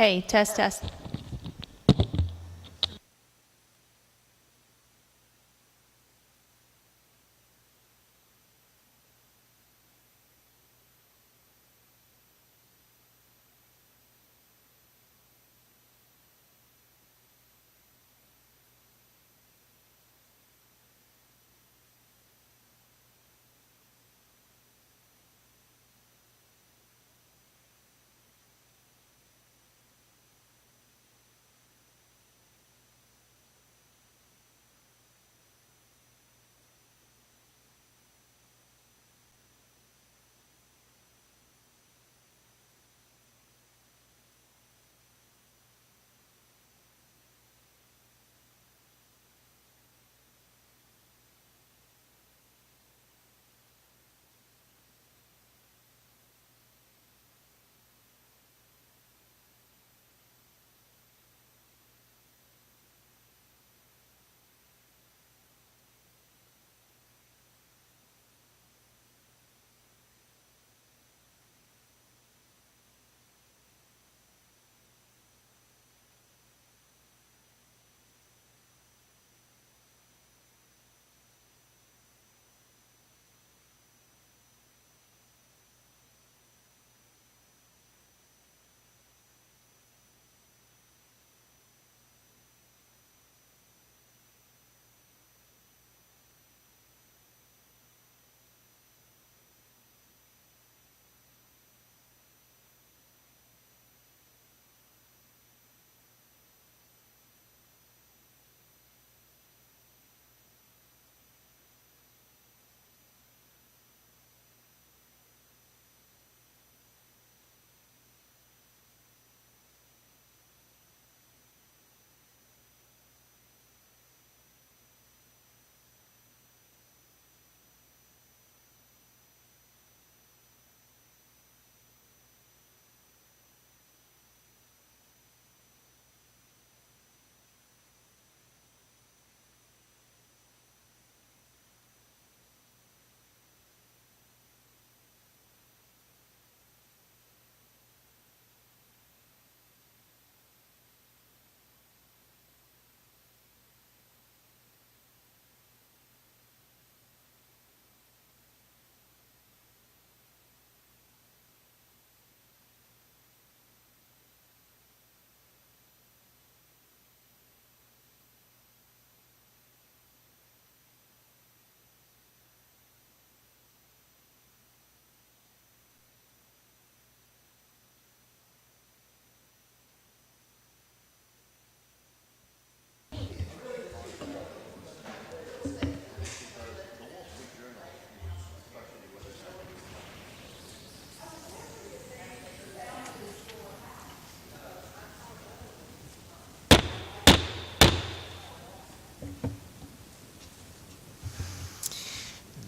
Hey, test, test.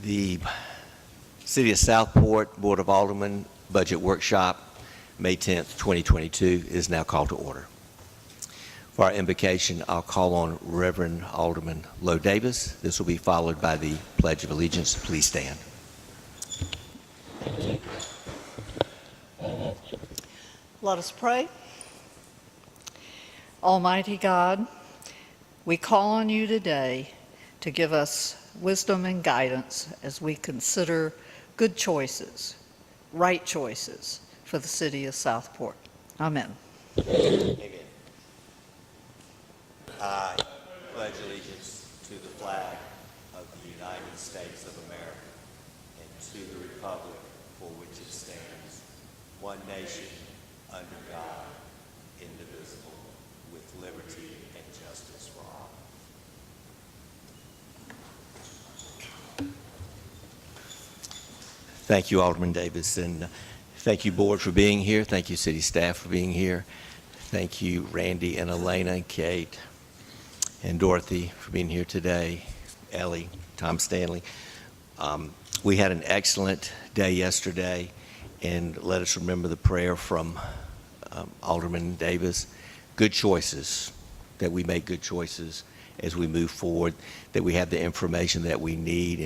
The City of Southport Board of Aldermen Budget Workshop, May 10th, 2022, is now called to order. For our invocation, I'll call on Reverend Alderman Lowe Davis. This will be followed by the Pledge of Allegiance. Please stand. Let us pray. Almighty God, we call on you today to give us wisdom and guidance as we consider good choices, right choices for the city of Southport. Amen. Amen. I pledge allegiance to the flag of the United States of America and to the republic for which it stands, one nation, under God, indivisible, with liberty and justice for all. Thank you, Alderman Davis, and thank you, Board, for being here. Thank you, City staff, for being here. Thank you, Randy and Elena, Kate, and Dorothy for being here today, Ellie, Tom Stanley. We had an excellent day yesterday, and let us remember the prayer from Alderman Davis. Good choices, that we make good choices as we move forward, that we have the information that we need,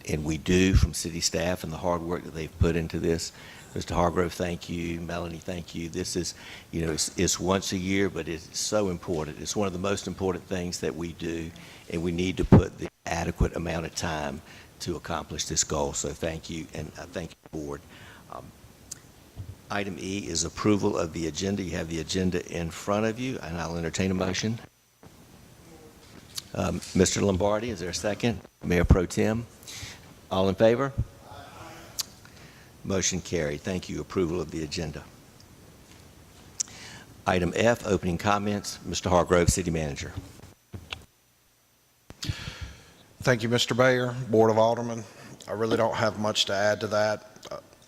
and we do, from city staff and the hard work that they've put into this. Mr. Hargrove, thank you. Melanie, thank you. This is, it's once a year, but it's so important. It's one of the most important things that we do, and we need to put the adequate amount of time to accomplish this goal. So thank you, and thank you, board. Item E is approval of the agenda. You have the agenda in front of you, and I'll entertain a motion. Mr. Lombardi, is there a second? Mayor Pro Tem, all in favor? Motion carried. Thank you. Approval of the agenda. Item F, opening comments. Mr. Hargrove, City Manager. Thank you, Mr. Mayor, Board of Aldermen. I really don't have much to add to that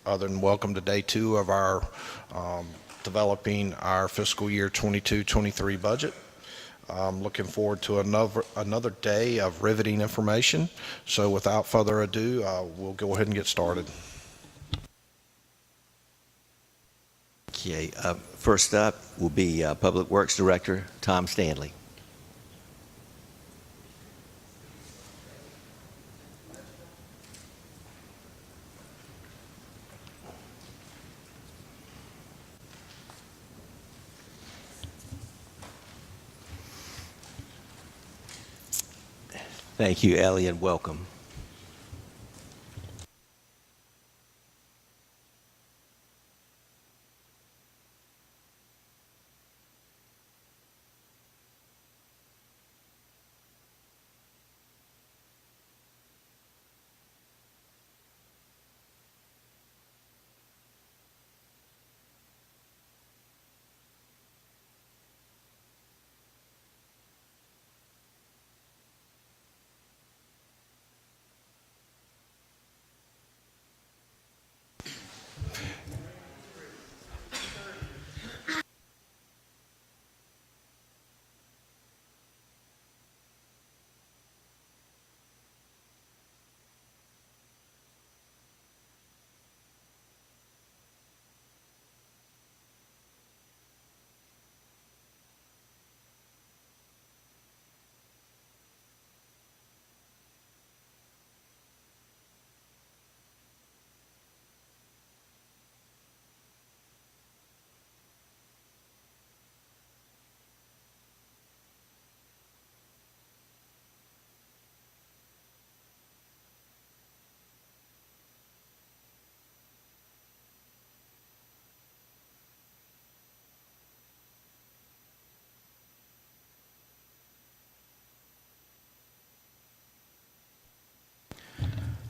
other than welcome to day 2 of our developing our fiscal year 22-23 budget. I'm looking forward to another day of riveting information. So without further ado, we'll go ahead and get started. Okay, first up will be Public Works Director Tom Stanley. Thank you, Ellie, and welcome.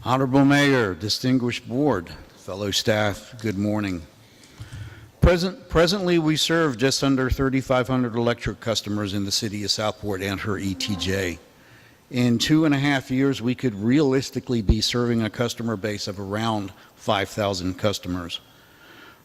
Honorable Mayor, distinguished board, fellow staff, good morning. Presently, we serve just under 3,500 electric customers in the city of Southport and her ETJ. In 2.5 years, we could realistically be serving a customer base of around 5,000 customers.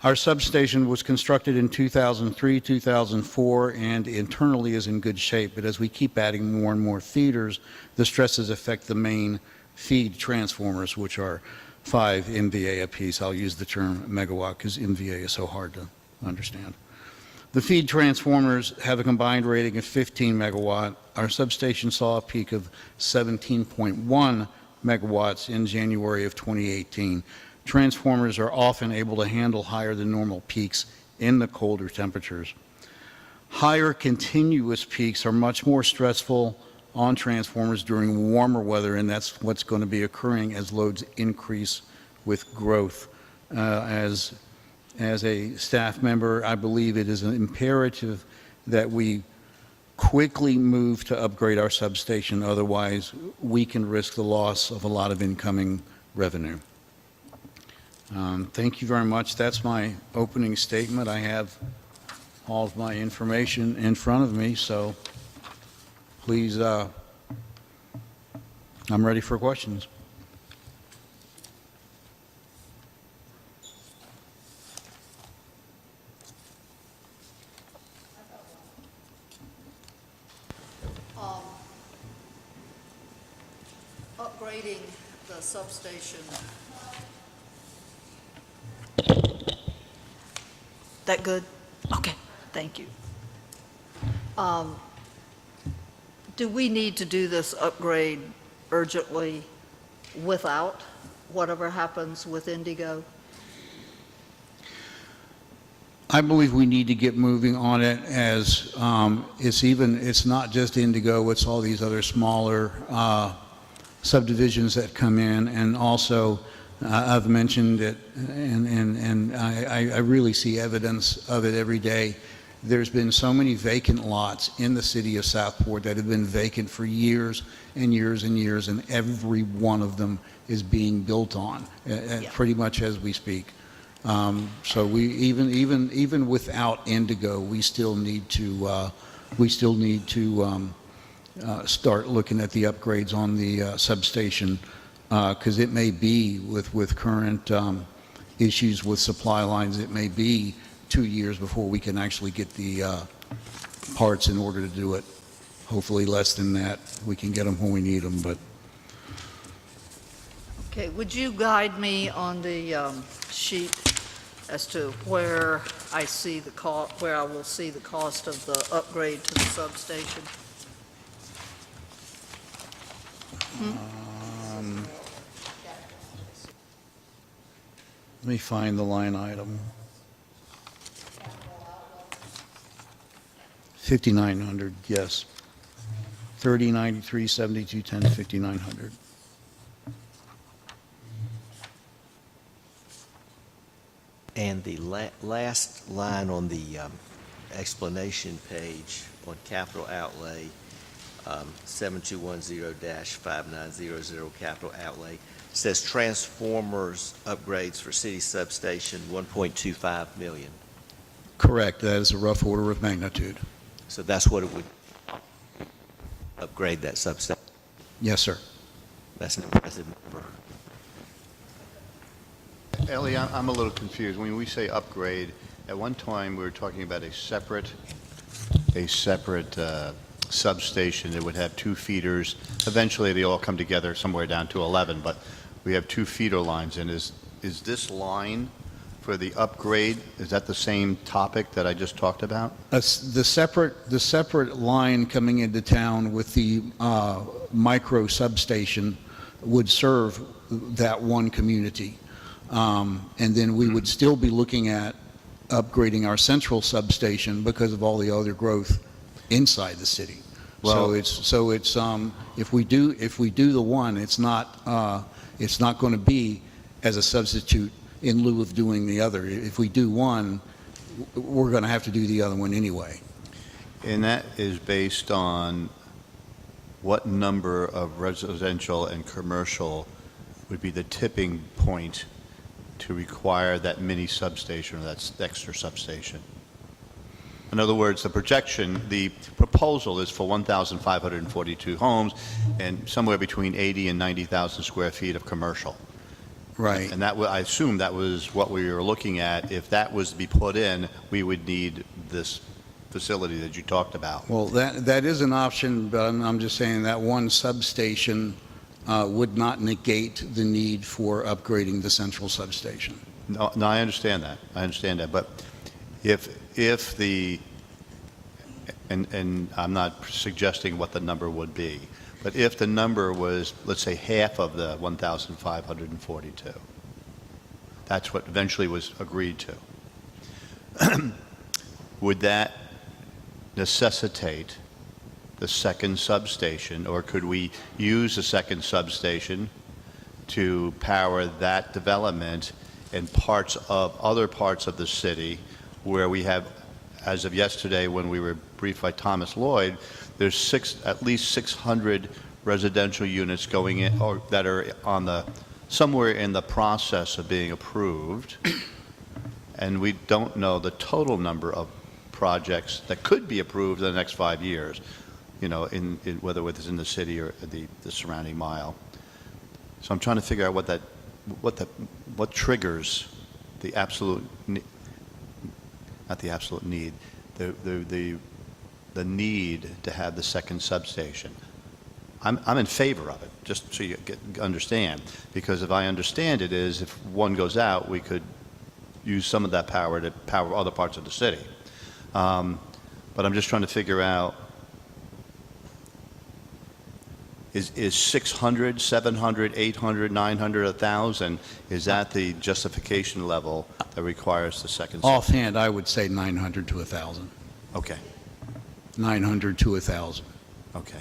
Our substation was constructed in 2003, 2004, and internally is in good shape, but as we keep adding more and more feeders, the stresses affect the main feed transformers, which are 5 MVA apiece. I'll use the term megawatt because MVA is so hard to understand. The feed transformers have a combined rating of 15 megawatt. Our substation saw a peak of 17.1 megawatts in January of 2018. Transformers are often able to handle higher than normal peaks in the colder temperatures. Higher continuous peaks are much more stressful on transformers during warmer weather, and that's what's going to be occurring as loads increase with growth. As a staff member, I believe it is an imperative that we quickly move to upgrade our substation, otherwise we can risk the loss of a lot of incoming revenue. Thank you very much. That's my opening statement. I have all of my information in front of me, so please, I'm ready for questions. Upgrading the substation. That good? Okay, thank you. Do we need to do this upgrade urgently without whatever happens with Indigo? I believe we need to get moving on it as it's not just Indigo, it's all these other smaller subdivisions that come in. And also, I've mentioned it, and I really see evidence of it every day. There's been so many vacant lots in the city of Southport that have been vacant for years and years and years, and every one of them is being built on, pretty much as we speak. So we even without Indigo, we still need to start looking at the upgrades on the substation, because it may be with current issues with supply lines, it may be 2 years before we can actually get the parts in order to do it. Hopefully less than that. We can get them when we need them, but. Okay, would you guide me on the sheet as to where I see the where I will see the cost of the upgrade to the substation? Let me find the line item. 5,900, yes. 3093, 7210, 5,900. And the last line on the explanation page on capital outlay, 7210-5900 capital outlay, says transformers upgrades for city substation, 1.25 million. Correct, that is a rough order of magnitude. So that's what it would upgrade that substation. Yes, sir. That's an impressive number. Ellie, I'm a little confused. When we say upgrade, at one time we were talking about a separate substation that would have 2 feeders. Eventually, they all come together somewhere down to 11, but we have 2 feeder lines. And is this line for the upgrade, is that the same topic that I just talked about? The separate line coming into town with the micro substation would serve that one community. And then we would still be looking at upgrading our central substation because of all the other growth inside the city. Well, so it's if we do the one, it's not going to be as a substitute in lieu of doing the other. If we do one, we're going to have to do the other one anyway. And that is based on what number of residential and commercial would be the tipping point to require that mini substation or that extra substation. In other words, the proposal is for 1,542 homes and somewhere between 80 and 90,000 square feet of commercial. Right. And I assume that was what we were looking at. If that was to be put in, we would need this facility that you talked about. Well, that is an option, but I'm just saying that one substation would not negate the need for upgrading the central substation. No, I understand that. But if and I'm not suggesting what the number would be, but if the number was, let's say, half of the 1,542, that's what eventually was agreed to, would that necessitate the second substation, or could we use the second substation to power that development in other parts of the city where we have, as of yesterday when we were briefed by Thomas Lloyd, there's at least 600 residential units going in, or that are somewhere in the process of being approved, and we don't know the total number of projects that could be approved in the next 5 years, whether it's in the city or the surrounding mile. So I'm trying to figure out what triggers the absolute, not the absolute need, the need to have the second substation. I'm in favor of it, just so you understand, because if I understand it is, if one goes out, we could use some of that power to power other parts of the city. But I'm just trying to figure out Is 600, 700, 800, 900, 1,000, is that the justification level that requires the second? Offhand, I would say 900 to 1,000. Okay, 900 to 1,000. okay.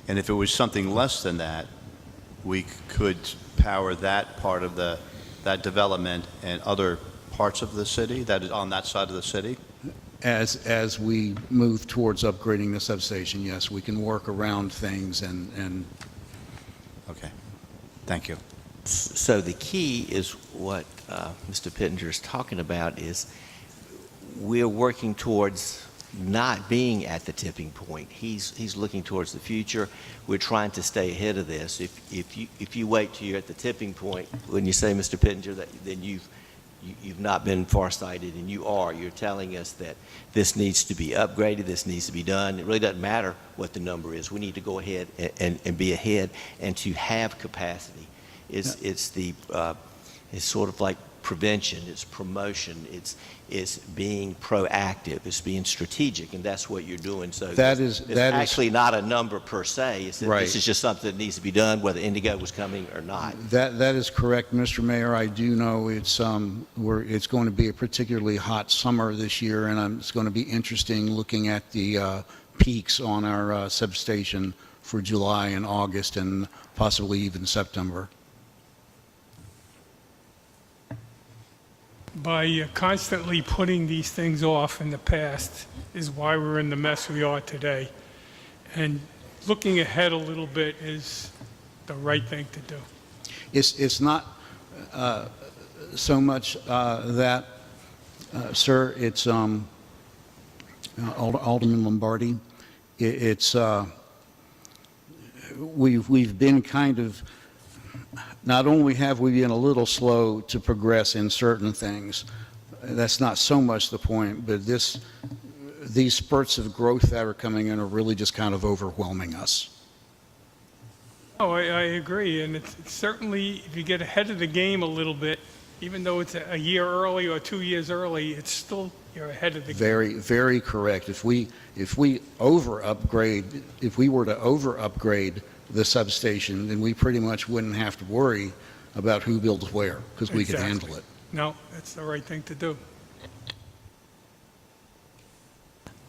And if it was something less than that, we could power that part of that development and other parts of the city, that is on that side of the city? As we move towards upgrading the substation, yes, we can work around things and Okay, thank you. So the key is what Mr. Pittenger is talking about is we're working towards not being at the tipping point. He's looking towards the future. We're trying to stay ahead of this. If you wait till you're at the tipping point, when you say, Mr. Pittenger, then you've not been farsighted, and you're telling us that this needs to be upgraded, this needs to be done. It really doesn't matter what the number is. We need to go ahead and be ahead, and to have capacity. It's sort of like prevention, it's promotion, it's being proactive, it's being strategic, and that's what you're doing. So it's actually not a number per se. It's that Right. This is just something that needs to be done, whether Indigo was coming or not. that is correct, Mr. Mayor. I do know it's going to be a particularly hot summer this year, and it's going to be interesting looking at the peaks on our substation for July and August and possibly even September. By constantly putting these things off in the past is why we're in the mess we are today. And looking ahead a little bit is the right thing to do. It's not so much that, sir, it's Alderman Lombardi. We've been kind of, not only have we been a little slow to progress in certain things, that's not so much the point, but these spurts of growth that are coming in are really just kind of overwhelming us. Oh, I agree, and it's certainly, if you get ahead of the game a little bit, even though it's a year early or 2 years early, it's still, you're ahead of the game. Very, very correct. If we were to over upgrade the substation, then we pretty much wouldn't have to worry about who builds where, because we could Exactly. handle it. No, that's the right thing to do.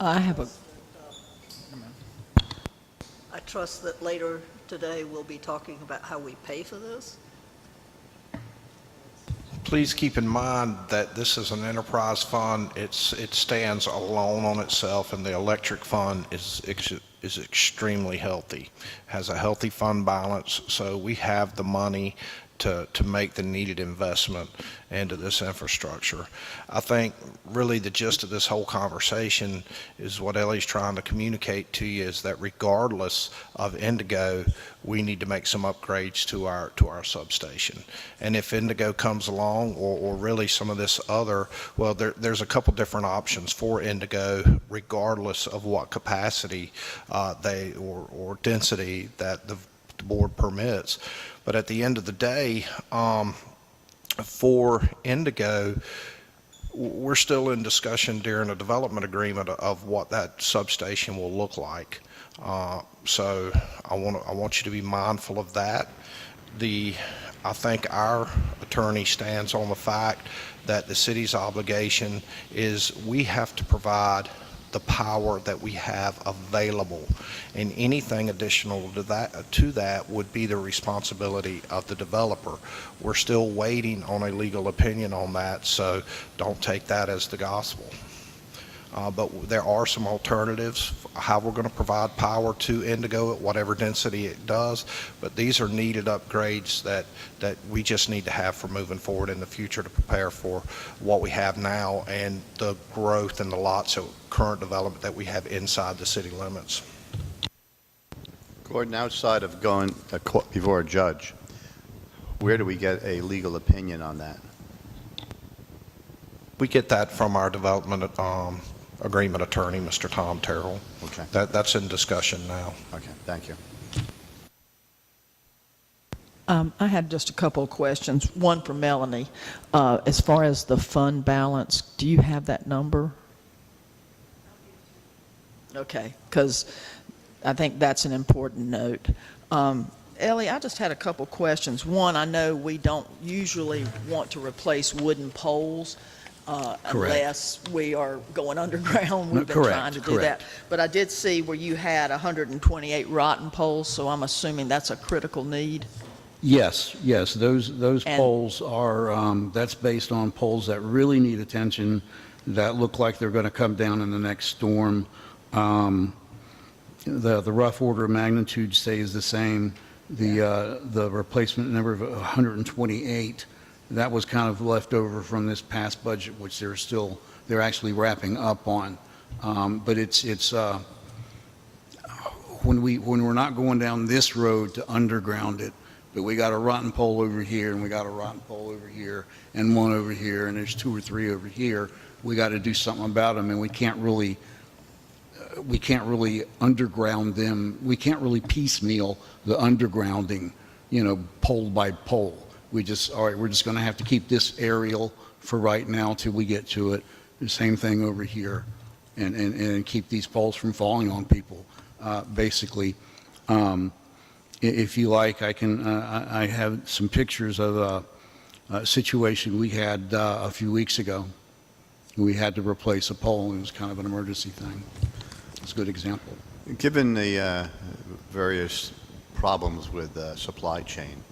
I trust that later today we'll be talking about how we pay for this. Please keep in mind that this is an enterprise fund. It stands alone on itself, and the electric fund is extremely healthy, has a healthy fund balance, so we have the money to make the needed investment into this infrastructure. I think really the gist of this whole conversation is what Ellie's trying to communicate to you is that regardless of Indigo, we need to make some upgrades to our substation. And if Indigo comes along, or really some of this other, well, there's a couple different options for Indigo, regardless of what capacity or density that the board permits. But at the end of the day, for Indigo, we're still in discussion during a development agreement of what that substation will look like. So I want you to be mindful of that. I think our attorney stands on the fact that the city's obligation is we have to provide the power that we have available, and anything additional to that would be the responsibility of the developer. We're still waiting on a legal opinion on that, so don't take that as the gospel. But there are some alternatives how we're going to provide power to Indigo at whatever density it does, but these are needed upgrades that we just need to have for moving forward in the future to prepare for what we have now and the growth and the lots of current development that we have inside the city limits. Gordon, outside of going before a judge, where do we get a legal opinion on that? We get that from our development agreement attorney, Mr. Tom Terrell. Okay. That's in discussion now. Okay, thank you. I had just a couple of questions. One for Melanie. As far as the fund balance, do you have that number? Okay, because I think that's an important note. Ellie, I just had a couple questions. One, I know we don't usually want to replace wooden poles unless we are going underground. We've been Correct, trying to do that. correct. But I did see where you had 128 rotten poles, so I'm assuming that's a critical need. Yes, yes, those And- poles are, that's based on poles that really need attention, that look like they're going to come down in the next storm. The rough order of magnitude stays the same. The replacement number of 128, that was kind of left over from this past budget, which they're actually wrapping up on. But it's when we're not going down this road to underground it, but we got a rotten pole over here, and we got a rotten pole over here, and one over here, and there's 2 or 3 over here, we got to do something about them, and we can't really underground them. We can't really piecemeal the undergrounding, pole by pole. All right, we're just going to have to keep this aerial for right now till we get to it. The same thing over here, and keep these poles from falling on people, basically. If you like, I have some pictures of a situation we had a few weeks ago. We had to replace a pole, and it was kind of an emergency thing. It's a good example. Given the various problems with supply chain,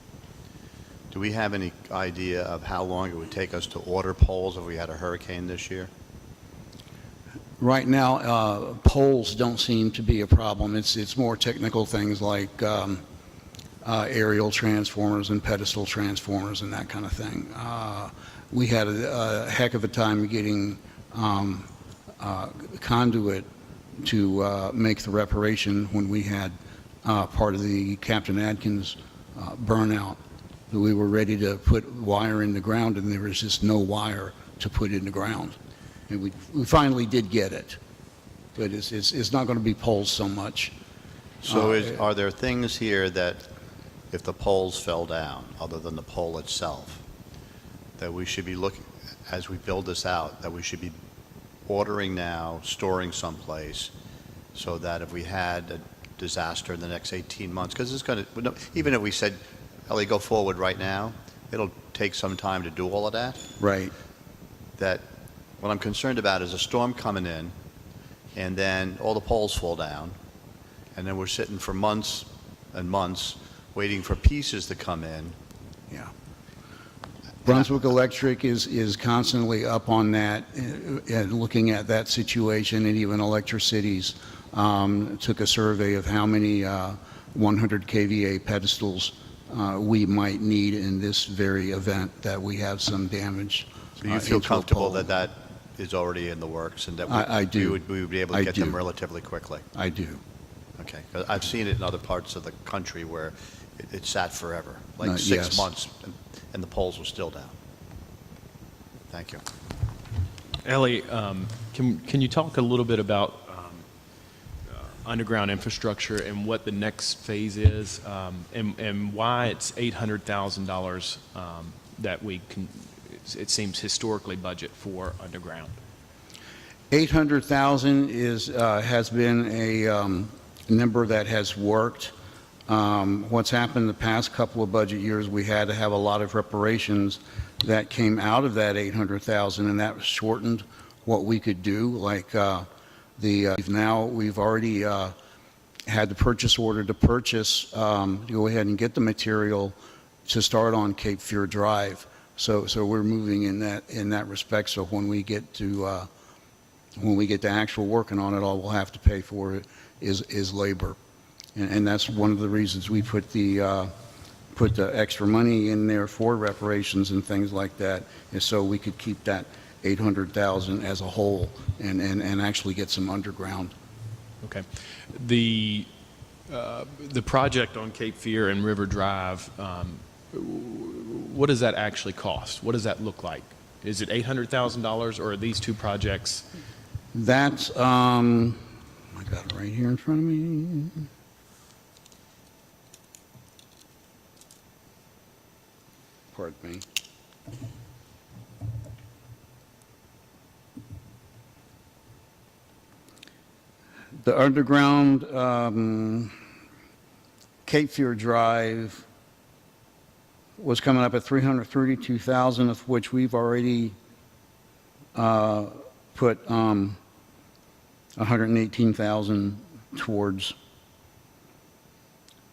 do we have any idea of how long it would take us to order poles if we had a hurricane this year? Right now, poles don't seem to be a problem. It's more technical things like aerial transformers and pedestal transformers and that kind of thing. We had a heck of a time getting conduit to make the reparation when we had part of the Captain Adkins burnout. We were ready to put wire in the ground, and there was just no wire to put in the ground. And we finally did get it, but it's not going to be poles so much. So are there things here that, if the poles fell down, other than the pole itself, that we should be looking, as we build this out, that we should be ordering now, storing someplace, so that if we had a disaster in the next 18 months, because it's going to, even if we said, Ellie, go forward right now, it'll take some time to do all of that. Right. That what I'm concerned about is a storm coming in, and then all the poles fall down, and then we're sitting for months and months waiting for pieces to come in. Yeah. Brunswick Electric is constantly up on that and looking at that situation, and even Electricities took a survey of how many 100 kVA pedestals we might need in this very event that we have some damage. So you feel into a comfortable pole. that that is already in the works, and that I do. we would be able I to get them do. relatively quickly? I do. Okay, 'cause I've seen it in other parts of the country where it sat forever, like 6 yes. months, and the poles were still down. Thank you. Ellie, can you talk a little bit about underground infrastructure and what the next phase is, and why it's $800,000 that we can, it seems historically budget for underground? 800,000 has been a number that has worked. What's happened the past couple of budget years, we had to have a lot of reparations that came out of that 800,000, and that shortened what we could do. Like we've already had the purchase order to purchase, to go ahead and get the material to start on Cape Fear Drive. So we're moving in that respect. So when we get to actual working on it, all we'll have to pay for it is labor. And that's one of the reasons we put the extra money in there for reparations and things like that, is so we could keep that 800,000 as a whole and actually get some underground. Okay. The project on Cape Fear and River Drive, what does that actually cost? What does that look like? Is it $800,000, or are these two projects? That's, I got it right here in front of me. Pardon me. The underground Cape Fear Drive was coming up at 332,000, of which we've already put 118,000 towards.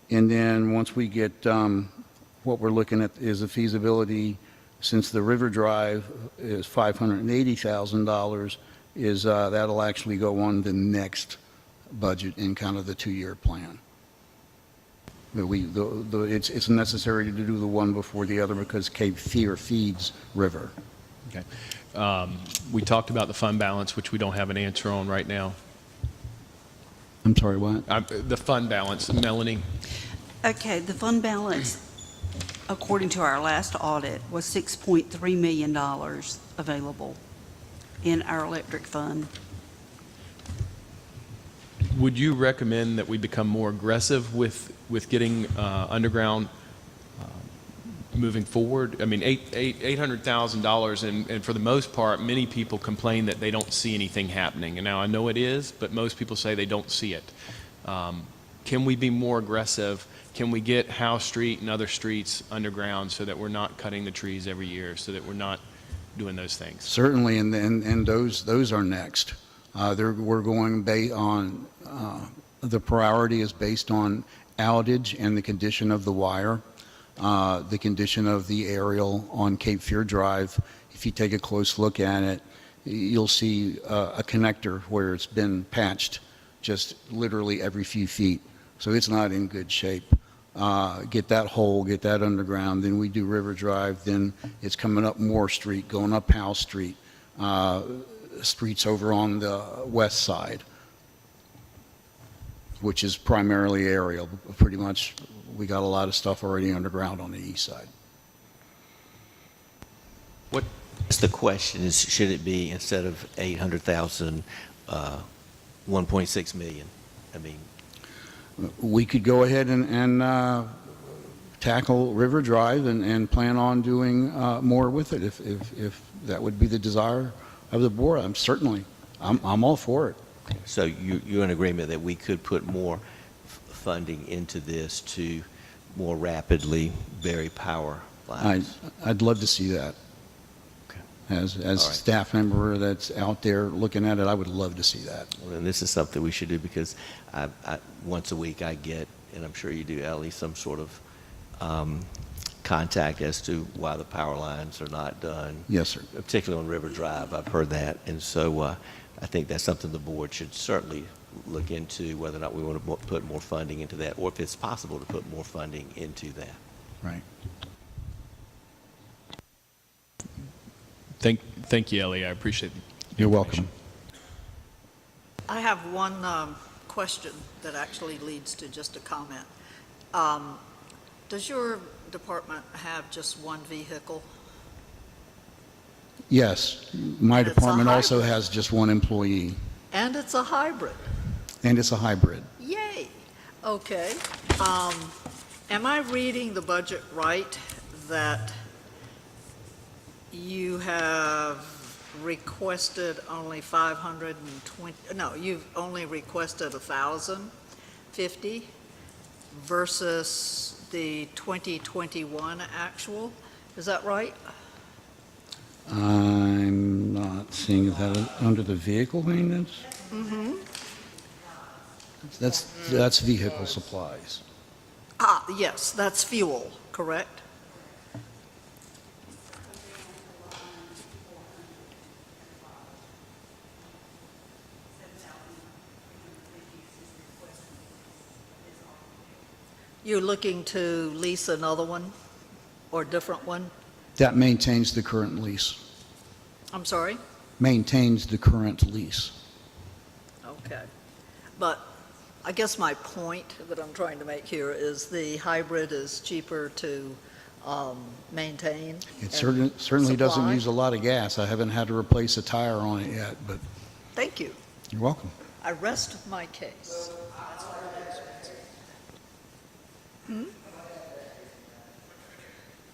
And then once we get, what we're looking at is a feasibility, since the River Drive is $580,000, is that'll actually go on the next budget in kind of the 2-year plan. But it's necessary to do the one before the other because Cape Fear feeds River. Okay. We talked about the fund balance, which we don't have an answer on right now. I'm sorry, what? The fund balance, Melanie? Okay, the fund balance, according to our last audit, was $6.3 million available in our electric fund. Would you recommend that we become more aggressive with getting underground moving forward? I mean, $800,000, and for the most part, many people complain that they don't see anything happening. And now I know it is, but most people say they don't see it. Can we be more aggressive? Can we get Howe Street and other streets underground so that we're not cutting the trees every year, so that we're not doing those things? Certainly, and those are next. We're going on, the priority is based on outage and the condition of the wire, the condition of the aerial on Cape Fear Drive. If you take a close look at it, you'll see a connector where it's been patched just literally every few feet. So it's not in good shape. Get that hole, get that underground, then we do River Drive, then it's coming up Moore Street, going up Howe Street, streets over on the west side, which is primarily aerial. Pretty much, we got a lot of stuff already underground on the east side. That's the question is, should it be instead of 800,000, 1.6 million? I mean, We could go ahead and tackle River Drive and plan on doing more with it if that would be the desire of the board. I'm all for it. so you're in agreement that we could put more funding into this to more rapidly bury power lines? I'd love to see that. Okay. As All right. staff member that's out there looking at it, I would love to see that. Well, and this is something we should do because I once a week I get, and I'm sure you do, Ellie, some sort of contact as to why the power lines are not done. Yes, sir. Particularly on River Drive, I've heard that. And so I think that's something the board should certainly look into, whether or not we want to put more funding into that, or if it's possible to put more funding into that. Right. Thank you, Ellie. I appreciate it. You're welcome. I have one question that actually leads to just a comment. Does your department have just one vehicle? Yes, my It's a department also hybrid. has just one employee, And it's a hybrid? and it's a hybrid. Yay. Okay. Am I reading the budget right that you have requested only 520, no, you've only requested 1,050 versus the 2021 actual? Is that right? I'm not seeing that under the vehicle maintenance. Mm-hmm. That's vehicle supplies. Ah, yes, that's fuel, correct? You're looking to lease another one or a different one? That maintains the current lease. I'm sorry? Maintains the current lease. Okay. But I guess my point that I'm trying to make here is the hybrid is cheaper to maintain. It and certainly doesn't supply. use a lot of gas. I haven't had to replace a tire on it yet, but Thank you. you're welcome. I rest my case.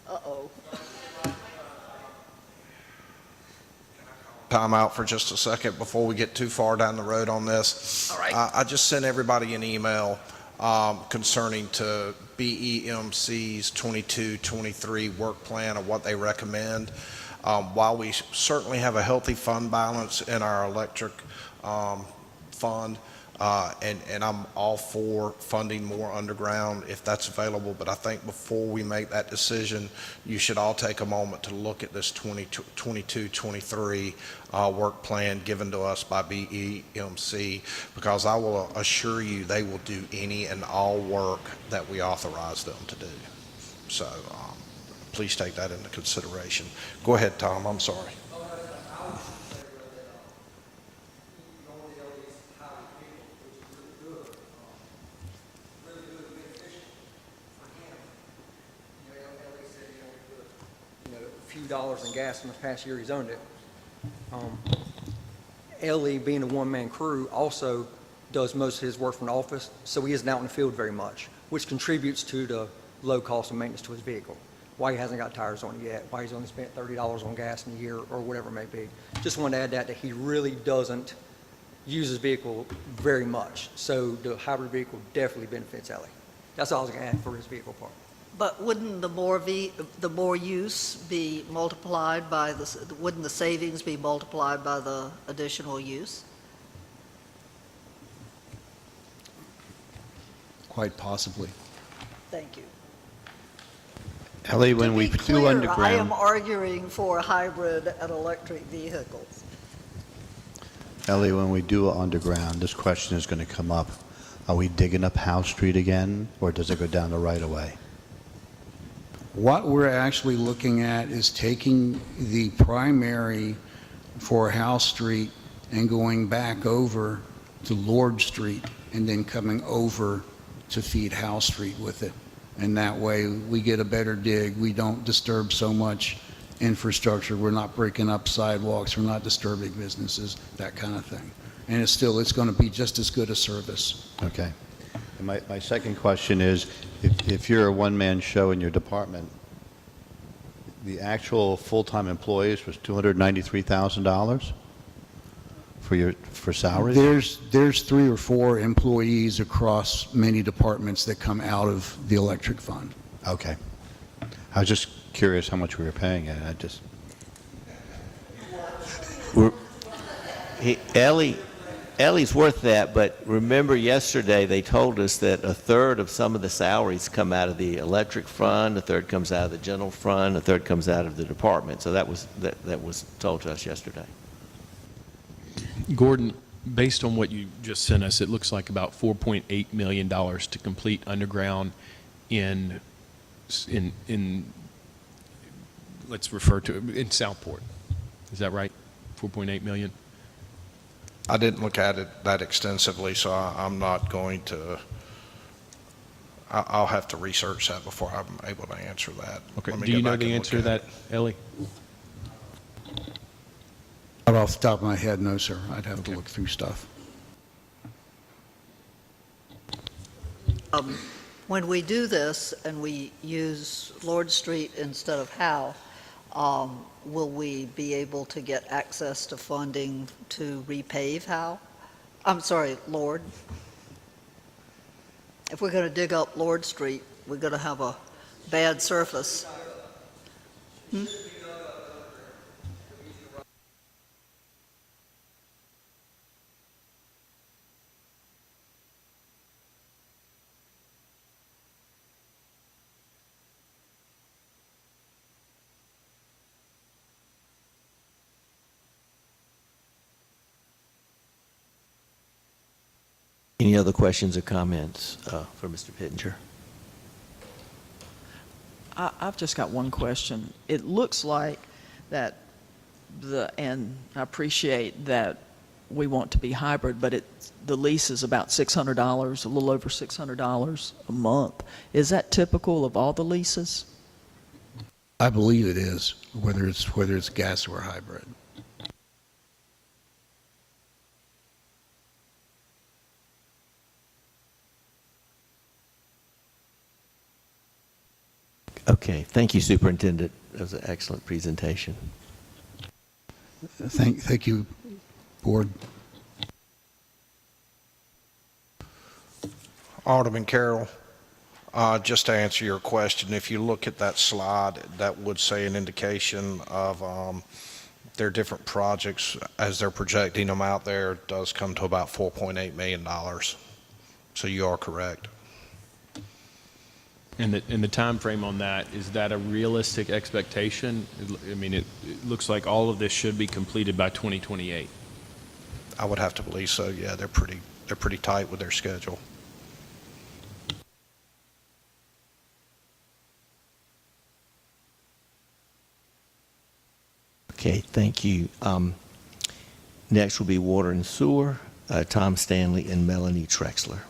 Uh-oh. time out for just a second before we get too far down the road on this. All right. I just sent everybody an email concerning to BEMC's 22-23 work plan of what they recommend. While we certainly have a healthy fund balance in our electric fund, and I'm all for funding more underground if that's available, but I think before we make that decision, you should all take a moment to look at this 22-23 work plan given to us by BEMC, because I will assure you they will do any and all work that we authorize them to do. So please take that into consideration. Go ahead, Tom, I'm sorry. Few dollars in gas in the past year he's owned it. Ellie, being a one-man crew, also does most of his work from the office, so he isn't out in the field very much, which contributes to the low cost of maintenance to his vehicle. Why he hasn't got tires on it yet, why he's only spent $30 on gas in a year, or whatever it may be. Just wanted to add that he really doesn't use his vehicle very much, so the hybrid vehicle definitely benefits Ellie. That's all I was going to add for his vehicle part. But wouldn't the more use be multiplied by wouldn't the savings be multiplied by the additional use? Quite possibly. Thank you. Ellie, when we To be do clear, I underground, am arguing for hybrid and electric vehicles. Ellie, when we do underground, this question is going to come up. Are we digging up House Street again, or does it go down the right of way? What we're actually looking at is taking the primary for House Street and going back over to Lord Street and then coming over to feed House Street with it. And that way we get a better dig. We don't disturb so much infrastructure. We're not breaking up sidewalks. We're not disturbing businesses, that kind of thing. And it's going to be just as good a service. Okay. And my second question is, if you're a one-man show in your department, the actual full-time employees was $293,000 for salaries? There's 3 or 4 employees across many departments that come out of the electric fund. Okay. I was just curious how much we were paying it. I just... Ellie's worth that, but remember yesterday they told us that a third of some of the salaries come out of the electric fund, a third comes out of the general fund, a third comes out of the department. So that was told to us yesterday. Gordon, based on what you just sent us, it looks like about $4.8 million to complete underground in let's refer to it, in Southport. Is that right? 4.8 million? I didn't look at it that extensively, so I'm not going to, I'll have to research that before I'm able to answer that. Okay. Let me Do go you know back the and answer to look at that, it. Ellie? Not off the top of my head, no, sir. I'd have to look through stuff. When we do this and we use Lord Street instead of Howe, will we be able to get access to funding to repave Howe? I'm sorry, Lord. If we're going to dig up Lord Street, we're going to have a bad surface. Any other questions or comments for Mr. Pittenger? I've just got one question. It looks like that and I appreciate that we want to be hybrid, but the lease is about $600, a little over $600 a month. Is that typical of all the leases? I believe it is, whether it's gas or hybrid. Okay, thank you, Superintendent. That was an excellent presentation. Thank you, Board. Alderman Carroll, just to answer your question, if you look at that slide, that would say an indication of their different projects as they're projecting them out there. It does come to about $4.8 million. So you are correct. And the time frame on that, is that a realistic expectation? I mean, it looks like all of this should be completed by 2028. I would have to believe so. Yeah, they're pretty tight with their schedule. Okay, thank you. Next will be Water and Sewer, Tom Stanley and Melanie Trexler.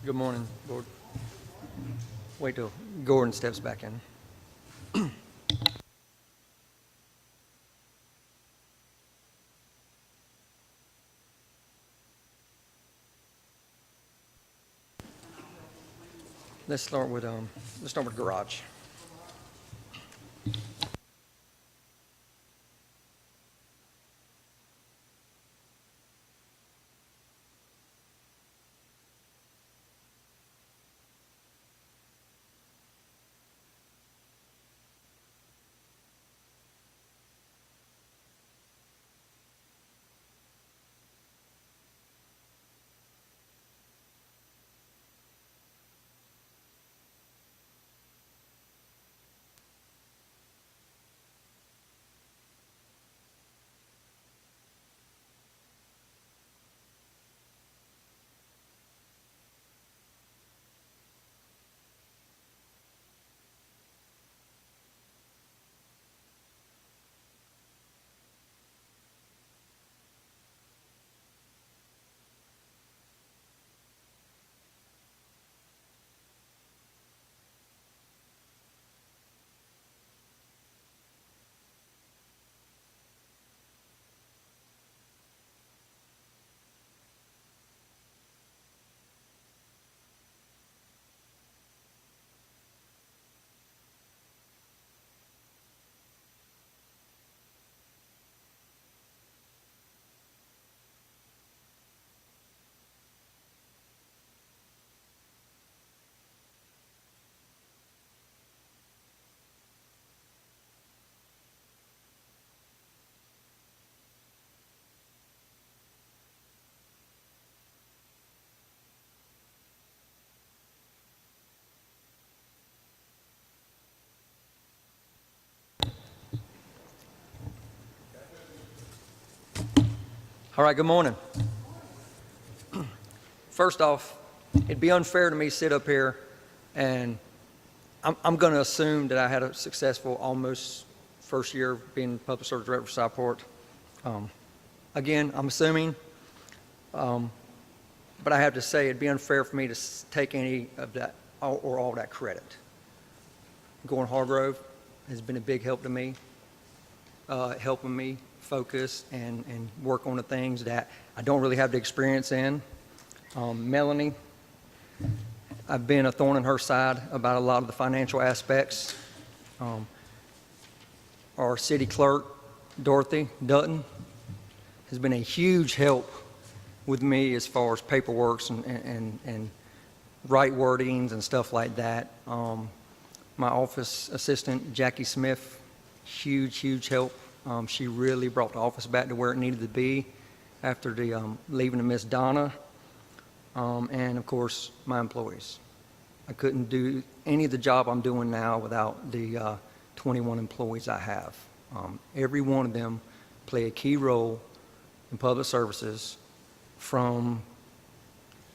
Good morning, Board. Wait till Gordon steps back in. Let's start with garage. All right, good morning. First off, it'd be unfair to me to sit up here and I'm going to assume that I had a successful almost first year being Public Service Director for Southport. Again, I'm assuming, but I have to say it'd be unfair for me to take any of that or all that credit. Gordon Hargrove has been a big help to me, helping me focus and work on the things that I don't really have the experience in. Melanie, I've been a thorn in her side about a lot of the financial aspects. Our city clerk, Dorothy Dutton, has been a huge help with me as far as paperwork and right wordings and stuff like that. My office assistant, Jackie Smith, huge help. She really brought the office back to where it needed to be after the leaving of Miss Donna. And of course, my employees. I couldn't do any of the job I'm doing now without the 21 employees I have. Every one of them play a key role in public services, from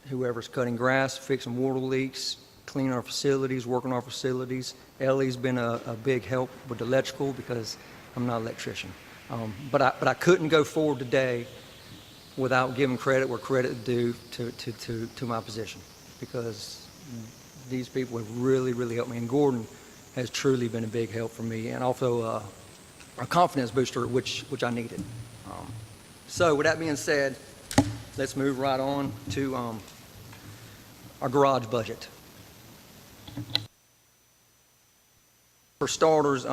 whoever's cutting grass, fixing water leaks, cleaning our facilities, working our facilities. Ellie's been a big help with electrical because I'm not an electrician. But I couldn't go forward today without giving credit where credit is due to my position, because these people have really helped me. And Gordon has truly been a big help for me, and also a confidence booster, which I needed. So with that being said, let's move right on to our garage budget. For starters,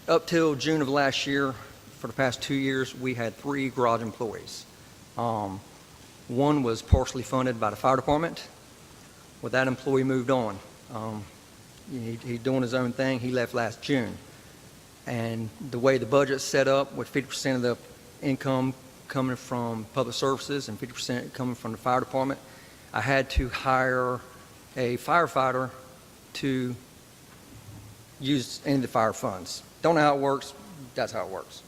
up till June of last year, for the past 2 years, we had 3 garage employees. One was partially funded by the fire department. Well, that employee moved on. He's doing his own thing. He left last June. And the way the budget's set up, with 50% of the income coming from public services and 50% coming from the fire department, I had to hire a firefighter to use any of the fire funds. Don't know how it works. That's how it works.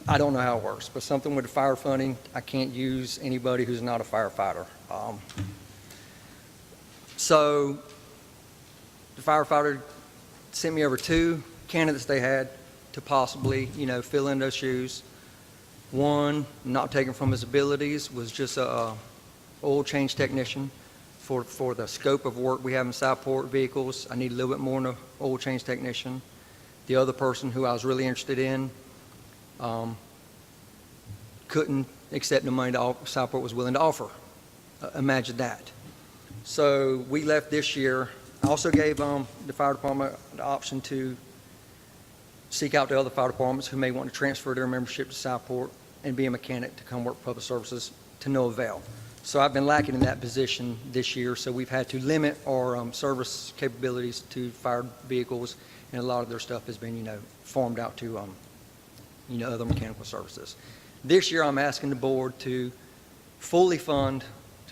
I don't know how it works, but something with the fire funding, I can't use anybody who's not a firefighter. So the firefighter sent me over 2 candidates they had to possibly, fill in those shoes. One, not taken from his abilities, was just a oil change technician. For the scope of work we have in Southport vehicles, I need a little bit more than an oil change technician. The other person, who I was really interested in, couldn't accept the money that Southport was willing to offer. Imagine that. So we left this year. I also gave the fire department the option to seek out the other fire departments who may want to transfer their membership to Southport and be a mechanic to come work public services, to no avail. So I've been lacking in that position this year, so we've had to limit our service capabilities to fire vehicles, and a lot of their stuff has been, farmed out to, other mechanical services. This year, I'm asking the board to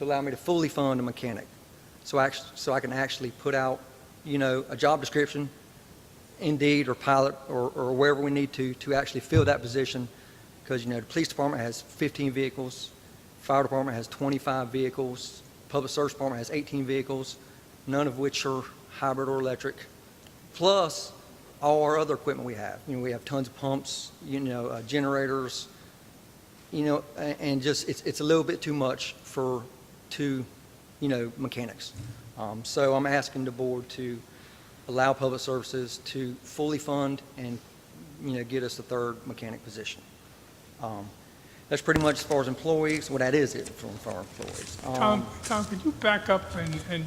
allow me to fully fund a mechanic, so I can actually put out, a job description, Indeed or Pilot or wherever we need to actually fill that position, because, the police department has 15 vehicles, fire department has 25 vehicles, public service department has 18 vehicles, none of which are hybrid or electric, plus all our other equipment we have. We have tons of pumps, generators, and just it's a little bit too much for 2, mechanics. So I'm asking the board to allow public services to fully fund and, get us a 3rd mechanic position. That's pretty much as far as employees. Well, that is it for our employees. Tom, could you back up and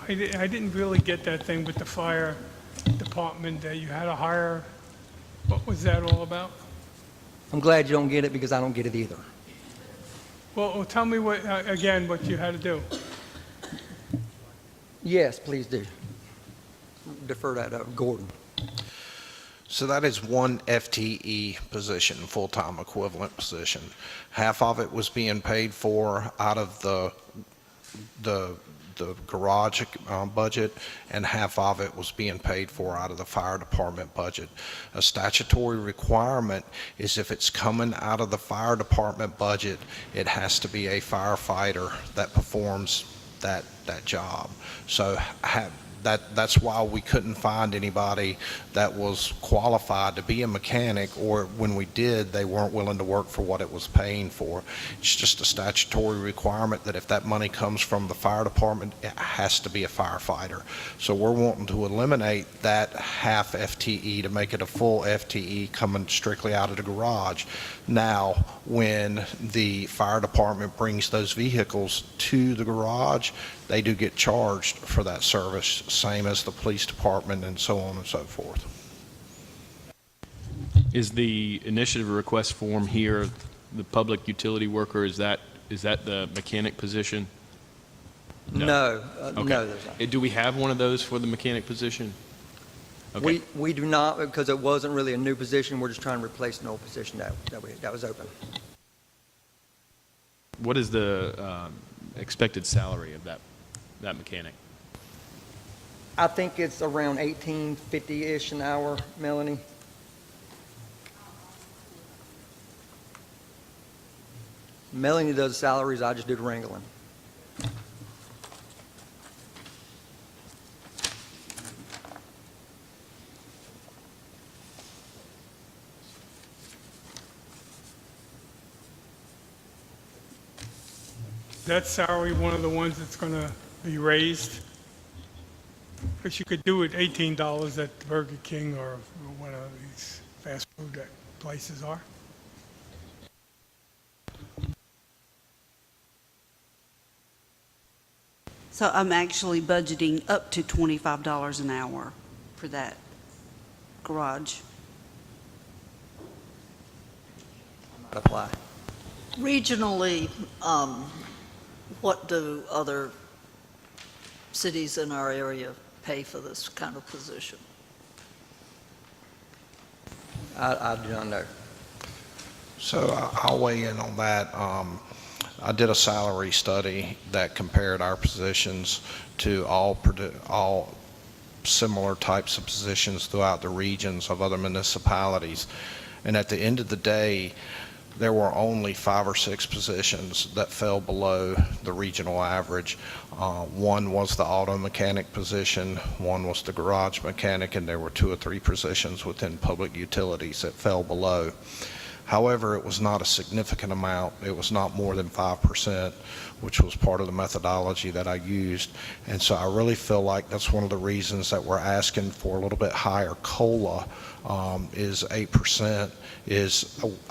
I didn't really get that thing with the fire department that you had to hire. What was that all about? I'm glad you don't get it, because I don't get it either. Well, tell me what you had to do. Yes, please do. Defer that to Gordon. So that is 1 FTE position, full-time equivalent position. Half of it was being paid for out of the the garage budget, and half of it was being paid for out of the fire department budget. A statutory requirement is if it's coming out of the fire department budget, it has to be a firefighter that performs that job. So that's why we couldn't find anybody that was qualified to be a mechanic, or when we did, they weren't willing to work for what it was paying for. It's just a statutory requirement that if that money comes from the fire department, it has to be a firefighter. So we're wanting to eliminate that half FTE to make it a full FTE coming strictly out of the garage. Now, when the fire department brings those vehicles to the garage, they do get charged for that service, same as the police department and so on and so forth. Is the initiative request form here, the public utility worker, is that the mechanic position? No, Okay. no, there's not. Do we have one of those for the mechanic position? Okay. We do not, because it wasn't really a new position. We're just trying to replace an old position that was open. What is the expected salary of that mechanic? I think it's around $18.50-ish an hour, Melanie. Melanie does salaries, I just do the wrangling. That salary, one of the ones that's going to be raised? Because you could do it $18 at Burger King or one of these fast food places are. So I'm actually budgeting up to $25 an hour for that garage. Apply. Regionally, what do other cities in our area pay for this kind of position? I do not know. So I'll weigh in on that. I did a salary study that compared our positions to all similar types of positions throughout the regions of other municipalities. And at the end of the day, there were only 5 or 6 positions that fell below the regional average. One was the auto mechanic position, one was the garage mechanic, and there were 2 or 3 positions within public utilities that fell below. However, it was not a significant amount. It was not more than 5%, which was part of the methodology that I used. And so I really feel like that's one of the reasons that we're asking for a little bit higher COLA is 8%.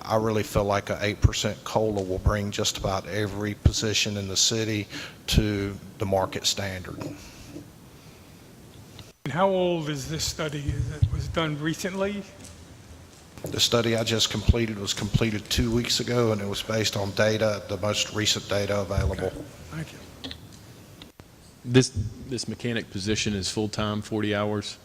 I really feel like an 8% COLA will bring just about every position in the city to the market standard. And how old is this study? Was it done recently? The study I just completed was completed 2 weeks ago, and it was based on data, the most recent data available. Okay. Thank you. This mechanic position is full-time, 40 hours?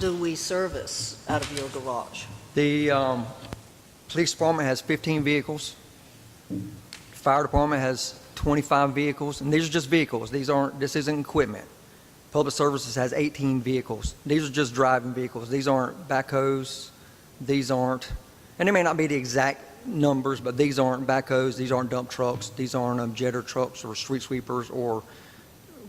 Do we service out of your garage? The police department has 15 vehicles. Fire department has 25 vehicles, and these are just vehicles. This isn't equipment. Public Services has 18 vehicles. These are just driving vehicles. These aren't backhoes. These aren't, and they may not be the exact numbers, but these aren't backhoes. These aren't dump trucks. These aren't jetter trucks or street sweepers or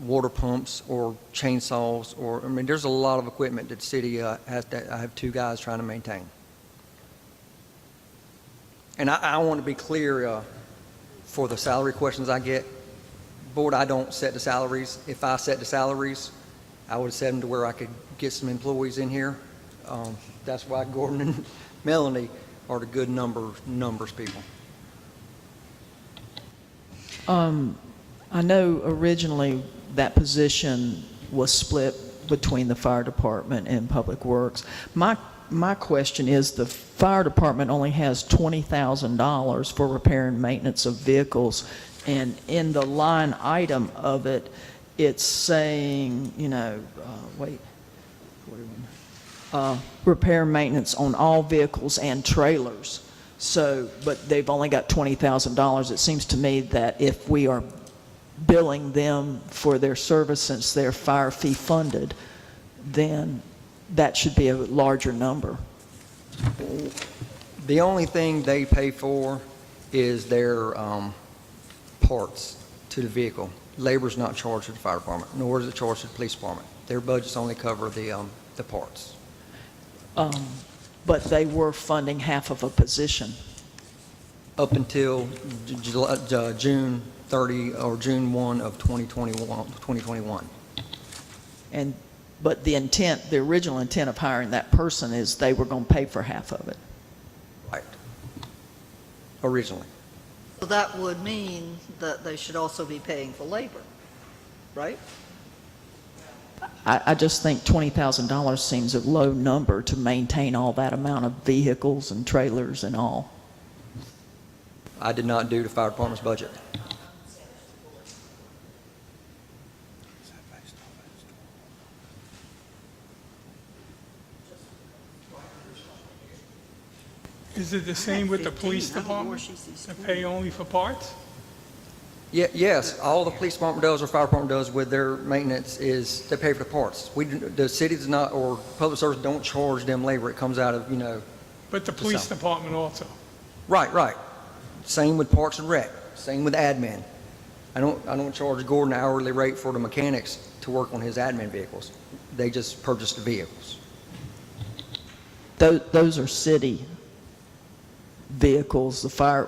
water pumps or chainsaws I mean, there's a lot of equipment that the city has that I have 2 guys trying to maintain. And I want to be clear for the salary questions I get. Board, I don't set the salaries. If I set the salaries, I would set them to where I could get some employees in here. That's why Gordon and Melanie are the good numbers people. I know originally that position was split between the fire department and public works. My question is, the fire department only has $20,000 for repair and maintenance of vehicles, and in the line item of it, it's saying, repair and maintenance on all vehicles and trailers. So, but they've only got $20,000. It seems to me that if we are billing them for their service, since they're fire fee funded, then that should be a larger number. The only thing they pay for is their parts to the vehicle. Labor's not charged to the fire department, nor is it charged to the police department. Their budgets only cover the parts. But they were funding half of a position. Up until June 30 or June 1 of 2021. But the original intent of hiring that person is they were going to pay for half of it. Right. Originally. So that would mean that they should also be paying for labor, right? I just think $20,000 seems a low number to maintain all that amount of vehicles and trailers and all. I did not do the fire department's budget. Is it the same with the police 15. I don't know where department? she sees They 20. pay only for parts? Yes, all the police department does or fire department does with their maintenance is they pay for the parts. The city does not, or public service don't charge them labor. It comes out of, But the police department also? Right. Same with parks and rec, same with admin. I don't charge Gordon an hourly rate for the mechanics to work on his admin vehicles. They just purchase the vehicles. Those are city vehicles. I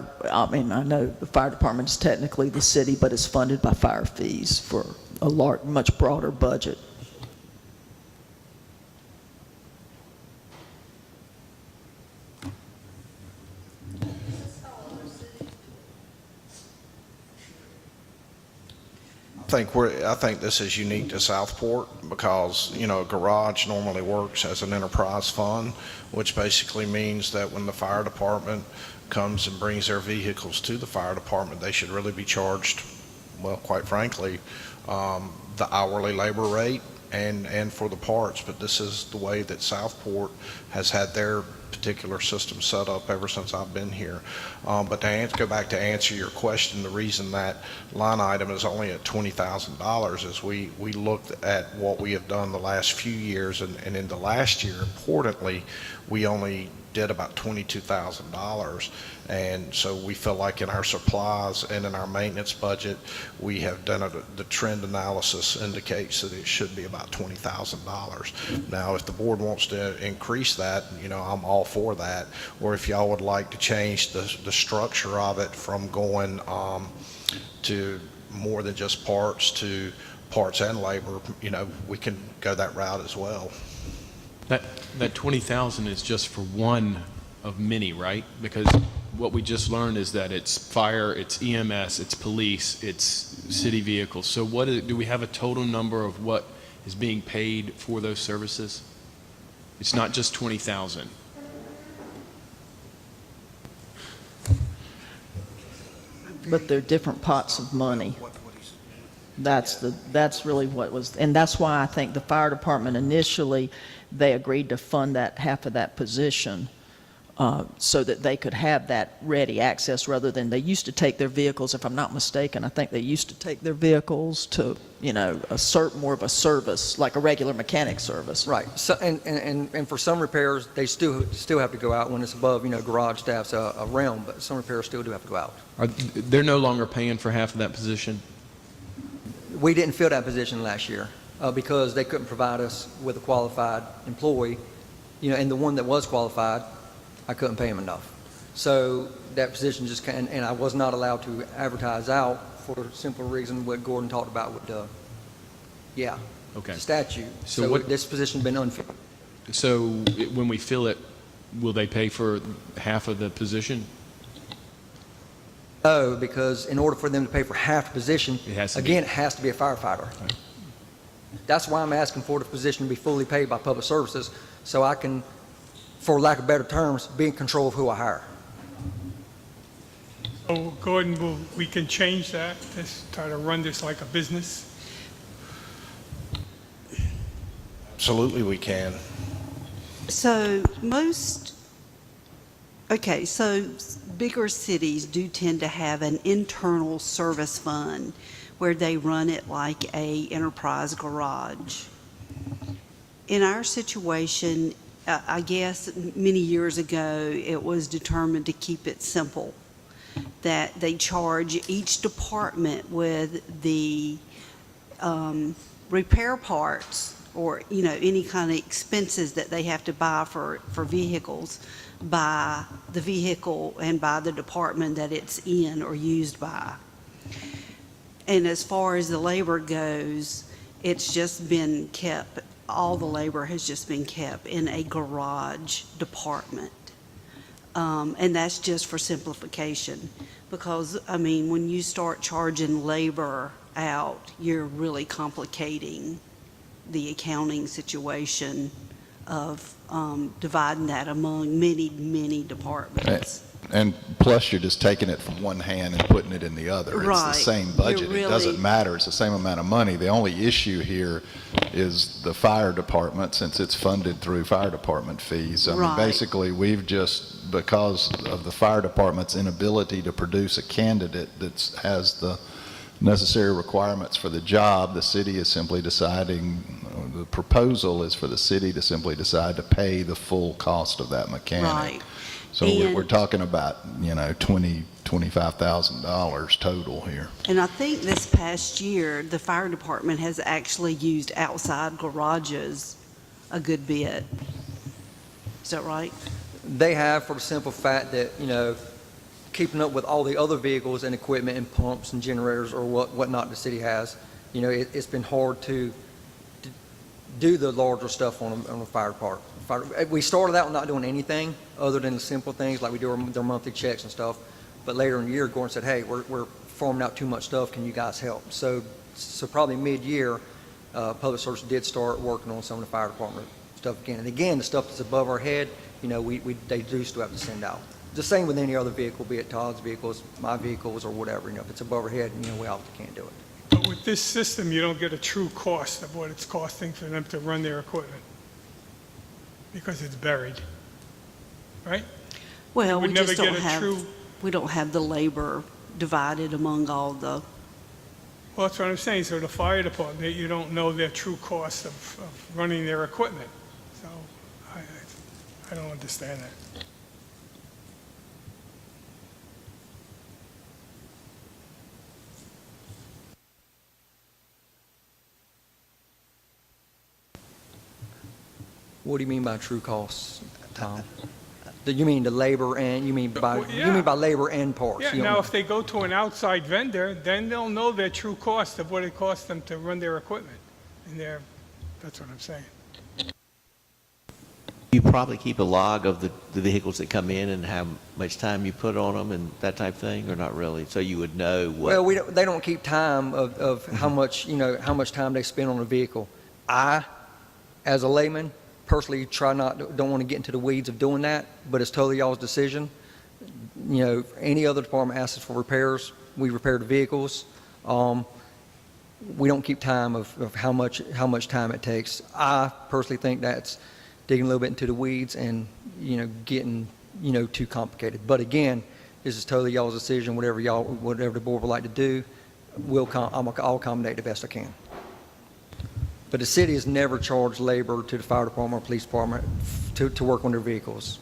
know the fire department is technically the city, but it's funded by fire fees for a much broader budget. I think this is unique to Southport because, a garage normally works as an enterprise fund, which basically means that when the fire department comes and brings their vehicles to the fire department, they should really be charged, well, quite frankly, the hourly labor rate and for the parts. But this is the way that Southport has had their particular system set up ever since I've been here. But to go back to answer your question, the reason that line item is only at $20,000 is we looked at what we have done the last few years, and in the last year, importantly, we only did about $22,000. And so we feel like in our supplies and in our maintenance budget, we have done the trend analysis indicates that it should be about $20,000. Now, if the board wants to increase that, I'm all for that. Or if y'all would like to change the structure of it from going to more than just parts to parts and labor, we can go that route as well. That 20,000 is just for one of many, right? Because what we just learned is that it's fire, it's EMS, it's police, it's city vehicles. So do we have a total number of what is being paid for those services? It's not just 20,000. But they're different pots of money. That's really what was, and that's why I think the fire department initially, they agreed to fund that half of that position so that they could have that ready access rather than they used to take their vehicles, if I'm not mistaken, I think they used to take their vehicles to, more of a service, like a regular mechanic service. Right. So, and for some repairs, they still have to go out when it's above, garage staff's a realm, but some repairs still do have to go out. They're no longer paying for half of that position? We didn't fill that position last year because they couldn't provide us with a qualified employee, and the one that was qualified, I couldn't pay him enough. So that position just can't, and I was not allowed to advertise out for a simple reason what Gordon talked about with the statute. So this position's been unfilled. So when we fill it, will they pay for half of the position? Oh, because in order for them to pay for half the position, it has to be a firefighter. Right. That's why I'm asking for the position to be fully paid by public services, so I can, for lack of better terms, be in control of who I hire. So Gordon, we can change that, just try to run this like a business? Absolutely we can. So bigger cities do tend to have an internal service fund where they run it like a enterprise garage. In our situation, I guess many years ago, it was determined to keep it simple, that they charge each department with the repair parts or, any kind of expenses that they have to buy for vehicles by the vehicle and by the department that it's in or used by. And as far as the labor goes, it's just been kept, all the labor has just been kept in a garage department. And that's just for simplification. Because, when you start charging labor out, you're really complicating the accounting situation of dividing that among many, many departments. And plus, you're just taking it from one hand and putting it in the other. It's the Right. same budget. You're It doesn't really- matter. It's the same amount of money. The only issue here is the fire department, since it's funded through fire department fees. I mean, Right. basically, we've just, because of the fire department's inability to produce a candidate that has the necessary requirements for the job, the city is simply deciding, the proposal is for the city to simply decide to pay the full cost of that mechanic. Right. So we're talking about, $25,000 total here. And I think this past year, the fire department has actually used outside garages a good bit. Is that right? They have, for the simple fact that, keeping up with all the other vehicles and equipment and pumps and generators or whatnot the city has, it's been hard to do the larger stuff on the fire department. We started out not doing anything other than the simple things like we do their monthly checks and stuff. But later in the year, Gordon said, hey, we're farming out too much stuff. Can you guys help? So probably mid-year, Public Service did start working on some of the fire department stuff again. And again, the stuff that's above our head, they do still have to send out. The same with any other vehicle, be it Todd's vehicles, my vehicles, or whatever. If it's above our head, we obviously can't do it. But with this system, you don't get a true cost of what it's costing for them to run their equipment because it's buried, right? Well, would we never just get don't a have, true- we don't have the labor divided among all the, Well, that's what I'm saying. So the fire department, you don't know their true cost of running their equipment. So I don't understand that. What do you mean by true costs, Tom? You mean the labor and, you mean by labor and parts? Yeah, You now don't- if they go to an outside vendor, then they'll know their true cost of what it costs them to run their equipment. And that's what I'm saying. You probably keep a log of the vehicles that come in and how much time you put on them and that type of thing, or not really? So you would know what... Well, they don't keep time of how much, how much time they spend on a vehicle. I, as a layman, personally don't want to get into the weeds of doing that, but it's totally y'all's decision. Any other department asks us for repairs, we repair the vehicles. We don't keep time of how much time it takes. I personally think that's digging a little bit into the weeds and, getting, too complicated. But again, this is totally y'all's decision. Whatever the board would like to do, I'll accommodate the best I can. But the city has never charged labor to the fire department or police department to work on their vehicles,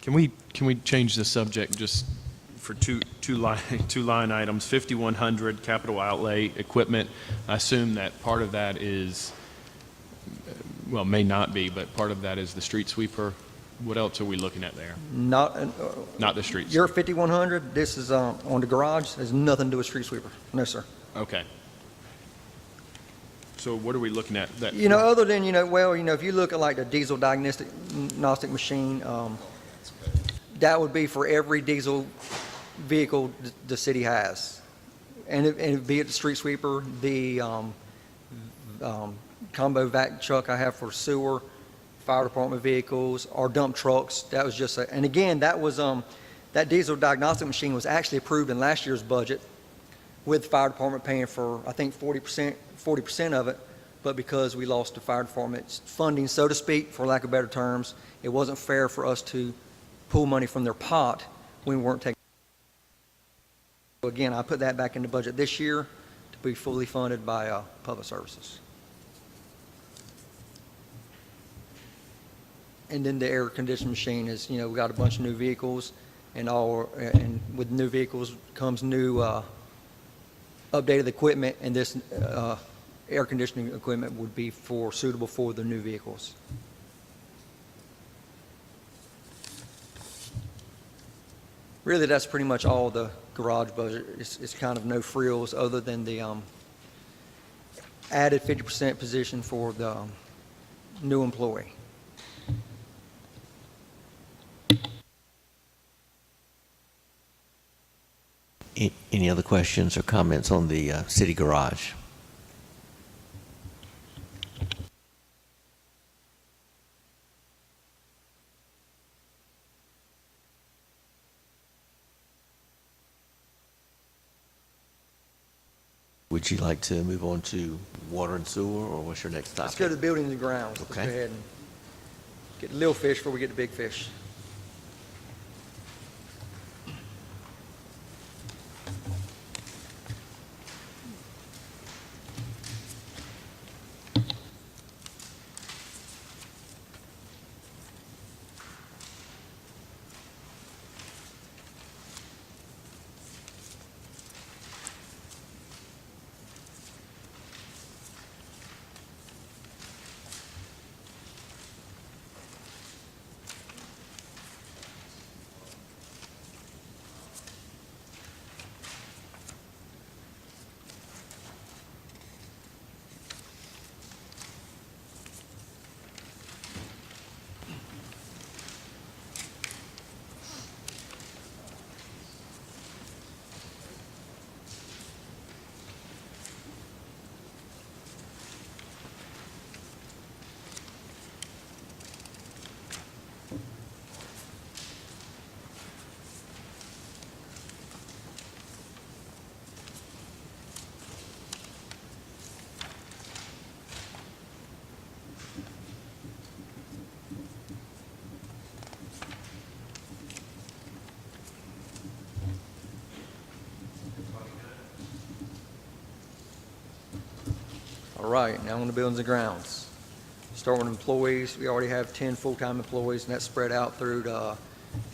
Can we change the subject just for two line items? 5100 capital outlay equipment. I assume that part of that is, well, may not be, but part of that is the street sweeper. What else are we looking at there? Not the street Your sweeper. 5100, this is on the garage, has nothing to do with street sweeper. No, sir. Okay. So what are we looking at? That Other than, if you look at like the diesel diagnostic machine, that would be for every diesel vehicle the city has. And it'd be it the street sweeper, the combo vac truck I have for sewer, fire department vehicles, our dump trucks. That was just and again, that was, that diesel diagnostic machine was actually approved in last year's budget with the fire department paying for, I think, 40% of it, but because we lost the fire department's funding, so to speak, for lack of better terms, it wasn't fair for us to pull money from their pot when we weren't taking. So again, I put that back in the budget this year to be fully funded by public services. And then the air conditioning machine is, we got a bunch of new vehicles, and with new vehicles comes new updated equipment, and this air conditioning equipment would be suitable for the new vehicles. Really, that's pretty much all the garage budget. It's kind of no frills other than the added 50% position for the new employee. Any other questions or comments on the city garage? Would you like to move on to water and sewer, or what's your next topic? Let's go to the buildings and grounds. Let's Okay. go ahead and get the little fish before we get the big fish. All right, now on the buildings and grounds. Start with employees. We already have 10 full-time employees, and that's spread out through the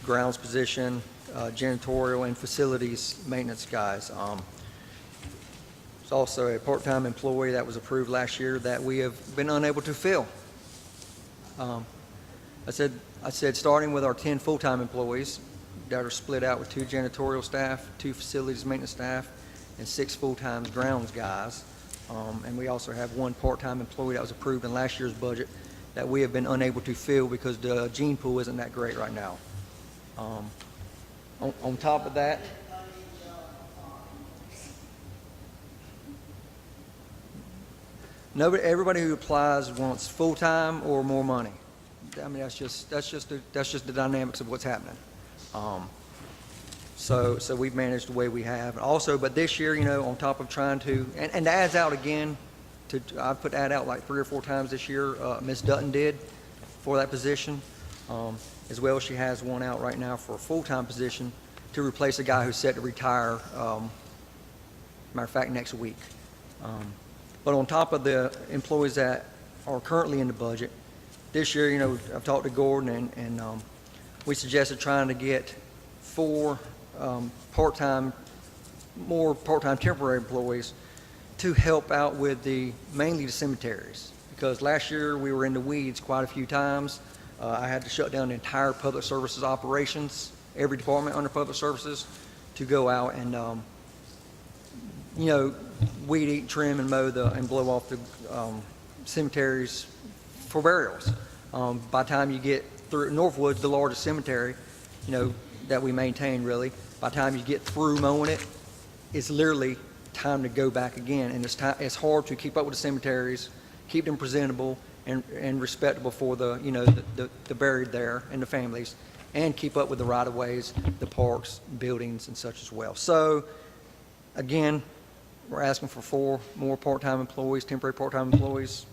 grounds position, janitorial, and facilities maintenance guys. There's also a part-time employee that was approved last year that we have been unable to fill. I said starting with our 10 full-time employees that are split out with 2 janitorial staff, 2 facilities maintenance staff, and 6 full-time grounds guys. And we also have 1 part-time employee that was approved in last year's budget that we have been unable to fill because the gene pool isn't that great right now. On top of that, everybody who applies wants full-time or more money. I mean, that's just the dynamics of what's happening. So we've managed the way we have. Also, but this year, on top of trying to, and the ad's out again, I've put ad out like 3 or 4 times this year. Ms. Dutton did for that position. As well, she has one out right now for a full-time position to replace a guy who's set to retire, matter of fact, next week. But on top of the employees that are currently in the budget, this year, I've talked to Gordon, and we suggested trying to get 4 more part-time temporary employees to help out with mainly the cemeteries. Because last year we were in the weeds quite a few times. I had to shut down the entire public services operations, every department under public services, to go out and, weed eat, trim, and mow and blow off the cemeteries for burials. By the time you get through Northwood's the largest cemetery, that we maintain really. By the time you get through mowing it, it's literally time to go back again. And it's hard to keep up with the cemeteries, keep them presentable and respectable for the buried there and the families, and keep up with the right-of-ways, the parks, buildings, and such as well. So, again, we're asking for 4 more part-time employees, temporary part-time employees.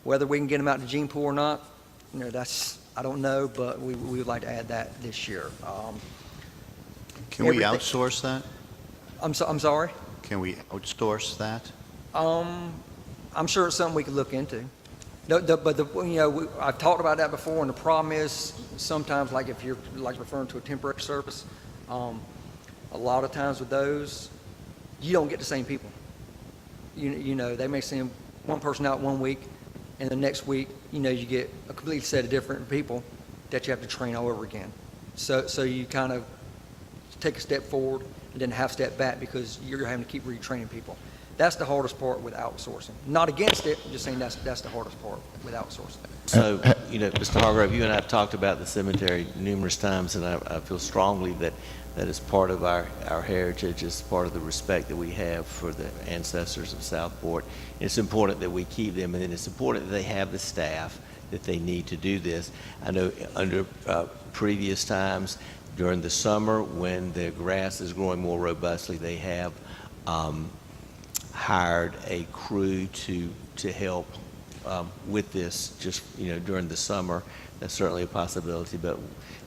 Whether we can get them out to Gene Pool or not, I don't know, but we would like to add that this year. Can we Everything- outsource that? I'm sorry? Can we outsource that? I'm sure it's something we could look into. I've talked about that before, and the problem is sometimes, like if you're like referring to a temporary service, a lot of times with those, you don't get the same people. They may send one person out 1 week, and the next week, you get a complete set of different people that you have to train all over again. So you kind of take a step forward and then half step back because you're having to keep retraining people. That's the hardest part with outsourcing. Not against it, just saying that's the hardest part with outsourcing. So, Mr. Hargrove, you and I have talked about the cemetery numerous times, and I feel strongly that is part of our heritage, is part of the respect that we have for the ancestors of Southport. It's important that we keep them, and it's important that they have the staff that they need to do this. I know under previous times, during the summer, when the grass is growing more robustly, they have hired a crew to help with this just during the summer. That's certainly a possibility, but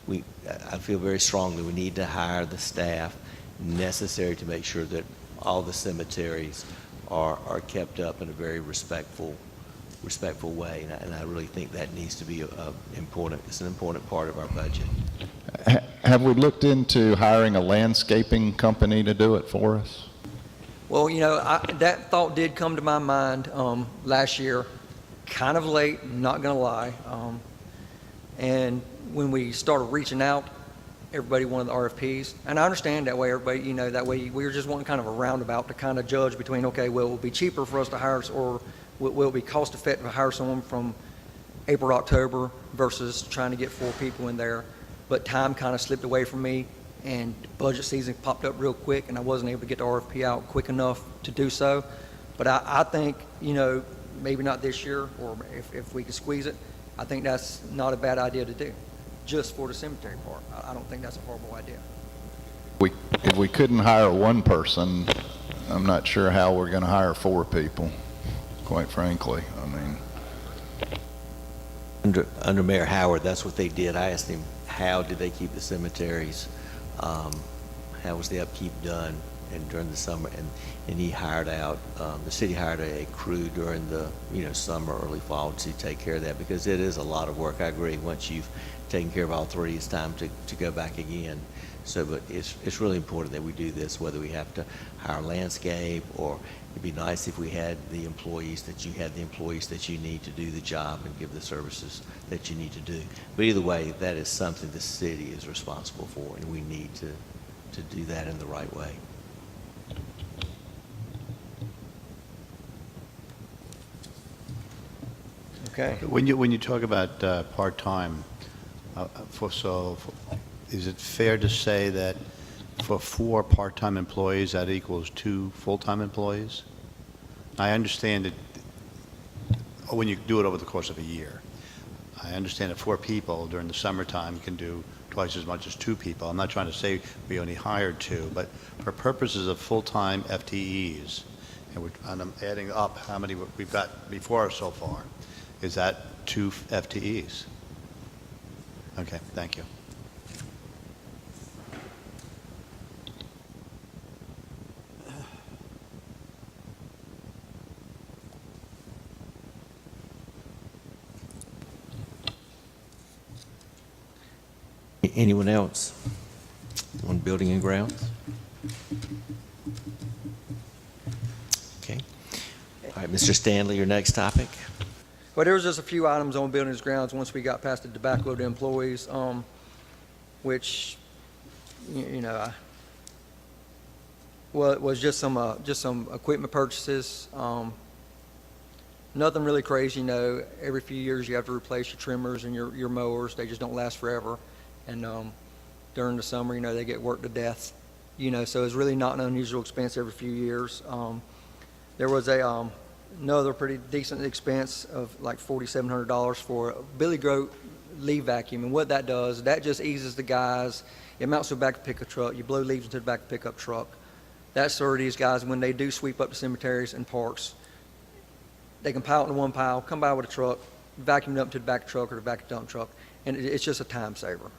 I feel very strongly we need to hire the staff necessary to make sure that all the cemeteries are kept up in a very respectful way, and I really think that needs to be it's an important part of our budget. Have we looked into hiring a landscaping company to do it for us? Well, that thought did come to my mind last year, kind of late, not going to lie. And when we started reaching out, everybody wanted the RFPs. And I understand that way, everybody, that way we were just wanting kind of a roundabout to kind of judge between, okay, well, it will be cheaper for us to hire us, or will it be cost effective to hire someone from April to October versus trying to get 4 people in there. But time kind of slipped away from me, and budget season popped up real quick, and I wasn't able to get the RFP out quick enough to do so. But I think, maybe not this year, or if we could squeeze it, I think that's not a bad idea to do, just for the cemetery part. I don't think that's a horrible idea. If we couldn't hire one person, I'm not sure how we're going to hire 4 people, quite frankly. I mean, Under Mayor Howard, that's what they did. I asked him, how did they keep the cemeteries? How was the upkeep done and during the summer? And he hired out, the city hired a crew during the summer, early fall to take care of that, because it is a lot of work. I agree. Once you've taken care of all 3, it's time to go back again. So, but it's really important that we do this, whether we have to hire landscape, or it'd be nice if we had the employees that you need to do the job and give the services that you need to do. But either way, that is something the city is responsible for, and we need to do that in the right way. Okay. When you talk about part-time, is it fair to say that for 4 part-time employees, that equals 2 full-time employees? I understand that when you do it over the course of a year. I understand that 4 people during the summertime can do twice as much as 2 people. I'm not trying to say we only hired 2, but for purposes of full-time FTEs, and I'm adding up how many we've got before us so far, is that 2 FTEs? Okay, thank you. Anyone else on building and grounds? Okay. All right, Mr. Stanley, your next topic. Well, there was just a few items on buildings grounds once we got past the tobacco to employees, which, well, it was just some equipment purchases. Nothing really crazy, every few years you have to replace your trimmers and your mowers. They just don't last forever. And during the summer, they get worked to death. So it's really not an unusual expense every few years. There was another pretty decent expense of like $4,700 for a Billy Goat leaf vacuum. And what that does, that just eases the guys. It mounts to a back pickup truck. You blow leaves into the back pickup truck. That's for these guys, when they do sweep up the cemeteries and parks, they can pile it in one pile, come by with a truck, vacuum it up to the back truck or the back dump truck, and it's just a time saver,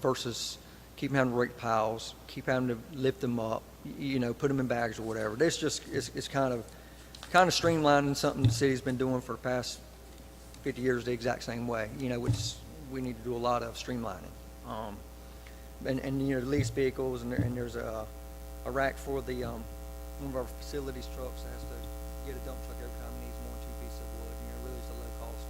versus keep having to rake piles, keep having to lift them up, put them in bags or whatever. This just, it's kind of streamlining something the city's been doing for the past 50 years the exact same way, which we need to do a lot of streamlining. And lease vehicles, and there's a rack for the, one of our facilities trucks has to get a dump truck every time it needs more than 2 pieces of wood. Really it's a low cost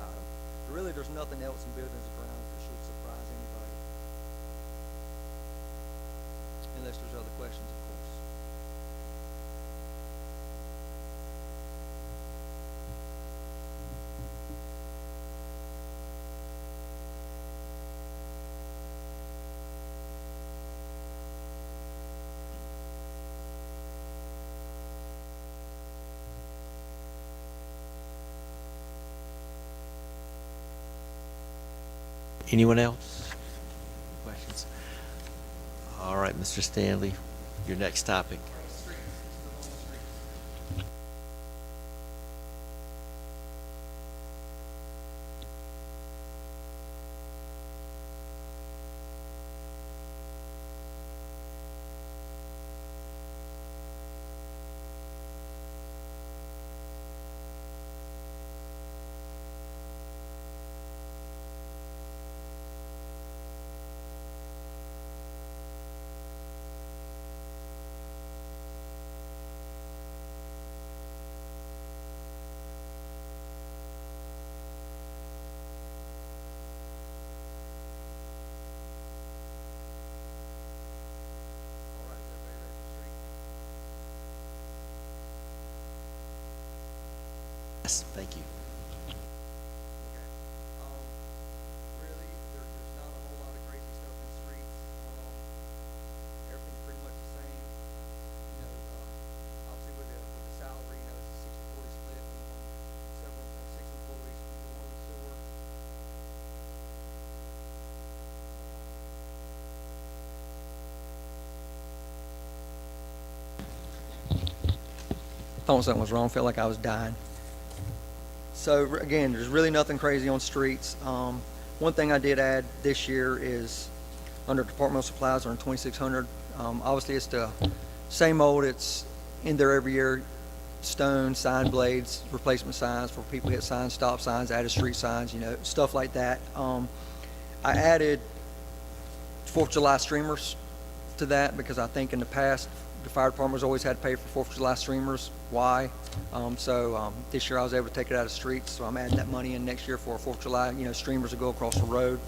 item. But really, there's nothing else in buildings and grounds that should surprise anybody. Unless there's other questions, of course. Anyone else? Questions? All right, Mr. Stanley, your next topic. Yes, thank you. Really, there's not a whole lot of crazy stuff in the streets. Everything's pretty much the same. Obviously with the salary, it's a 60-40 split. Six employees from the water and sewer. Thought something was wrong. Felt like I was dying. So again, there's really nothing crazy on streets. One thing I did add this year is under departmental supplies on 2600. Obviously, it's the same old. It's in there every year. Stone, sign blades, replacement signs for people hit signs, stop signs, added street signs, stuff like that. I added 4th of July streamers to that because I think in the past the fire department's always had to pay for 4th of July streamers. Why? So this year I was able to take it out of streets, so I'm adding that money in next year for 4th of July. Streamers will go across the road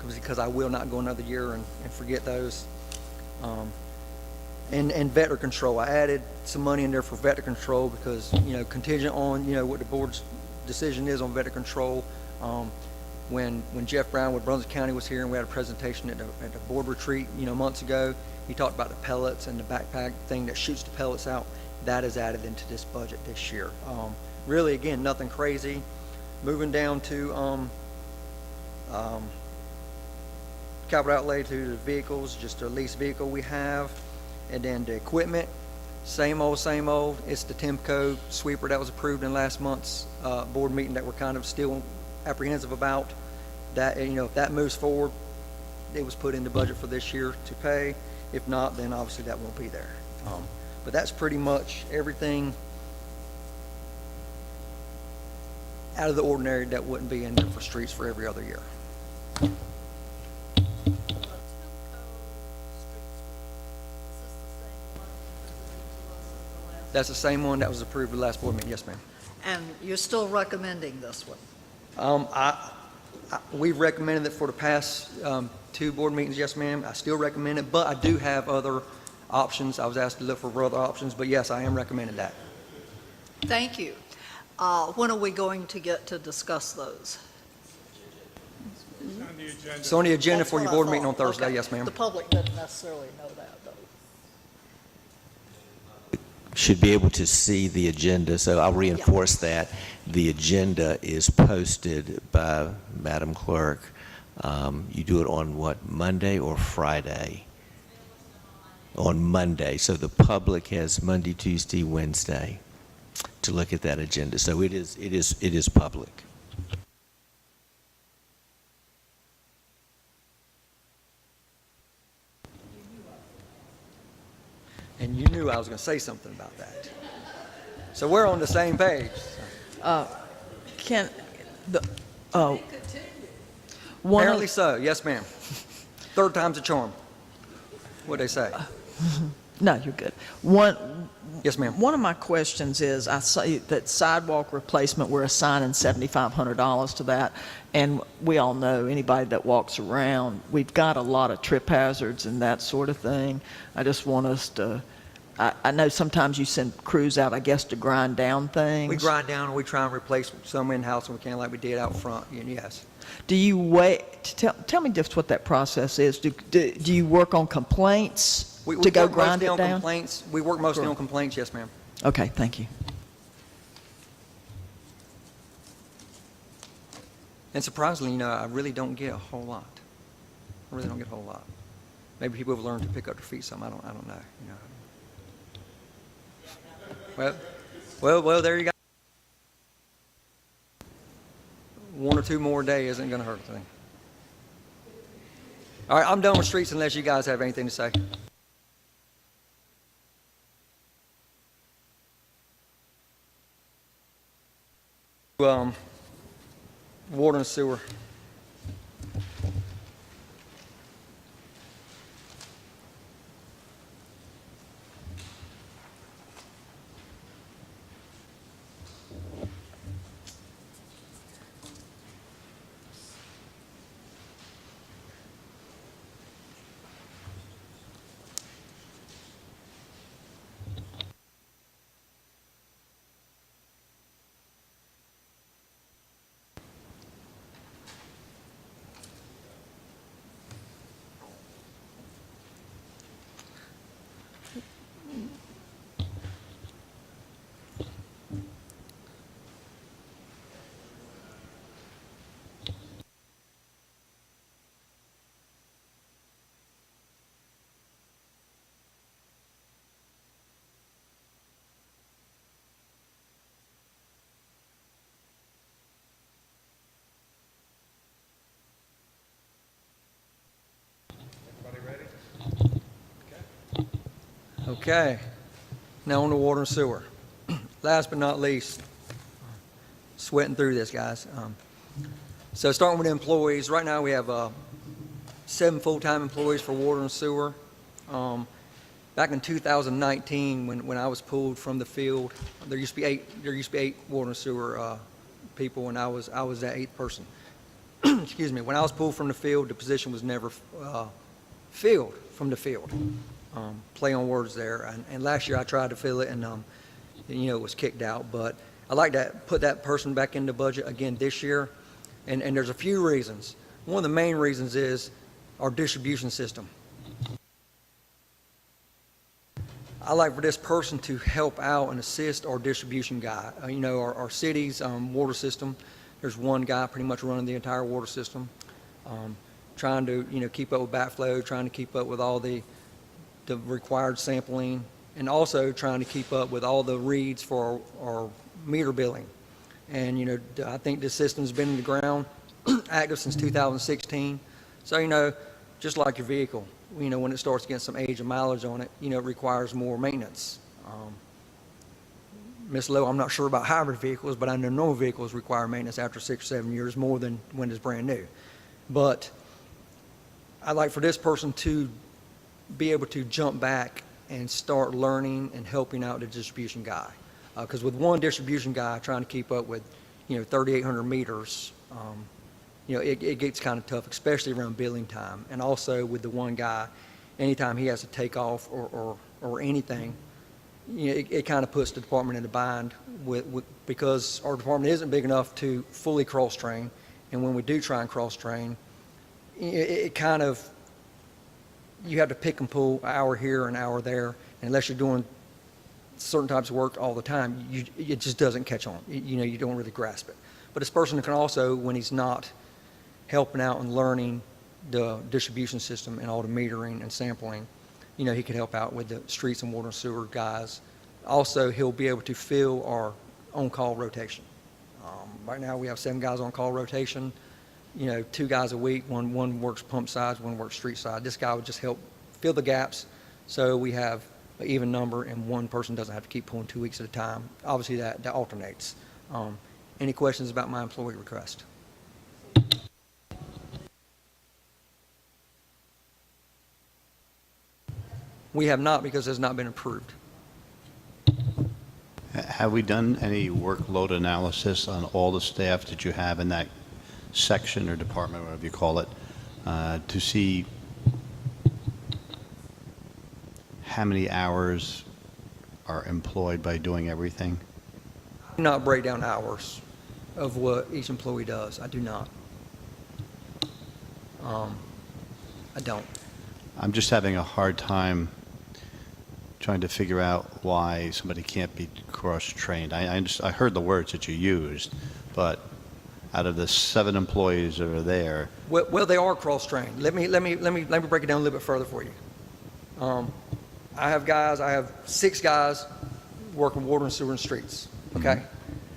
because I will not go another year and forget those. And vector control, I added some money in there for vector control because contingent on what the board's decision is on vector control. When Jeff Brown with Brunswick County was here and we had a presentation at the board retreat months ago, he talked about the pellets and the backpack thing that shoots the pellets out. That is added into this budget this year. Really, again, nothing crazy. Moving down to capital outlay to the vehicles, just a lease vehicle we have. And then the equipment, same old, same old. It's the Timco sweeper that was approved in last month's board meeting that we're kind of still apprehensive about. That, if that moves forward, it was put in the budget for this year to pay. If not, then obviously that won't be there. But that's pretty much everything out of the ordinary that wouldn't be in there for streets for every other year. That's the same one that was approved at the last board meeting. Yes, ma'am. And you're still recommending this one? We've recommended it for the past 2 board meetings. Yes, ma'am. I still recommend it, but I do have other options. I was asked to look for other options, but yes, I am recommending that. Thank you. When are we going to get to discuss those? It's on the agenda. It's on the agenda That's for your what I board meeting on thought. Thursday. Okay. Yes, ma'am. The public doesn't necessarily know that, though. Should be able to see the agenda, so I'll reinforce that. The agenda is posted by Madam Clerk. You do it on what, Monday or Friday? on Monday. So the public has Monday, Tuesday, Wednesday to look at that agenda. So it is public. And you knew I was going to say something about that. So we're on the same page. Can, the, one Apparently of, so, yes, ma'am. Third time's a charm. What'd they say? no, you're good. One, Yes, ma'am. one of my questions is, I say that sidewalk replacement, we're assigning $7,500 to that, and we all know, anybody that walks around, we've got a lot of trip hazards and that sort of thing. I just want us to, I know sometimes you send crews out, I guess, to grind down things. We grind down and we try and replace some in-house when we can, like we did out front, and yes. Do you wait, tell me just what that process is. Do you work on complaints We to go work grind mostly it on down? complaints. We work mostly Sure. on complaints, yes, ma'am. Okay, thank you. And surprisingly, I really don't get a whole lot. I really don't get a whole lot. Maybe people have learned to pick up their feet some. I don't know. Well, there you go. One or two more a day isn't going to hurt a thing. All right, I'm done with streets unless you guys have anything to say. Water and sewer. Okay, now on to water and sewer. Last but not least, sweating through this, guys. So starting with employees, right now we have 7 full-time employees for water and sewer. Back in 2019, when I was pulled from the field, there used to be 8 water and sewer people, and I was that 8th person. Excuse me. When I was pulled from the field, the position was never filled from the field. Play on words there. And last year I tried to fill it, and it was kicked out. But I like to put that person back in the budget again this year, and there's a few reasons. One of the main reasons is our distribution system. I like for this person to help out and assist our distribution guy. Our city's water system, there's one guy pretty much running the entire water system, trying to keep up with backflow, trying to keep up with all the required sampling, and also trying to keep up with all the reads for our meter billing. And I think this system's been in the ground active since 2016. So just like your vehicle, when it starts getting some age and mileage on it, it requires more maintenance. Ms. Lowe, I'm not sure about hybrid vehicles, but I know normal vehicles require maintenance after 6 or 7 years more than when it's brand new. But I'd like for this person to be able to jump back and start learning and helping out the distribution guy. Because with one distribution guy trying to keep up with 3,800 meters, it gets kind of tough, especially around billing time. And also with the one guy, anytime he has to take off or anything, it kind of puts the department in a bind because our department isn't big enough to fully cross-train. And when we do try and cross-train, it kind of, you have to pick and pull an hour here, an hour there. And unless you're doing certain types of work all the time, it just doesn't catch on. You don't really grasp it. But this person can also, when he's not helping out and learning the distribution system and all the metering and sampling, he could help out with the streets and water and sewer guys. Also, he'll be able to fill our on-call rotation. Right now, we have 7 guys on call rotation, 2 guys a week. One works pump sides, one works street side. This guy would just help fill the gaps so we have an even number and one person doesn't have to keep pulling 2 weeks at a time. Obviously, that alternates. Any questions about my employee request? We have not, because it has not been approved. Have we done any workload analysis on all the staff that you have in that section or department, whatever you call it, to see how many hours are employed by doing everything? I do not break down hours of what each employee does. I do not. I don't. I'm just having a hard time trying to figure out why somebody can't be cross-trained. I heard the words that you used, but out of the 7 employees that are there, Well, they are cross-trained. Let me break it down a little bit further for you. I have 6 guys working water and sewer and streets, okay?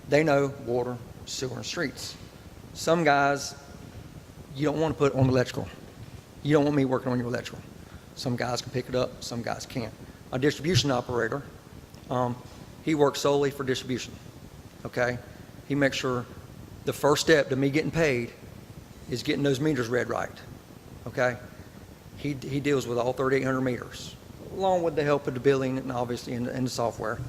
They know water, sewer, and streets. Some guys, you don't want to put on electrical. You don't want me working on your electrical. Some guys can pick it up, some guys can't. A distribution operator, he works solely for distribution, okay? He makes sure the first step to me getting paid is getting those meters read right, okay? He deals with all 3,800 meters, along with the help of the billing and obviously in the software.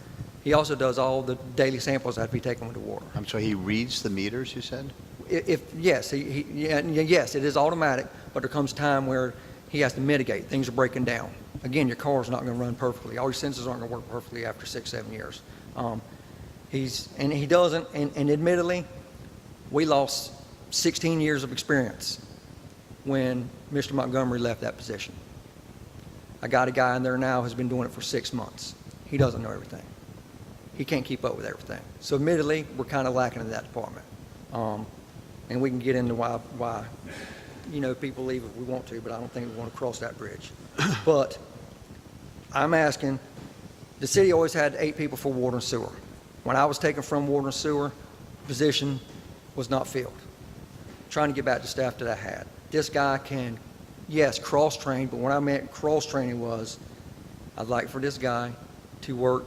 He also does all the daily samples that have to be taken with the water. I'm sorry, he reads the meters, you said? Yes, yes, it is automatic, but there comes time where he has to mitigate. Things are breaking down. Again, your car's not going to run perfectly. All your sensors aren't going to work perfectly after 6, 7 years. He doesn't, and admittedly, we lost 16 years of experience when Mr. Montgomery left that position. I got a guy in there now who's been doing it for 6 months. He doesn't know everything. He can't keep up with everything. So admittedly, we're kind of lacking in that department. And we can get into why people leave if we want to, but I don't think we want to cross that bridge. But I'm asking, the city always had 8 people for water and sewer. When I was taken from water and sewer, position was not filled. Trying to get back to staff that I had. This guy can, yes, cross-train, but what I meant cross-training was, I'd like for this guy to work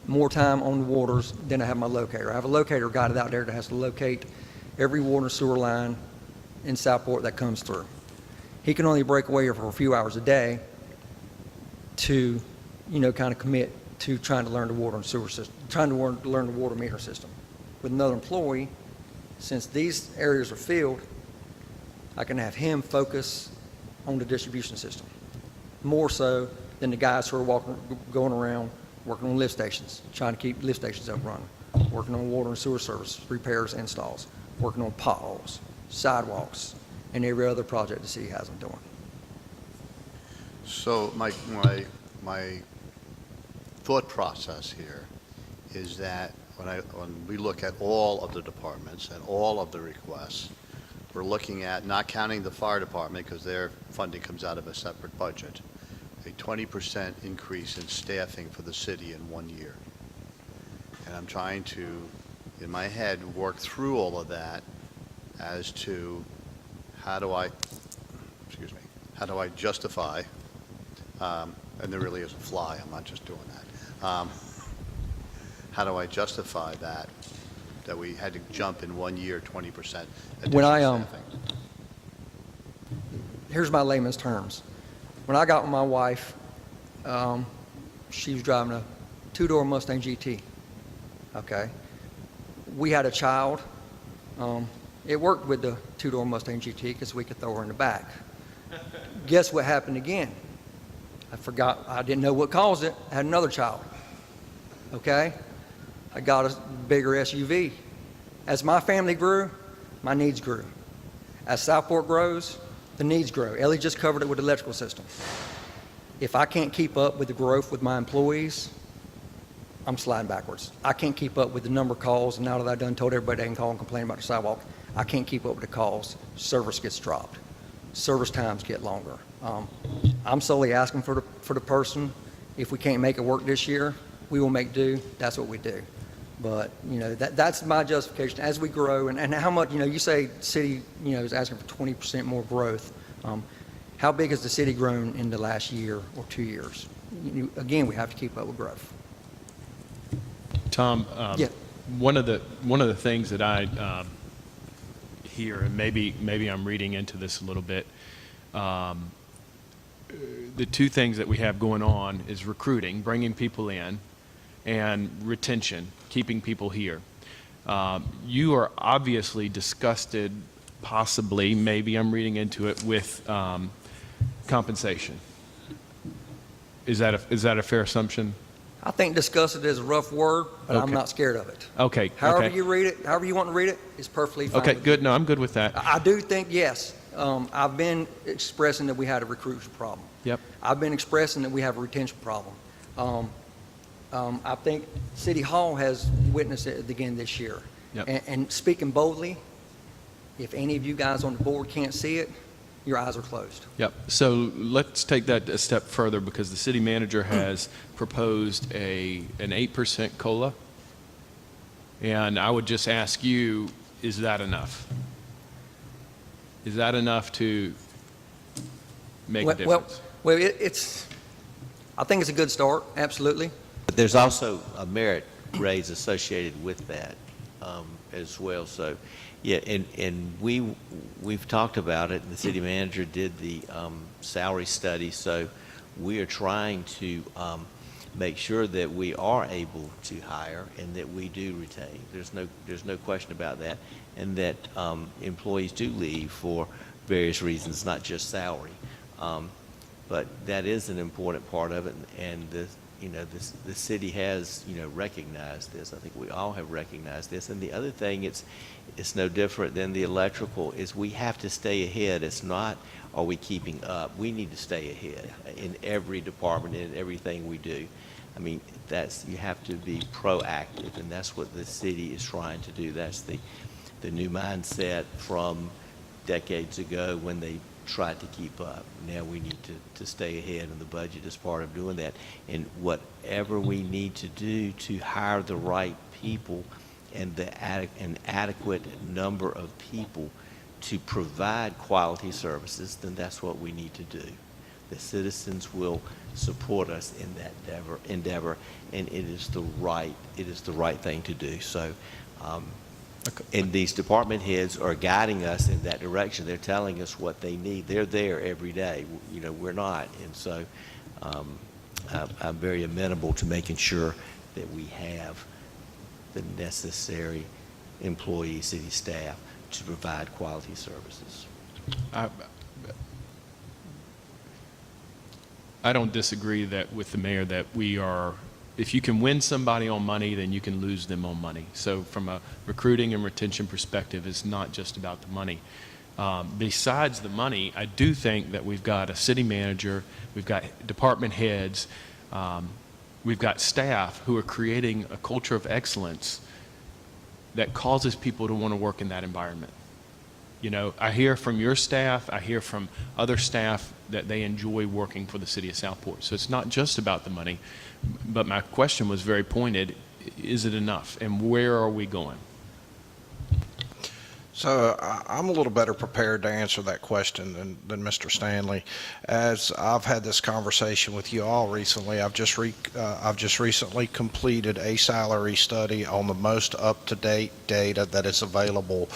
more time on the waters than I have my locator. I have a locator guy out there that has to locate every water and sewer line in Southport that comes through. He can only break away for a few hours a day to, kind of commit to trying to learn the water and sewer system, trying to learn the water meter system. With another employee, since these areas are filled, I can have him focus on the distribution system, more so than the guys who are going around working on lift stations, trying to keep lift stations up running, working on water and sewer service, repairs, installs, working on potholes, sidewalks, and every other project the city has them doing. So my thought process here is that when we look at all of the departments and all of the requests, we're looking at, not counting the fire department because their funding comes out of a separate budget, a 20% increase in staffing for the city in 1 year. And I'm trying to, in my head, work through all of that as to how do I justify, and there really is a fly, I'm not just doing that. How do I justify that we had to jump in 1 year 20% additional staffing? Here's my layman's terms. When I got with my wife, she was driving a 2-door Mustang GT, okay? We had a child. It worked with the 2-door Mustang GT because we could throw her in the back. Guess what happened again? I forgot, I didn't know what caused it. I had another child, okay? I got a bigger SUV. As my family grew, my needs grew. As Southport grows, the needs grow. Ellie just covered it with the electrical system. If I can't keep up with the growth with my employees, I'm sliding backwards. I can't keep up with the number of calls, and now that I've done told everybody they can call and complain about the sidewalk, I can't keep up with the calls. Service gets dropped. Service times get longer. I'm solely asking for the person. If we can't make it work this year, we will make do. That's what we do. But, that's my justification as we grow and how much, you say city, is asking for 20% more growth. How big has the city grown in the last year or 2 years? Again, we have to keep up with growth. Tom, Yeah. one of the things that I hear, and maybe I'm reading into this a little bit, the two things that we have going on is recruiting, bringing people in, and retention, keeping people here. You are obviously disgusted, possibly, maybe I'm reading into it, with compensation. Is that a fair assumption? I think disgusted is a rough word, but I'm Okay. not scared of it. Okay. However okay. you read it, however you want to read it, is perfectly fine. Okay, with good. me. No, I'm good with that. I do think, yes, I've been expressing that we had a recruitment problem. Yep. I've been expressing that we have a retention problem. I think City Hall has witnessed it again this year. Yep. And speaking boldly, if any of you guys on the board can't see it, your eyes are closed. Yep. So let's take that a step further because the city manager has proposed an 8% COLA. And I would just ask you, is that enough? Is that enough to make a difference? Well, I think it's a good start, absolutely. But there's also a merit raise associated with that as well. So, yeah, and we've talked about it. The city manager did the salary study. So we are trying to make sure that we are able to hire and that we do retain. There's no question about that, and that employees do leave for various reasons, not just salary. But that is an important part of it, and the city has recognized this. I think we all have recognized this. And the other thing, it's no different than the electrical, is we have to stay ahead. It's not, are we keeping up? We need to stay ahead in every department, in everything we do. I mean, you have to be proactive, and that's what the city is trying to do. That's the new mindset from decades ago when they tried to keep up. Now we need to stay ahead, and the budget is part of doing that. And whatever we need to do to hire the right people and an adequate number of people to provide quality services, then that's what we need to do. The citizens will support us in that endeavor, and it is the right thing to do. So, and these department heads are guiding us in that direction. They're telling us what they need. They're there every day. We're not, and so I'm very amenable to making sure that we have the necessary employees, city staff, to provide quality services. I don't disagree with the mayor that if you can win somebody on money, then you can lose them on money. So from a recruiting and retention perspective, it's not just about the money. Besides the money, I do think that we've got a city manager, we've got department heads, we've got staff who are creating a culture of excellence that causes people to want to work in that environment. I hear from your staff, I hear from other staff that they enjoy working for the city of Southport. So it's not just about the money, but my question was very pointed. Is it enough? And where are we going? So I'm a little better prepared to answer that question than Mr. Stanley. As I've had this conversation with you all recently, I've just recently completed a salary study on the most up-to-date data that is available.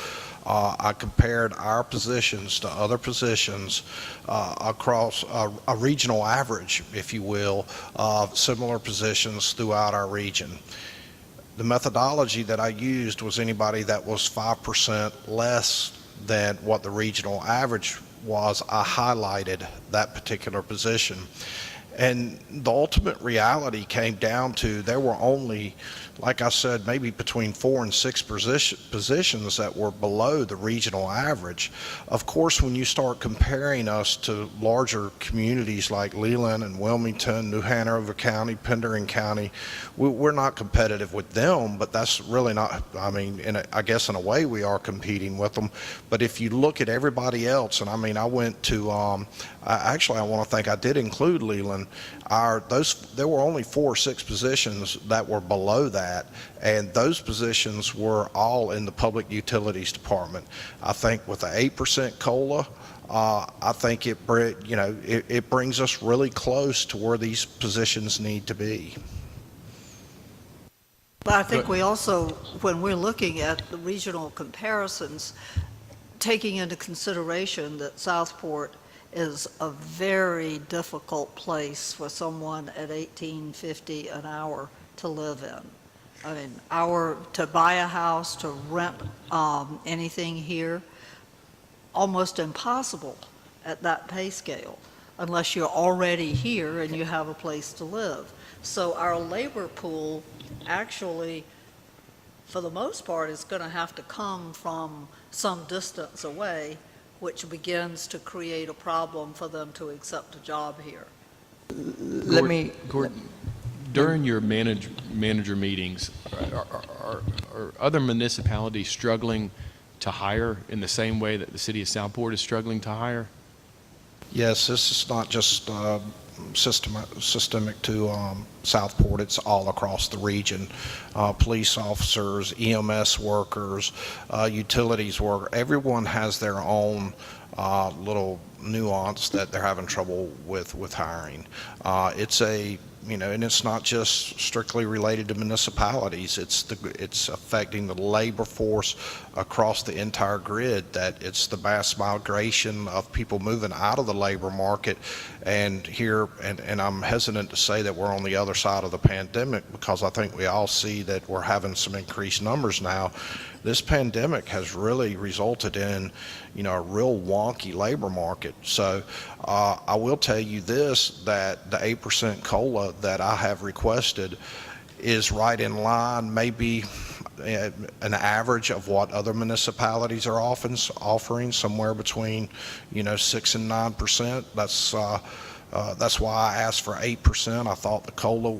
I compared our positions to other positions across a regional average, if you will, of similar positions throughout our region. The methodology that I used was anybody that was 5% less than what the regional average was. I highlighted that particular position. And the ultimate reality came down to there were only, like I said, maybe between 4 and 6 positions that were below the regional average. Of course, when you start comparing us to larger communities like Leland and Wilmington, New Hanover County, Pender County, we're not competitive with them, but that's really not, I mean, I guess in a way we are competing with them. But if you look at everybody else, and I mean, I went to, actually I want to think I did include Leland, there were only 4 or 6 positions that were below that, and those positions were all in the Public Utilities Department. I think with the 8% COLA, I think it brings us really close to where these positions need to be. But I think we also, when we're looking at the regional comparisons, taking into consideration that Southport is a very difficult place for someone at $18.50 an hour to live in. I mean, to buy a house, to rent anything here, almost impossible at that pay scale, unless you're already here and you have a place to live. So our labor pool actually, for the most part, is going to have to come from some distance away, which begins to create a problem for them to accept a job here. Gordon, during your manager meetings, are other municipalities struggling to hire in the same way that the city of Southport is struggling to hire? Yes, this is not just systemic to Southport. It's all across the region. Police officers, EMS workers, utilities workers, everyone has their own little nuance that they're having trouble with hiring. And it's not just strictly related to municipalities. It's affecting the labor force across the entire grid. That it's the mass migration of people moving out of the labor market, and I'm hesitant to say that we're on the other side of the pandemic, because I think we all see that we're having some increased numbers now. This pandemic has really resulted in, a real wonky labor market. So I will tell you this, that the 8% COLA that I have requested is right in line, maybe an average of what other municipalities are offering, somewhere between, 6 and 9%. That's why I asked for 8%. I thought the COLA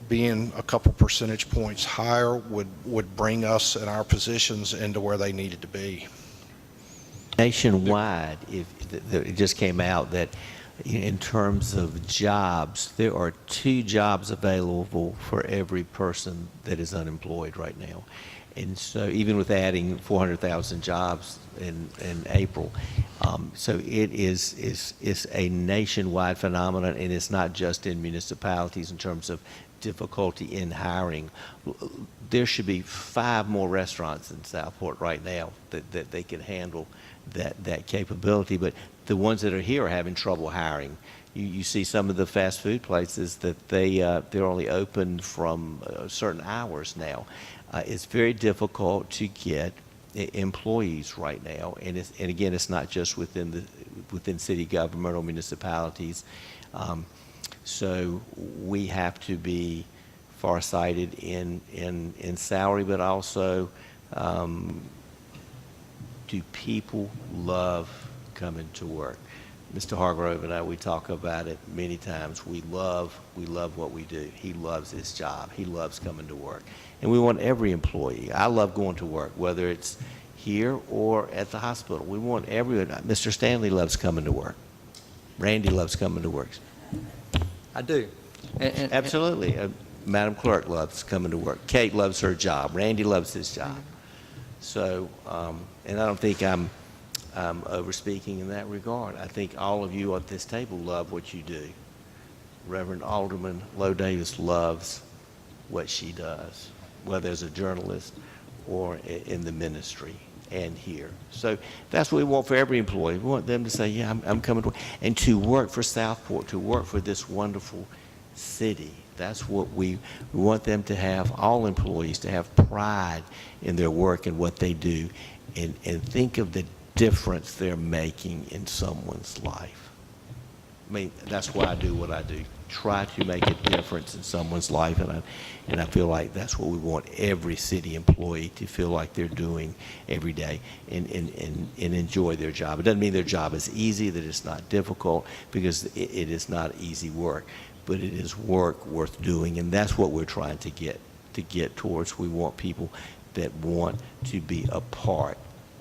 being a couple percentage points higher would bring us and our positions into where they needed to be. Nationwide, it just came out that in terms of jobs, there are 2 jobs available for every person that is unemployed right now. And so even with adding 400,000 jobs in April, so it is a nationwide phenomenon, and it's not just in municipalities in terms of difficulty in hiring. There should be 5 more restaurants in Southport right now that they can handle that capability, but the ones that are here are having trouble hiring. You see some of the fast food places that they're only open from certain hours now. It's very difficult to get employees right now, and again, it's not just within city government or municipalities. So we have to be farsighted in salary, but also do people love coming to work? Mr. Hargrove and I, we talk about it many times. We love what we do. He loves his job. He loves coming to work. And we want every employee. I love going to work, whether it's here or at the hospital. We want everyone. Mr. Stanley loves coming to work. Randy loves coming to work. I do. Absolutely. Madam Clerk loves coming to work. Kate loves her job. Randy loves his job. So, and I don't think I'm over-speaking in that regard. I think all of you at this table love what you do. Reverend Alderman Lowe Davis loves what she does, whether as a journalist or in the ministry and here. So that's what we want for every employee. We want them to say, yeah, I'm coming to work. And to work for Southport, to work for this wonderful city. That's what we want them to have, all employees, to have pride in their work and what they do, and think of the difference they're making in someone's life. I mean, that's why I do what I do. Try to make a difference in someone's life, and I feel like that's what we want every city employee to feel like they're doing every day and enjoy their job. It doesn't mean their job is easy, that it's not difficult, because it is not easy work, but it is work worth doing, and that's what we're trying to get towards. We want people that want to be a part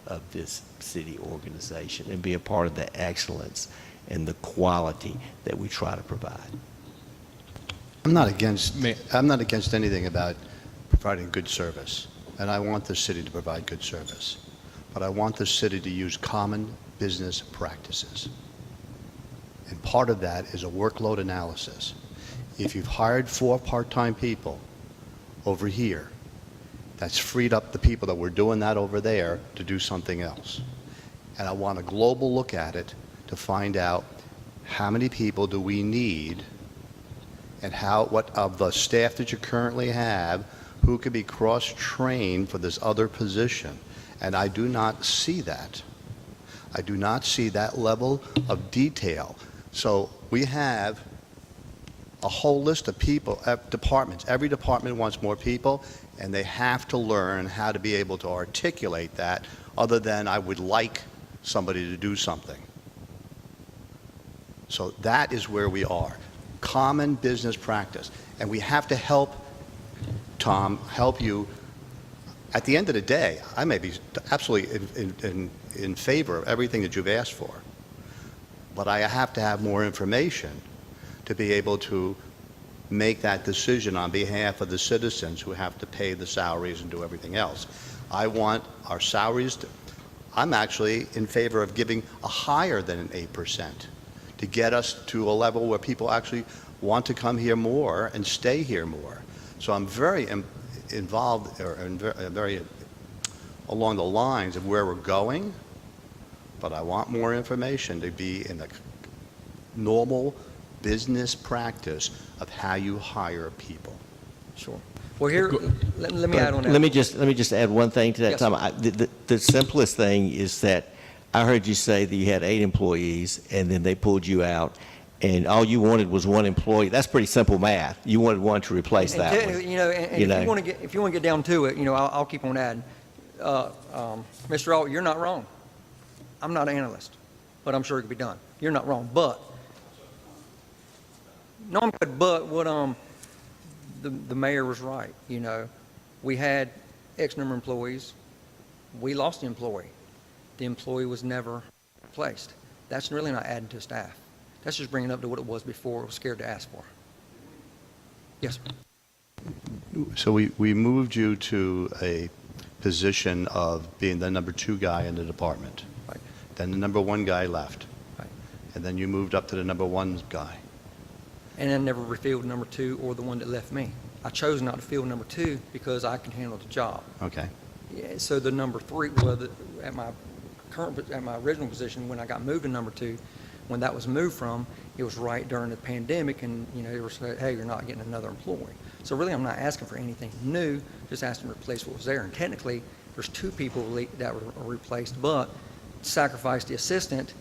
of this city organization and be a part of the excellence and the quality that we try to provide. I'm not against anything about providing good service, and I want the city to provide good service. But I want the city to use common business practices. And part of that is a workload analysis. If you've hired 4 part-time people over here, that's freed up the people that were doing that over there to do something else. And I want a global look at it to find out how many people do we need, and what of the staff that you currently have, who could be cross-trained for this other position. And I do not see that. I do not see that level of detail. So we have a whole list of people, departments. Every department wants more people, and they have to learn how to be able to articulate that, other than I would like somebody to do something. So that is where we are. Common business practice. And we have to help, Tom, help you. At the end of the day, I may be absolutely in favor of everything that you've asked for, but I have to have more information to be able to make that decision on behalf of the citizens who have to pay the salaries and do everything else. I want our salaries to, I'm actually in favor of giving a higher than an 8%. To get us to a level where people actually want to come here more and stay here more. So I'm very involved, or very along the lines of where we're going, but I want more information to be in the normal business practice of how you hire people. Sure. Well, here, let me add on that. Let me just add one thing to that, Yes. Tom. The simplest thing is that I heard you say that you had 8 employees, and then they pulled you out, and all you wanted was 1 employee. That's pretty simple math. You wanted 1 to replace that one. If you want to get down to it, I'll keep on adding. Mr. Alt, you're not wrong. I'm not an analyst, but I'm sure it could be done. You're not wrong, but no, I'm good. But what the mayor was right. We had X number of employees. We lost the employee. The employee was never replaced. That's really not adding to staff. That's just bringing it up to what it was before. I was scared to ask for. Yes, sir. So we moved you to a position of being the number 2 guy in the department. Right. Then the number 1 guy left. Right. And then you moved up to the number 1 guy. And I never refilled number 2 or the one that left me. I chose not to fill number 2 because I can handle the job. Okay. Yeah, so the number 3, at my original position, when I got moved to number 2, when that was moved from, it was right during the pandemic, and they were saying, hey, you're not getting another employee. So really, I'm not asking for anything new, just asking to replace what was there. And technically, there's 2 people that were replaced, but sacrificed the assistant.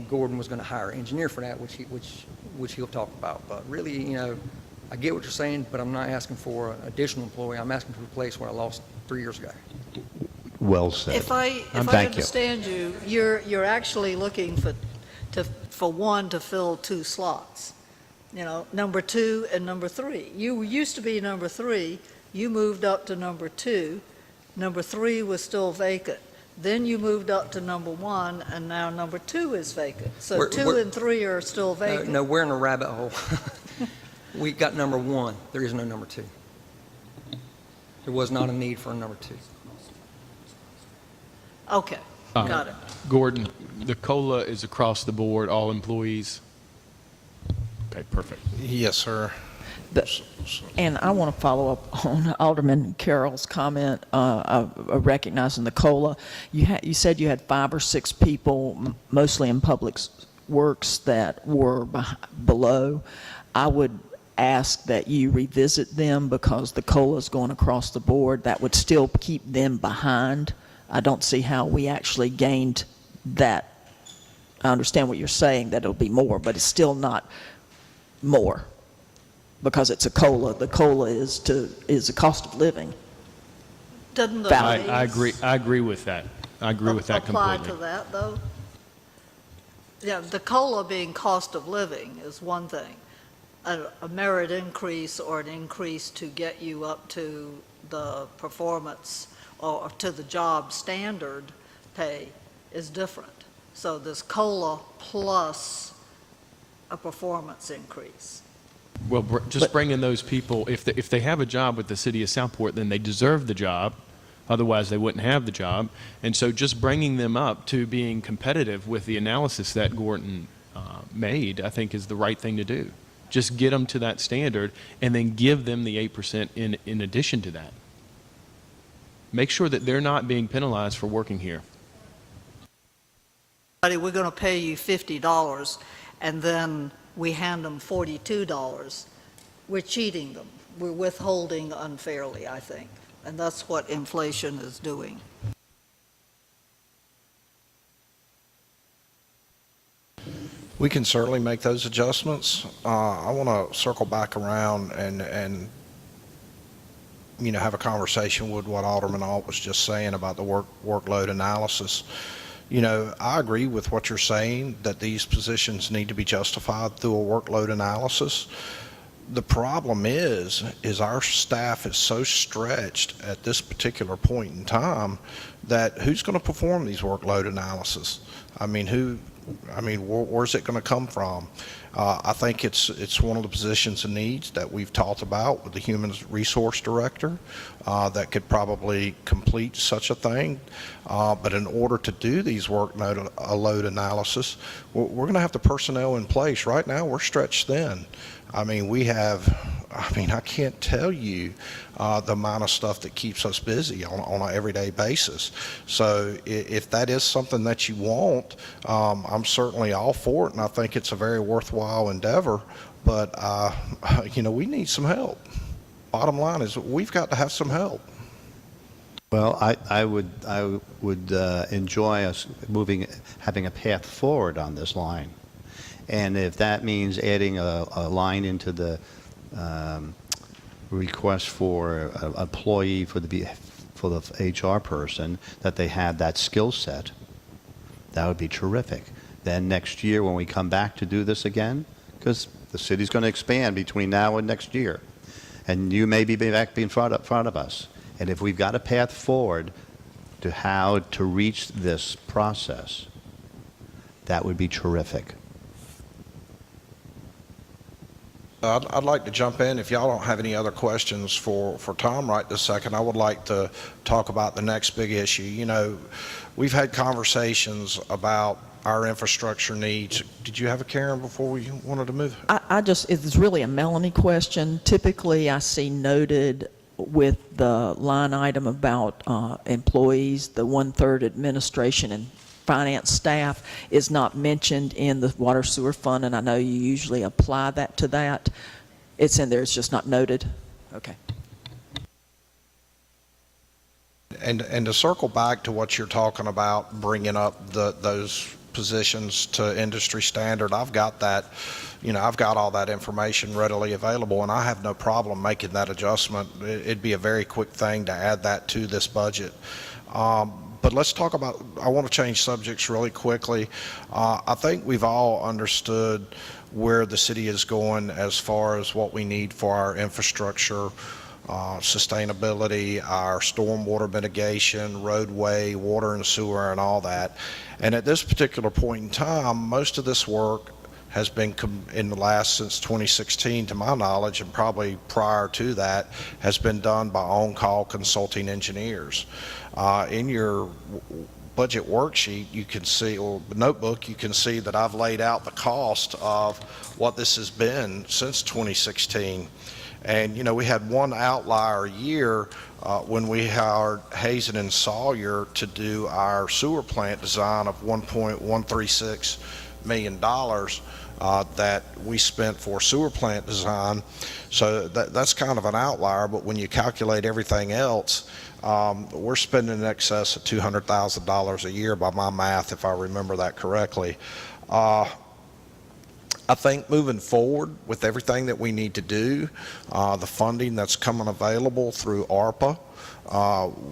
Gordon was going to hire an engineer for that, which he'll talk about. But really, I get what you're saying, but I'm not asking for an additional employee. I'm asking to replace what I lost 3 years ago. Well said. If I Thank you. understand you, you're actually looking for 1 to fill 2 slots. Number 2 and number 3. You used to be number 3. You moved up to number 2. Number 3 was still vacant. Then you moved up to number 1, and now number 2 is vacant. So 2 and 3 are still vacant. No, we're in a rabbit hole. We got number 1. There is no number 2. There was not a need for a number 2. Okay, got it. Gordon, the COLA is across the board, all employees? Okay, perfect. Yes, sir. And I want to follow up on Alderman Carroll's comment of recognizing the COLA. You said you had 5 or 6 people, mostly in public works, that were below. I would ask that you revisit them, because the COLA is going across the board. That would still keep them behind. I don't see how we actually gained that I understand what you're saying, that it'll be more, but it's still not more because it's a COLA. The COLA is a cost of living. Doesn't the Valid. I raise agree with that. I agree with that apply completely. to that, though? Yeah, the COLA being cost of living is one thing. A merit increase or an increase to get you up to the performance or to the job standard pay is different. So this COLA plus a performance increase. Well, just bringing those people, if they have a job with the city of Southport, then they deserve the job. Otherwise, they wouldn't have the job. And so just bringing them up to being competitive with the analysis that Gordon made, I think is the right thing to do. Just get them to that standard and then give them the 8% in addition to that. Make sure that they're not being penalized for working here. We're going to pay you $50 and then we hand them $42. We're cheating them. We're withholding unfairly, I think. And that's what inflation is doing. We can certainly make those adjustments. I want to circle back around and have a conversation with what Alderman Alt was just saying about the workload analysis. I agree with what you're saying, that these positions need to be justified through a workload analysis. The problem is our staff is so stretched at this particular point in time that who's going to perform these workload analysis? Where's it going to come from? I think it's one of the positions and needs that we've talked about with the Human Resource Director that could probably complete such a thing. But in order to do these workload analysis, we're going to have the personnel in place. Right now, we're stretched thin. I can't tell you the amount of stuff that keeps us busy on an everyday basis. So if that is something that you want, I'm certainly all for it, and I think it's a very worthwhile endeavor. But, we need some help. Bottom line is we've got to have some help. Well, I would enjoy us having a path forward on this line. And if that means adding a line into the request for an employee for the HR person, that they have that skill set, that would be terrific. Then next year when we come back to do this again, because the city's going to expand between now and next year, and you may be back in front of us. And if we've got a path forward to how to reach this process, that would be terrific. I'd like to jump in. If y'all don't have any other questions for Tom right this second, I would like to talk about the next big issue. We've had conversations about our infrastructure needs. Did you have a Karen before we wanted to move? It's really a Melanie question. Typically, I see noted with the line item about employees, the 1/3 administration and finance staff is not mentioned in the water sewer fund, and I know you usually apply that to that. It's in there, it's just not noted. Okay. And to circle back to what you're talking about, bringing up those positions to industry standard, I've got that, I've got all that information readily available, and I have no problem making that adjustment. It'd be a very quick thing to add that to this budget. But let's talk about, I want to change subjects really quickly. I think we've all understood where the city is going as far as what we need for our infrastructure, sustainability, our stormwater mitigation, roadway, water and sewer, and all that. And at this particular point in time, most of this work has been since 2016, to my knowledge, and probably prior to that, has been done by on-call consulting engineers. In your budget worksheet, you can see, or notebook, you can see that I've laid out the cost of what this has been since 2016. And, we had one outlier year when we hired Hazen and Sawyer to do our sewer plant design of $1.136 million that we spent for sewer plant design. So that's kind of an outlier, but when you calculate everything else, we're spending in excess of $200,000 a year by my math, if I remember that correctly. I think moving forward with everything that we need to do, the funding that's coming available through ARPA,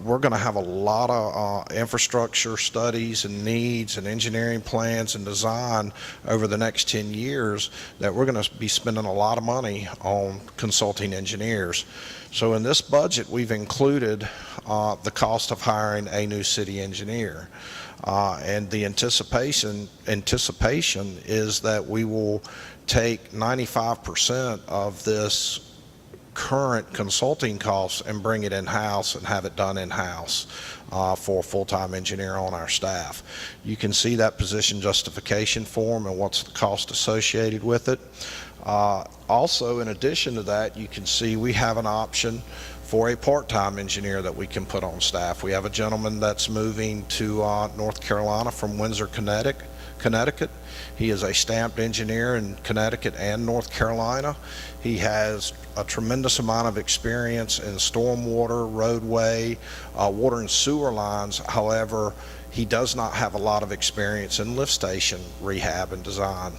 we're going to have a lot of infrastructure studies and needs and engineering plans and design over the next 10 years that we're going to be spending a lot of money on consulting engineers. So in this budget, we've included the cost of hiring a new city engineer. And the anticipation is that we will take 95% of this current consulting costs and bring it in-house and have it done in-house for a full-time engineer on our staff. You can see that position justification form and what's the cost associated with it. Also, in addition to that, you can see we have an option for a part-time engineer that we can put on staff. We have a gentleman that's moving to North Carolina from Windsor, Connecticut. He is a stamped engineer in Connecticut and North Carolina. He has a tremendous amount of experience in stormwater, roadway, water and sewer lines. However, he does not have a lot of experience in lift station rehab and design.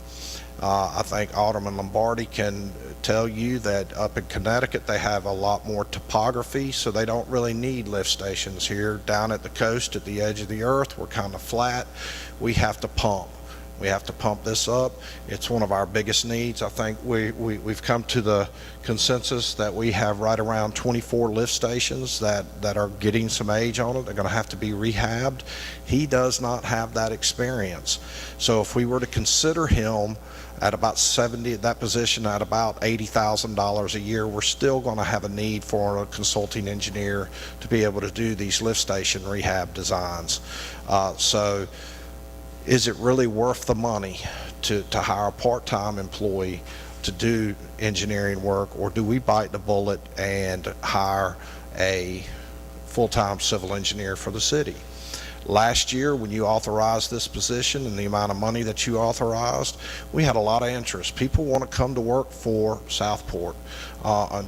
I think Alderman Lombardi can tell you that up in Connecticut they have a lot more topography, so they don't really need lift stations here. Down at the coast, at the edge of the earth, we're kind of flat. We have to pump. We have to pump this up. It's one of our biggest needs. I think we've come to the consensus that we have right around 24 lift stations that are getting some age on it. They're going to have to be rehabbed. He does not have that experience. So if we were to consider him at about 70, that position at about $80,000 a year, we're still going to have a need for a consulting engineer to be able to do these lift station rehab designs. So is it really worth the money to hire a part-time employee to do engineering work, or do we bite the bullet and hire a full-time civil engineer for the city? Last year, when you authorized this position and the amount of money that you authorized, we had a lot of interest. People want to come to work for Southport. I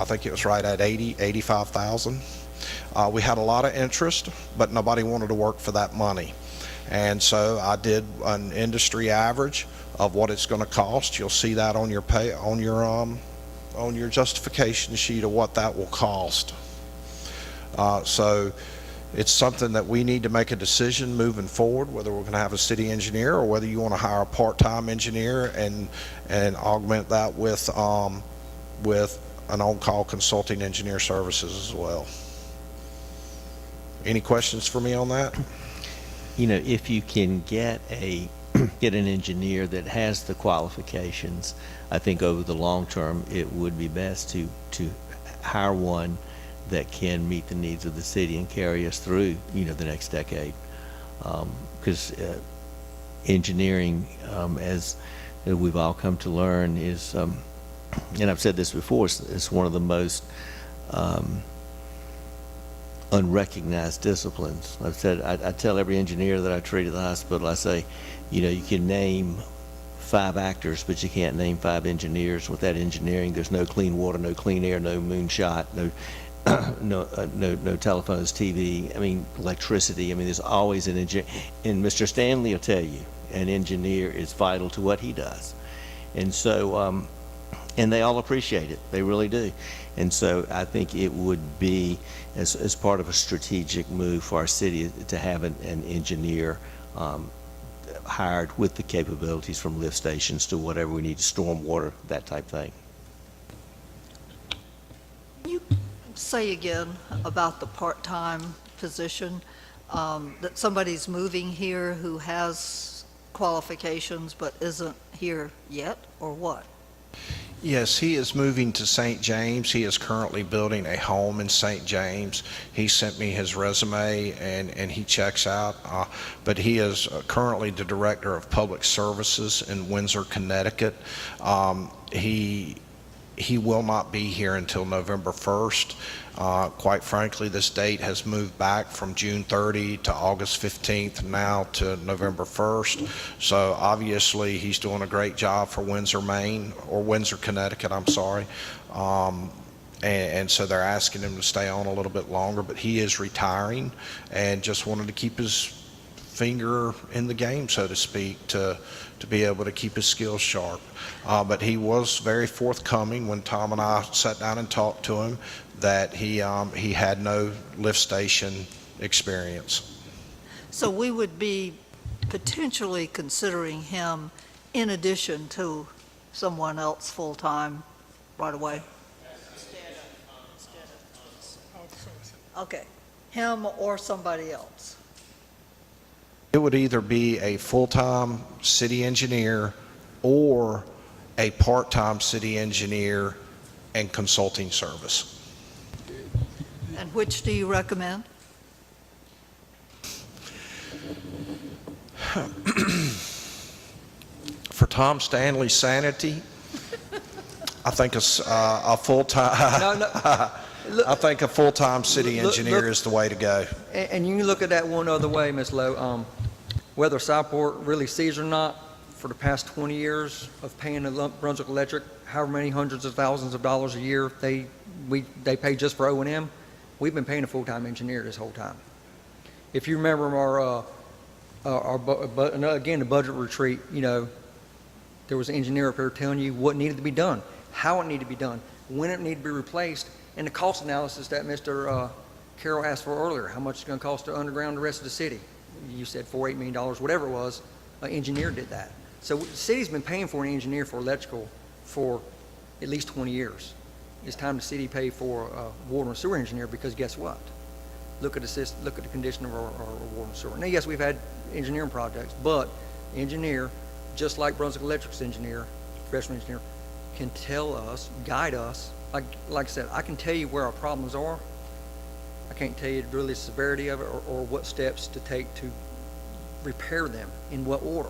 think it was right at 85,000. We had a lot of interest, but nobody wanted to work for that money. And so I did an industry average of what it's going to cost. You'll see that on your justification sheet of what that will cost. So it's something that we need to make a decision moving forward, whether we're going to have a city engineer or whether you want to hire a part-time engineer and augment that with an on-call consulting engineer services as well. Any questions for me on that? You know, if you can get an engineer that has the qualifications, I think over the long term it would be best to hire one that can meet the needs of the city and carry us through, you know, the next decade. Because engineering, as we've all come to learn, is, and I've said this before, it's one of the most unrecognized disciplines. I've said, I tell every engineer that I treat at the hospital, I say, you know, you can name 5 actors, but you can't name 5 engineers. With that engineering, there's no clean water, no clean air, no moonshot, no telephones, TV, I mean, electricity. I mean, there's always an engineer. And Mr. Stanley will tell you, an engineer is vital to what he does. And so, and they all appreciate it. They really do. And so I think it would be, as part of a strategic move for our city, to have an engineer hired with the capabilities from lift stations to whatever we need, storm water, that type thing. Say again about the part-time position, that somebody's moving here who has qualifications but isn't here yet, or what? Yes, he is moving to St. James. He is currently building a home in St. James. He sent me his resume and he checks out, but he is currently the Director of Public Services in Windsor, Connecticut. He he will not be here until November 1st. Quite frankly, this date has moved back from June 30 to August 15th now to November 1st. So obviously, he's doing a great job for Windsor, Maine, or Windsor, Connecticut, I'm sorry. And so they're asking him to stay on a little bit longer, but he is retiring and just wanted to keep his finger in the game, so to speak, to be able to keep his skills sharp. But he was very forthcoming when Tom and I sat down and talked to him that he had no lift station experience. So we would be potentially considering him in addition to someone else full-time right away? Okay, him or somebody else. It would either be a full-time city engineer or a part-time city engineer and consulting service. And which do you recommend? For Tom Stanley's sanity, I think a full-time I think a full-time city engineer is the way to go. And you can look at that one other way, Ms. Lowe. Whether Southport really sees or not, for the past 20 years of paying Brunswick Electric, however many hundreds of thousands of dollars a year they pay just for O&M, we've been paying a full-time engineer this whole time. If you remember again, the budget retreat, you know, there was an engineer up there telling you what needed to be done, how it needed to be done, when it needed to be replaced, and the cost analysis that Mr. Carroll asked for earlier, how much it's going to cost to underground the rest of the city. You said $8 million, whatever it was, an engineer did that. So the city's been paying for an engineer for electrical for at least 20 years. It's time the city pay for a water and sewer engineer, because guess what? Look at the condition of our water and sewer. Now, yes, we've had engineering projects, but engineer, just like Brunswick Electric's engineer, professional engineer, can tell us, guide us. Like I said, I can tell you where our problems are. I can't tell you really the severity of it or what steps to take to repair them, in what order.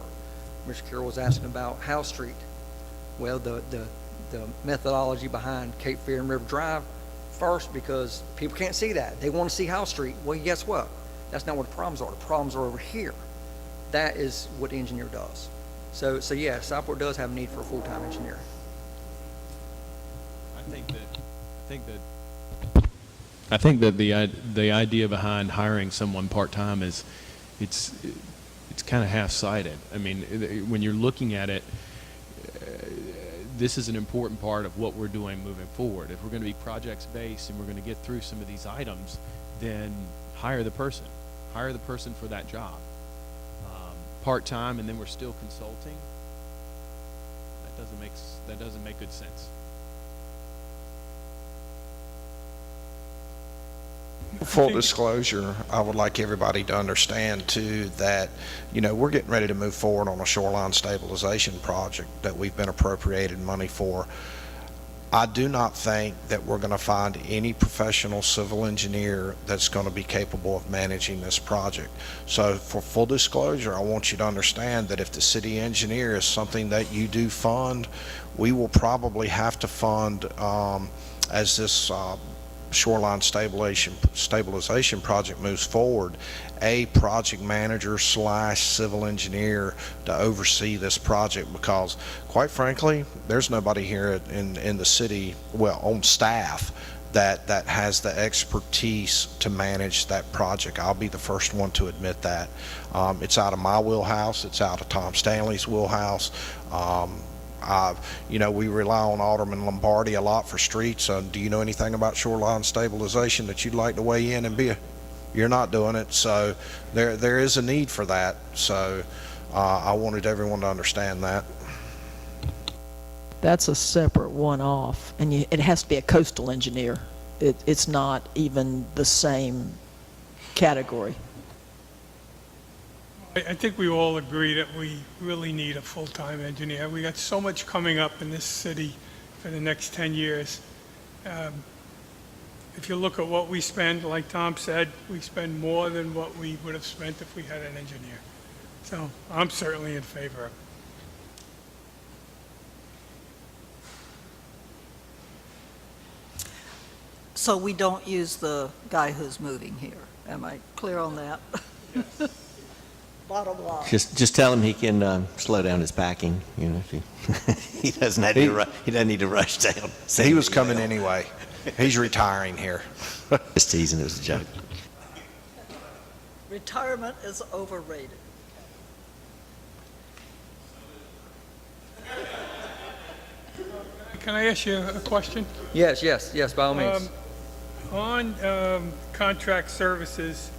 Mr. Carroll was asking about House Street. Well, the methodology behind Cape Fear and River Drive, first, because people can't see that. They want to see House Street. Well, guess what? That's not what the problems are. The problems are over here. That is what the engineer does. So yeah, Southport does have a need for a full-time engineer. I think that the idea behind hiring someone part-time is it's kind of half-sided. I mean, when you're looking at it, this is an important part of what we're doing moving forward. If we're going to be projects-based and we're going to get through some of these items, then hire the person for that job. Part-time, and then we're still consulting. That doesn't make good sense. Full disclosure, I would like everybody to understand too that, you know, we're getting ready to move forward on a shoreline stabilization project that we've been appropriated money for. I do not think that we're going to find any professional civil engineer that's going to be capable of managing this project. So for full disclosure, I want you to understand that if the city engineer is something that you do fund, we will probably have to fund as this shoreline stabilization project moves forward, a project manager / civil engineer to oversee this project, because quite frankly, there's nobody here in the city, well, on staff, that has the expertise to manage that project. I'll be the first one to admit that. It's out of my wheelhouse. It's out of Tom Stanley's wheelhouse. You know, we rely on Alderman Lombardi a lot for streets. Do you know anything about shoreline stabilization that you'd like to weigh in and be? You're not doing it, so there is a need for that. So I wanted everyone to understand that. That's a separate one-off, and it has to be a coastal engineer. It's not even the same category. I think we all agree that we really need a full-time engineer. We got so much coming up in this city for the next 10 years. If you look at what we spend, like Tom said, we spend more than what we would have spent if we had an engineer. So I'm certainly in favor of it. So we don't use the guy who's moving here. Am I clear on that? Bottom line. Just tell him he can slow down his packing, you know, if he doesn't have to he doesn't need to rush down. He was coming anyway. He's retiring here. Just teasing, it was a joke. Retirement is overrated. Can I ask you a question? Yes, by all means. On contract services,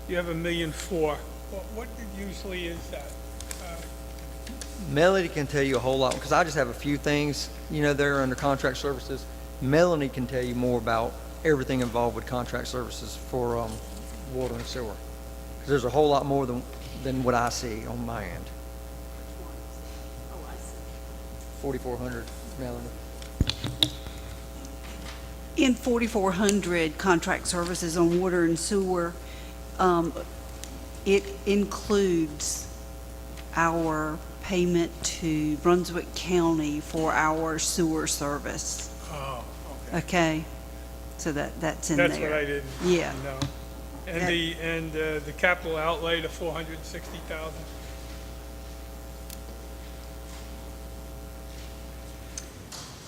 you have $1.4 million. What usually is that? Melody can tell you a whole lot, because I just have a few things, you know, that are under contract services. Melanie can tell you more about everything involved with contract services for water and sewer. 'Cause there's a whole lot more than what I see on my end. 4,400, Melanie. In 4,400 contract services on water and sewer, it includes our payment to Brunswick County for our sewer service. Oh, okay. Okay? So that's in there. That's what I didn't Yeah. know. And the capital outlay, the 460,000?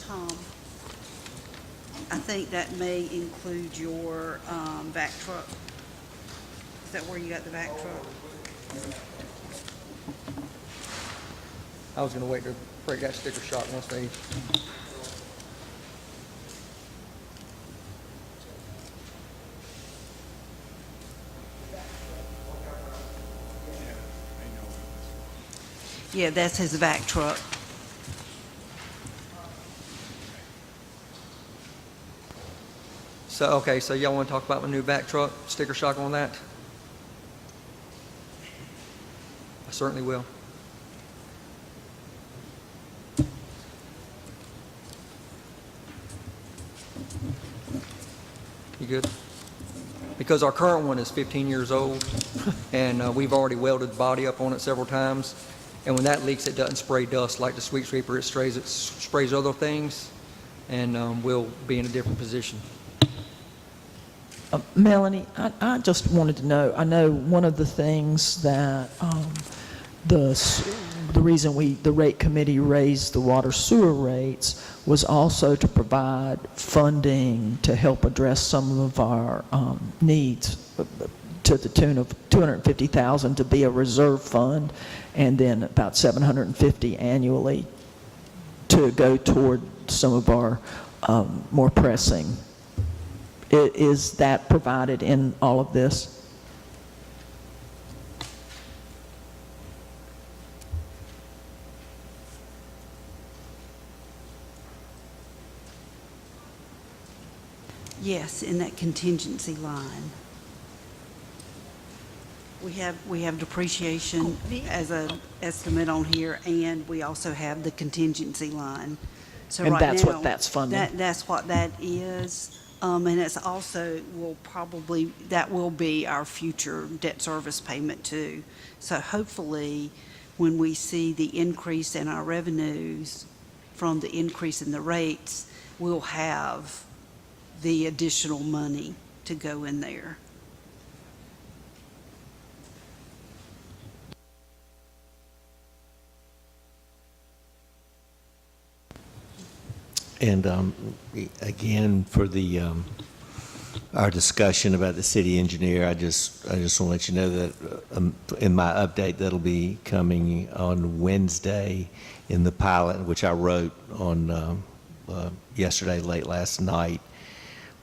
Tom, I think that may include your vac truck. Is that where you got the vac truck? I was gonna wait to break that sticker shock once they. Yeah, that's his vac truck. So, okay, so y'all wanna talk about my new vac truck, sticker shock on that? I certainly will. You good? Because our current one is 15 years old, and we've already welded the body up on it several times, and when that leaks, it doesn't spray dust like the sweet sweeper. It sprays other things, and we'll be in a different position. Melanie, I just wanted to know, I know one of the things that the reason the rate committee raised the water sewer rates was also to provide funding to help address some of our needs to the tune of $250,000 to be a reserve fund, and then about $750 annually to go toward some of our more pressing. Is that provided in all of this? Yes, in that contingency line. We have depreciation as an estimate on here, and we also have the contingency line. So And right that's now, what that's funding? That's what that is. And it's also that will be our future debt service payment too. So hopefully, when we see the increase in our revenues from the increase in the rates, we'll have the additional money to go in there. And again, for the our discussion about the city engineer, I just want to let you know that in my update that'll be coming on Wednesday in the pilot, which I wrote on yesterday late last night.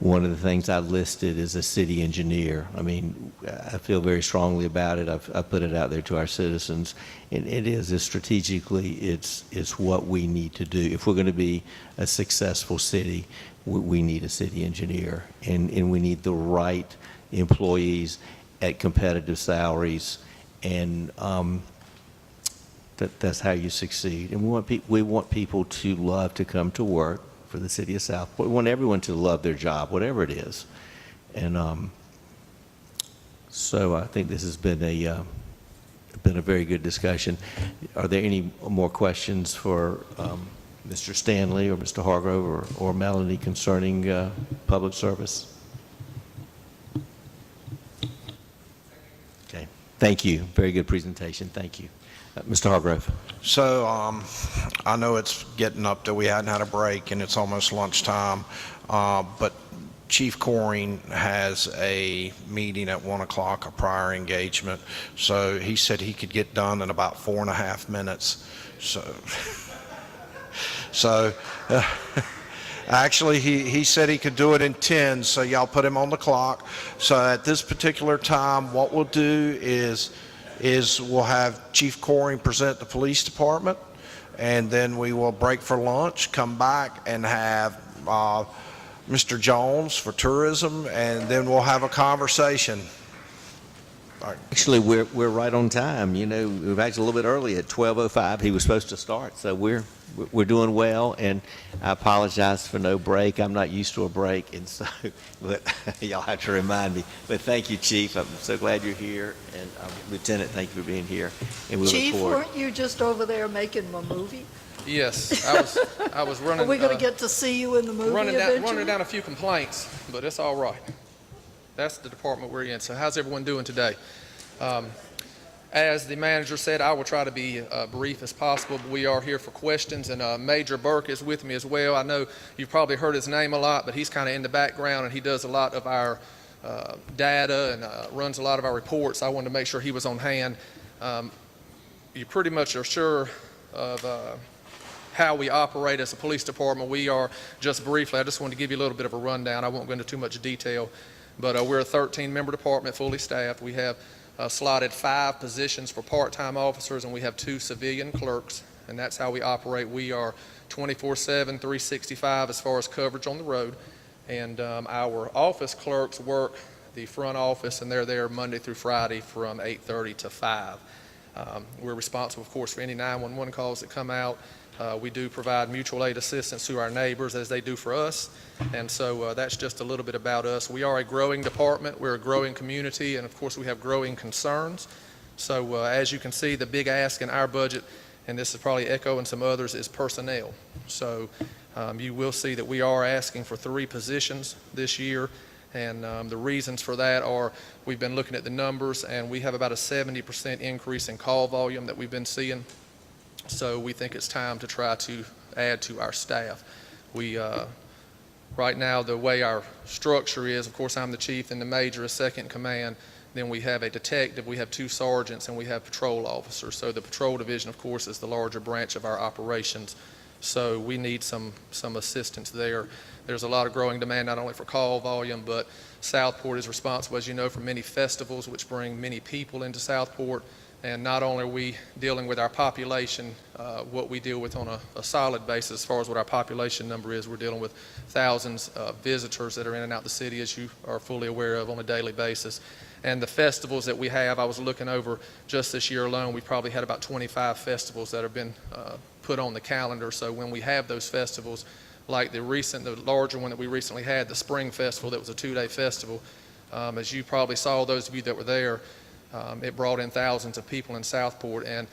One of the things I listed is a city engineer. I mean, I feel very strongly about it. I put it out there to our citizens. And it is strategically, it's what we need to do. If we're going to be a successful city, we need a city engineer. And we need the right employees at competitive salaries. And that's how you succeed. And we want people to love to come to work for the city of Southport. We want everyone to love their job, whatever it is. And so I think this has been a very good discussion. Are there any more questions for Mr. Stanley or Mr. Hargrove or Melanie concerning public public service. Okay, thank you. Very good presentation. Thank you. Mr. Hargrove. So I know it's getting up that we hadn't had a break and it's almost lunchtime, but Chief Coring has a meeting at 1 o'clock, a prior engagement. So he said he could get done in about 4.5 minutes. So actually he said he could do it in 10, so y'all put him on the clock. So at this particular time, what we'll do is we'll have Chief Coring present the police department, and then we will break for lunch, come back and have Mr. Jones for tourism, and then we'll have a conversation. Actually, we're right on time. You know, we're actually a little bit early at 12:05. He was supposed to start, so we're doing well. And I apologize for no break. I'm not used to a break, and so but y'all have to remind me. But thank you, Chief. I'm so glad you're here, and Lieutenant, thank you for being here. And we Chief, look forward. weren't you just over there making a movie? Yes, I was running. Are we going to get to see you in the movie eventually? Running down a few complaints, but it's all right. That's the department we're in. So how's everyone doing today? As the manager said, I will try to be brief as possible, but we are here for questions, and Major Burke is with me as well. I know you've probably heard his name a lot, but he's kind of in the background, and he does a lot of our data and runs a lot of our reports. I wanted to make sure he was on hand. You pretty much are sure of how we operate as a police department. We are, just briefly, I just wanted to give you a little bit of a rundown. I won't go into too much detail, but we're a 13-member department, fully staffed. We have slotted 5 positions for part-time officers, and we have 2 civilian clerks, and that's how we operate. We are 24/7, 365 as far as coverage on the road, and our office clerks work the front office, and they're there Monday through Friday from 8:30 to 5. We're responsible, of course, for any 911 calls that come out. We do provide mutual aid assistance to our neighbors as they do for us, and so that's just a little bit about us. We are a growing department, we're a growing community, and of course we have growing concerns. So as you can see, the big ask in our budget, and this is probably echoing some others, is personnel. So you will see that we are asking for 3 positions this year, and the reasons for that are we've been looking at the numbers, and we have about a 70% increase in call volume that we've been seeing. So we think it's time to try to add to our staff. We, right now, the way our structure is, of course, I'm the chief and the major is second in command. Then we have a detective, we have 2 sergeants, and we have patrol officers. So the patrol division, of course, is the larger branch of our operations. So we need some assistance there. There's a lot of growing demand, not only for call volume, but Southport is responsible, as you know, for many festivals, which bring many people into Southport. And not only are we dealing with our population, what we deal with on a solid basis as far as what our population number is, we're dealing with thousands of visitors that are in and out the city, as you are fully aware of, on a daily basis. And the festivals that we have, I was looking over just this year alone, we probably had about 25 festivals that have been put on the calendar. So when we have those festivals, like the larger one that we recently had, the Spring Festival, that was a 2-day festival, as you probably saw, those of you that were there, it brought in thousands of people in Southport, and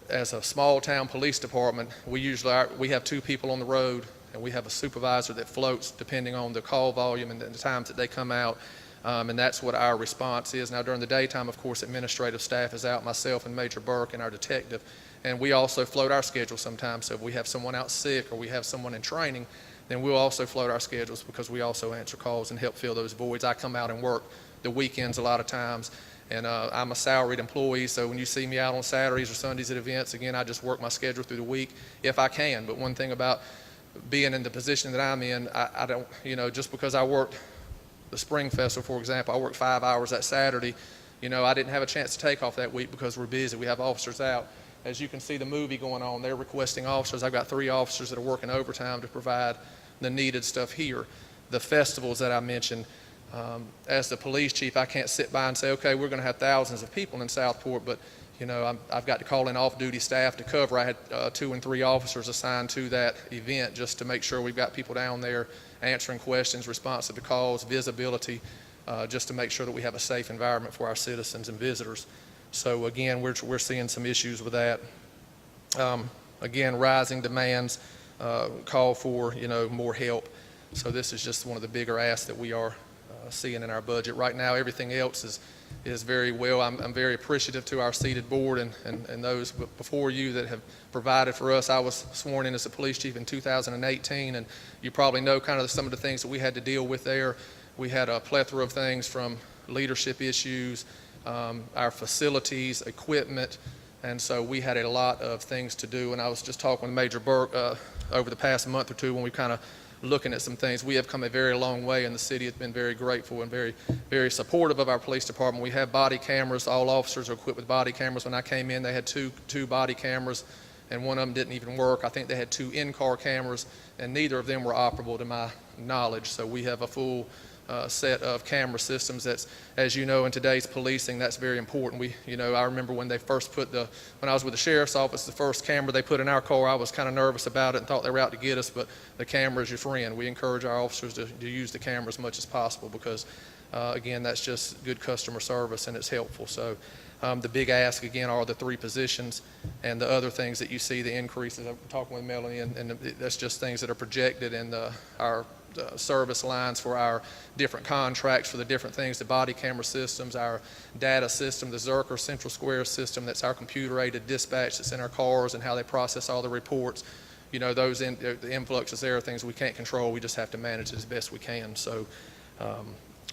as a small town police department, we have 2 people on the road, and we have a supervisor that floats depending on the call volume and the times that they come out, and that's what our response is. Now during the daytime, of course, administrative staff is out, myself and Major Burke and our detective, and we also float our schedule sometimes. So if we have someone out sick or we have someone in training, then we'll also float our schedules because we also answer calls and help fill those voids. I come out and work the weekends a lot of times. And I'm a salaried employee, so when you see me out on Saturdays or Sundays at events, again, I just work my schedule through the week if I can. But one thing about being in the position that I'm in, I don't, just because I worked the Spring Festival, for example, I worked 5 hours that Saturday, I didn't have a chance to take off that week because we're busy. We have officers out. As you can see the movie going on, they're requesting officers. I've got 3 officers that are working overtime to provide the needed stuff here. The festivals that I mentioned, as the police chief, I can't sit by and say, okay, we're going to have thousands of people in Southport, but I've got to call in off-duty staff to cover. I had 2 and 3 officers assigned to that event just to make sure we've got people down there answering questions, responsive to calls, visibility, just to make sure that we have a safe environment for our citizens and visitors. So again, we're seeing some issues with that. Again, rising demands call for more help. So this is just one of the bigger asks that we are seeing in our budget. Right now, everything else is very well. I'm very appreciative to our seated board and those before you that have provided for us. I was sworn in as a police chief in 2018, and you probably know kind of some of the things that we had to deal with there. We had a plethora of things from leadership issues, our facilities, equipment, and so we had a lot of things to do. And I was just talking with Major Burke over the past month or two when we kind of looking at some things. We have come a very long way, and the city has been very grateful and very, very supportive of our police department. We have body cameras. All officers are equipped with body cameras. When I came in, they had two body cameras, and one of them didn't even work. I think they had 2 in-car cameras, and neither of them were operable to my knowledge. So we have a full set of camera systems. That's, as you know, in today's policing, that's very important. I remember when they first when I was with the sheriff's office, the first camera they put in our car, I was kind of nervous about it and thought they were out to get us, but the camera is your friend. We encourage our officers to use the camera as much as possible because, again, that's just good customer service and it's helpful. So the big ask, again, are the 3 positions and the other things that you see, the increases. I'm talking with Melanie, and that's just things that are projected in our service lines for our different contracts for the different things, the body camera systems, our data system, the Zerker Central Square system, that's our computer-aided dispatch that's in our cars and how they process all the reports. The influxes there are things we can't control. We just have to manage it as best we can. So,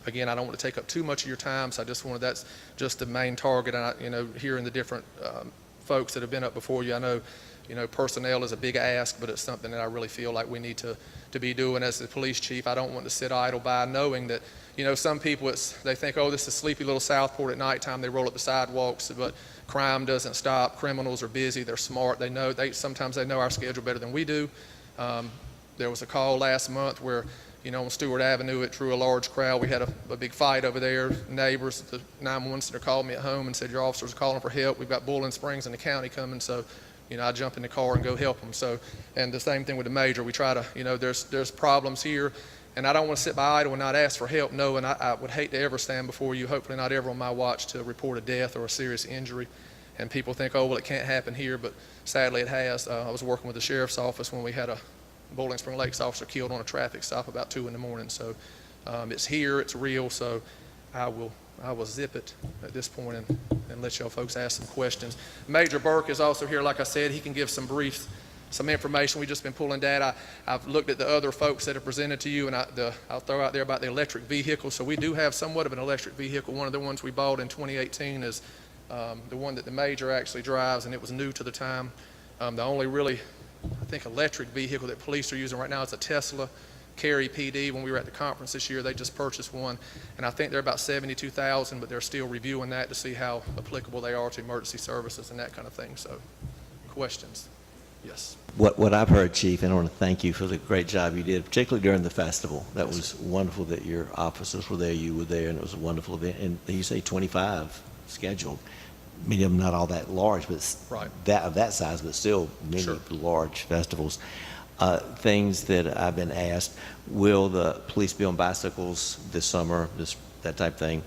again, I don't want to take up too much of your time, so that's just the main target. And hearing the different folks that have been up before you, I know, personnel is a big ask, but it's something that I really feel like we need to be doing as the police chief. I don't want to sit idle by knowing that, some people, they think, oh, this is sleepy little Southport at nighttime. They roll up the sidewalks, but crime doesn't stop. Criminals are busy. They're smart. Sometimes they know our schedule better than we do. There was a call last month where, on Stewart Avenue, it drew a large crowd. We had a big fight over there. Neighbors, the 911 center called me at home and said, your officers are calling for help. We've got Bowling Springs in the county coming. So, I jump in the car and go help them. So, and the same thing with the major. We try to, there's problems here, and I don't want to sit by idle and not ask for help. No, and I would hate to ever stand before you, hopefully not ever on my watch, to report a death or a serious injury. And people think, oh, well, it can't happen here, but sadly it has. I was working with the sheriff's office when we had a Bowling Spring Lakes officer killed on a traffic stop about 2 in the morning. So it's here, it's real. So I will zip it at this point and let y'all folks ask some questions. Major Burke is also here. Like I said, he can give some information. We've just been pulling data. I've looked at the other folks that have presented to you, and I'll throw out there about the electric vehicle. So we do have somewhat of an electric vehicle. One of the ones we bought in 2018 is the one that the major actually drives, and it was new to the time. The only really, I think, electric vehicle that police are using right now is a Tesla Cary PD. When we were at the conference this year, they just purchased one, and I think they're about $72,000, but they're still reviewing that to see how applicable they are to emergency services and that kind of thing. So, questions? Yes. What I've heard, Chief, and I want to thank you for the great job you did, particularly during the festival. That was wonderful that your officers were there, you were there, and it was a wonderful event. And you say 25 scheduled. Many of them not all that large, but right. Of that size, but still many Sure. large festivals. Things that I've been asked: will the police be on bicycles this summer? That type of thing.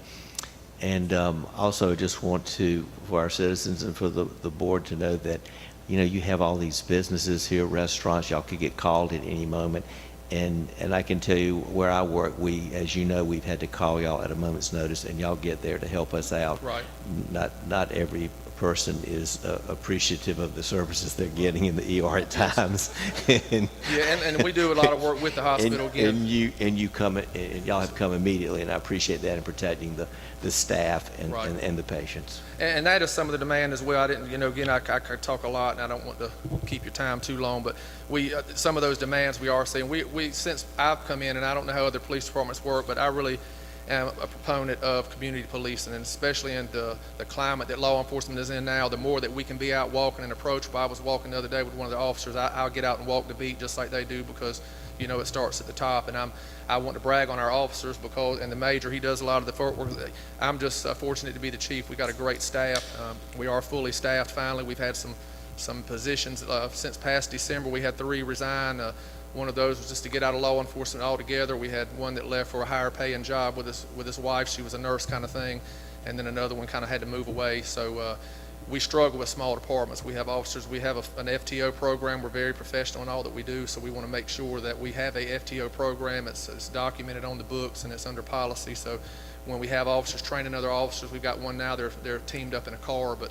And also, just want to, for our citizens and for the board to know that, you have all these businesses here, restaurants. Y'all could get called at any moment. And I can tell you where I work, as you know, we've had to call y'all at a moment's notice, and y'all get there to help us out. Right. Not every person is appreciative of the services they're getting in the ER at times. and we do a lot of work with the hospital again. And y'all have come immediately, and I appreciate that in protecting the staff and, Right. and the patients. And that is some of the demand as well. I didn't, again, I could talk a lot, and I don't want to keep your time too long, but some of those demands we are seeing. We since I've come in, and I don't know how other police departments work, but I really am a proponent of community policing, and especially in the climate that law enforcement is in now. The more that we can be out walking and approachable. I was walking the other day with one of the officers. I'll get out and walk the beat just like they do, because it starts at the top, and I want to brag on our officers and the major, he does a lot of the work. I'm just fortunate to be the chief. We got a great staff. We are fully staffed finally. We've had some positions since past December. We had 3 resign. One of those was just to get out of law enforcement altogether. We had one that left for a higher paying job with his wife. She was a nurse kind of thing, and then another one kind of had to move away. So we struggle with small departments. We have officers, we have an FTO program. We're very professional in all that we do, so we want to make sure that we have a FTO program. It's documented on the books and it's under policy. So when we have officers training other officers, we've got one now, they're teamed up in a car, but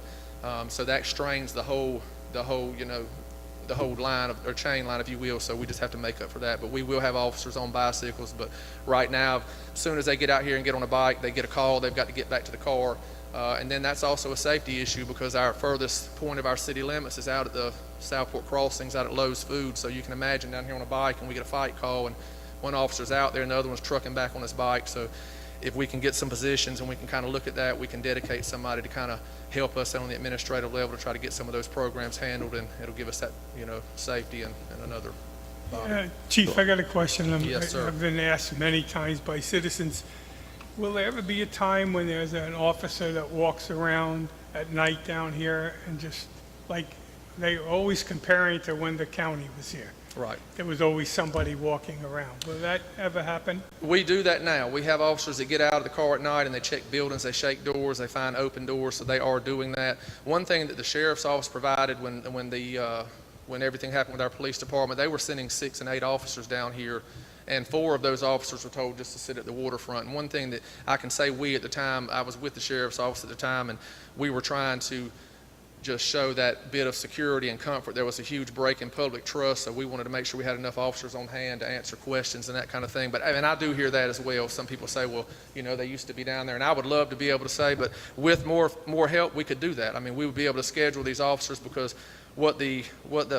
so that strains the whole line of, or chain line, if you will, so we just have to make up for that. But we will have officers on bicycles, but right now, as soon as they get out here and get on a bike, they get a call, they've got to get back to the car. And then that's also a safety issue because our furthest point of our city limits is out at the Southport Crossings, out at Lowe's Food. So you can imagine down here on a bike and we get a fight call and one officer's out there and the other one's trucking back on his bike. So if we can get some positions and we can kind of look at that, we can dedicate somebody to kind of help us on the administrative level to try to get some of those programs handled, and it'll give us that, safety and another body. Chief, I got a question. Yes, sir. I've been asked many times by citizens, will there ever be a time when there's an officer that walks around at night down here and just, like, they're always comparing to when the county was here? Right. There was always somebody walking around. Will that ever happen? We do that now. We have officers that get out of the car at night and they check buildings, they shake doors, they find open doors, so they are doing that. One thing that the sheriff's office provided when everything happened with our police department, they were sending 6 and 8 officers down here, and 4 of those officers were told just to sit at the waterfront. And one thing that I can say, we at the time, I was with the sheriff's office at the time, and we were trying to just show that bit of security and comfort. There was a huge break in public trust, so we wanted to make sure we had enough officers on hand to answer questions and that kind of thing. But and I do hear that as well. Some people say, well, they used to be down there, and I would love to be able to say, but with more help, we could do that. I mean, we would be able to schedule these officers, because what the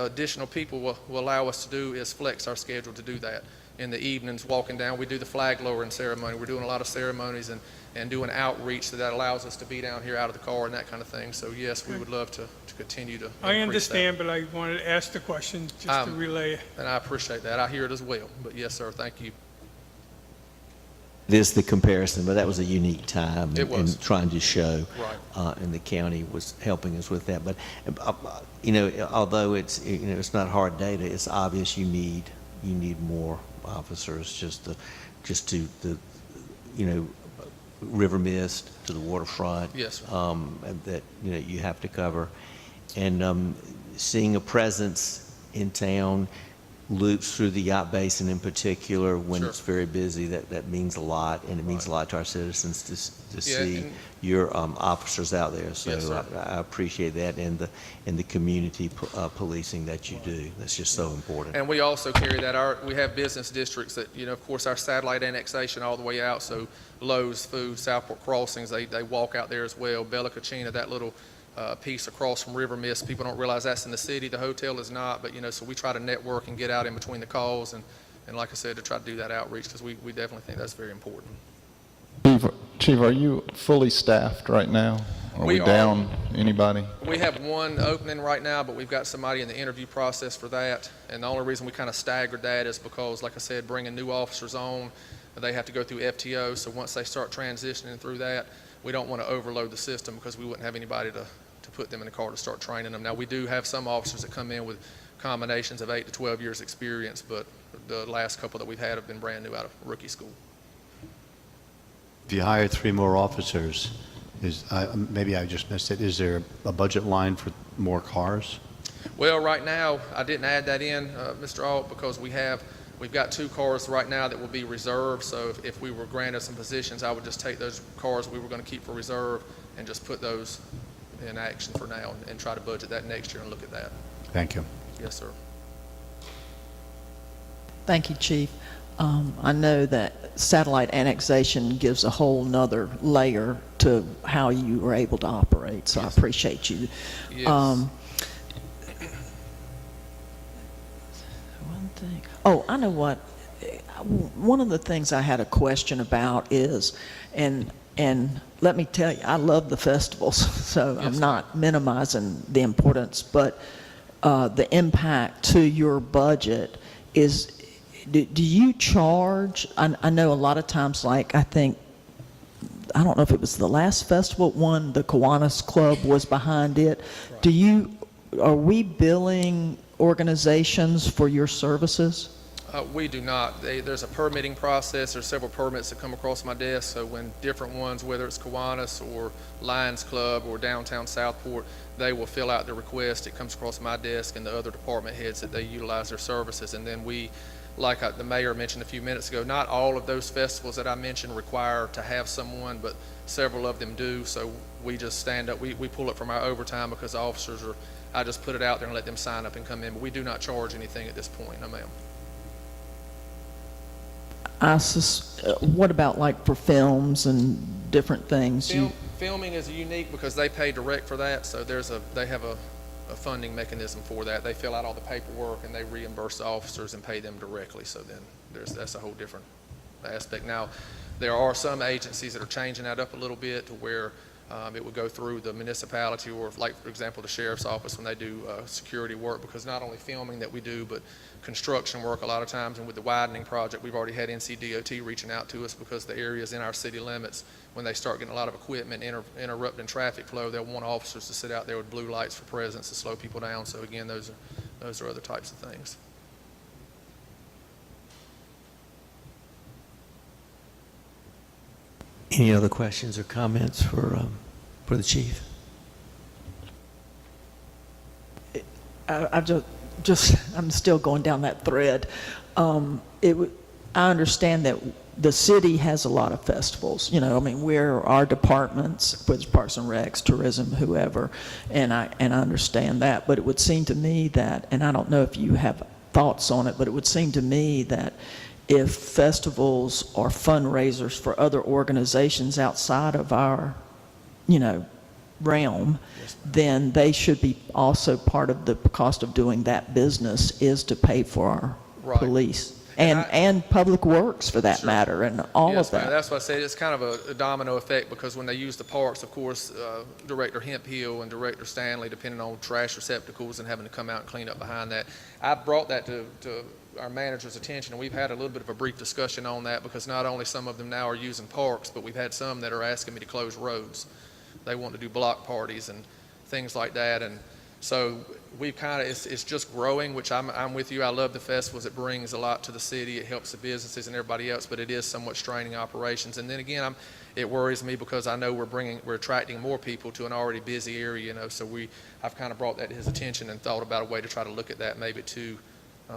additional people will allow us to do is flex our schedule to do that. In the evenings, walking down, we do the flag lowering ceremony. We're doing a lot of ceremonies and doing outreach, so that allows us to be down here out of the car and that kind of thing. So yes, we would love to continue to I increase understand, but I wanted to ask the question just to relay. and I appreciate that. I hear it as well. But yes, sir, thank you. It is the comparison, but that was a unique time It was. in trying to show. Right. And the county was helping us with that. But, although it's not hard data, it's obvious you need more officers just to the river mist to the waterfront. Yes, sir. That you have to cover, and seeing a presence in town, loops through the yacht basin in particular when Sure. it's very busy, that means a lot, and it means a lot to our citizens to Yeah, see and- your officers out there. So Yes, sir. I appreciate that, and the community policing that you do. That's just so important. And we also carry that. We have business districts that, of course, our satellite annexation all the way out. So Lowe's Food, Southport Crossings, they walk out there as well. Bella Cucina, that little piece across from River Mist. People don't realize that's in the city. The hotel is not, but so we try to network and get out in between the calls, and like I said, to try to do that outreach, because we definitely think that's very important. Chief, are you fully staffed right now? Are we We are. down anybody? We have one opening right now, but we've got somebody in the interview process for that. And the only reason we kind of staggered that is because, like I said, bringing new officers on, they have to go through FTO. So once they start transitioning through that, we don't want to overload the system, because we wouldn't have anybody to put them in the car to start training them. Now, we do have some officers that come in with combinations of 8 to 12 years experience, but the last couple that we've had have been brand new out of rookie school. If you hire 3 more officers, maybe I just missed it, is there a budget line for more cars? Well, right now, I didn't add that in, Mr. Alt, because we've got 2 cars right now that will be reserved. So if we were granted some positions, I would just take those cars we were going to keep for reserve and just put those in action for now, and try to budget that next year and look at that. Thank you. Yes, sir. Thank you, Chief. I know that satellite annexation gives a whole nother layer to how you were able to operate, so Yes. I appreciate you. Yes. One thing. Oh, I know what. One of the things I had a question about is, and let me tell you, I love the festivals, so Yes. I'm not minimizing the importance, but the impact to your budget is, do you charge? I know a lot of times, like I don't know if it was the last festival one, the Kiwanis Club was behind it. Are we billing organizations for your services? We do not. There's a permitting process. There's several permits that come across my desk. So when different ones, whether it's Kiwanis or Lions Club or downtown Southport, they will fill out the request. It comes across my desk and the other department heads that they utilize their services. And then we, like the mayor mentioned a few minutes ago, not all of those festivals that I mentioned require to have someone, but several of them do. So we just stand up. We pull it from our overtime because the officers are, I just put it out there and let them sign up and come in. But we do not charge anything at this point, no ma'am. What about like for films and different things? Filming is unique because they pay direct for that, so they have a funding mechanism for that. They fill out all the paperwork and they reimburse the officers and pay them directly, so then that's a whole different aspect. Now, there are some agencies that are changing that up a little bit to where it would go through the municipality or, like, for example, the sheriff's office when they do security work, because not only filming that we do, but construction work a lot of times. And with the widening project, we've already had NCDOT reaching out to us because the areas in our city limits, when they start getting a lot of equipment interrupting traffic flow, they'll want officers to sit out there with blue lights for presence to slow people down. So again, those are other types of things. Any other questions or comments for the chief? I'm still going down that thread. I understand that the city has a lot of festivals. You know, I mean, we're our departments, whether it's Parks and Recs, tourism, whoever, and I understand that. But it would seem to me that, and I don't know if you have thoughts on it, but it would seem to me that if festivals are fundraisers for other organizations outside of our, realm, then they should be also part of the cost of doing that business is to pay for our police and public works, for that matter, and all of that. That's what I said. It's kind of a domino effect, because when they use the parks, of course, Director Hemphill and Director Stanley, depending on trash receptacles and having to come out and clean up behind that. I brought that to our manager's attention, and we've had a little bit of a brief discussion on that, because not only some of them now are using parks, but we've had some that are asking me to close roads. They want to do block parties and things like that. And so we've it's just growing, which I'm with you. I love the festivals. It brings a lot to the city. It helps the businesses and everybody else, but it is somewhat straining operations. And then again, it worries me because I know we're attracting more people to an already busy area, so I've kind of brought that to his attention and thought about a way to try to look at that, maybe to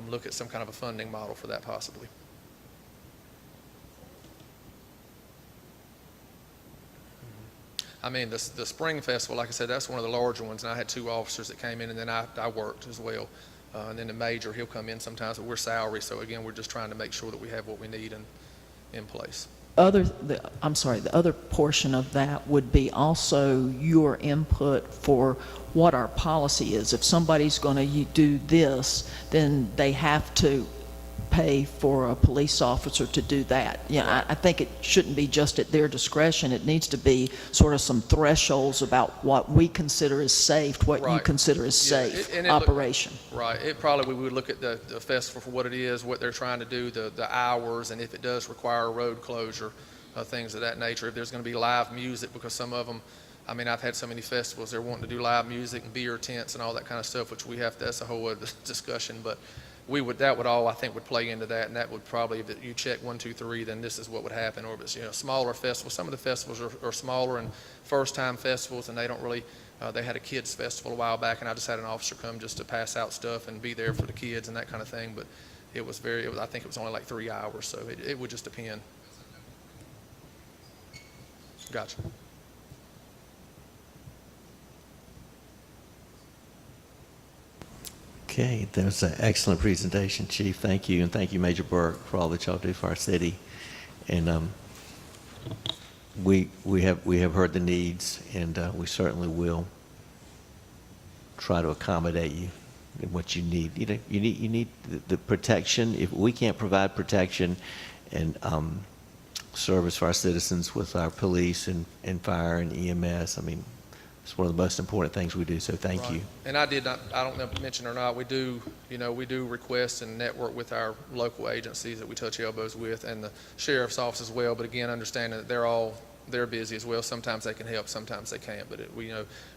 look at some kind of a funding model for that possibly. I mean, the Spring Festival, like I said, that's one of the larger ones, and I had 2 officers that came in, and then I worked as well. And then the major, he'll come in sometimes, but we're salary, so again, we're just trying to make sure that we have what we need in place. The other portion of that would be also your input for what our policy is. If somebody's going to do this, then they have to pay for a police officer to do that. Yeah, I think it shouldn't be just at their discretion. It needs to be sort of some thresholds about what we consider is safe, what you consider is safe operation. We would look at the festival for what it is, what they're trying to do, the hours, and if it does require a road closure, things of that nature. If there's going to be live music, because some of them, I mean, I've had so many festivals, they're wanting to do live music and beer tents and all that kind of stuff, which that's a whole other discussion, but that would all, I think, would play into that, and that would probably, if you check 1, 2, 3, then this is what would happen. Or if it's, smaller festivals, some of the festivals are smaller and first-time festivals, and they don't really, they had a kids festival a while back, and I just had an officer come just to pass out stuff and be there for the kids and that kind of thing, but I think it was only like 3 hours, so it would just depend. Gotcha. Okay, that was an excellent presentation, Chief. Thank you, and thank you, Major Burke, for all that y'all do for our city. And we have heard the needs, and we certainly will try to accommodate you in what you need. You need the protection. If we can't provide protection and service for our citizens with our police and fire and EMS, I mean, it's one of the most important things we do, so thank you. And I don't know if I mentioned or not, we do request and network with our local agencies that we touch elbows with, and the sheriff's office as well, but again, understanding that they're busy as well. Sometimes they can help, sometimes they can't, but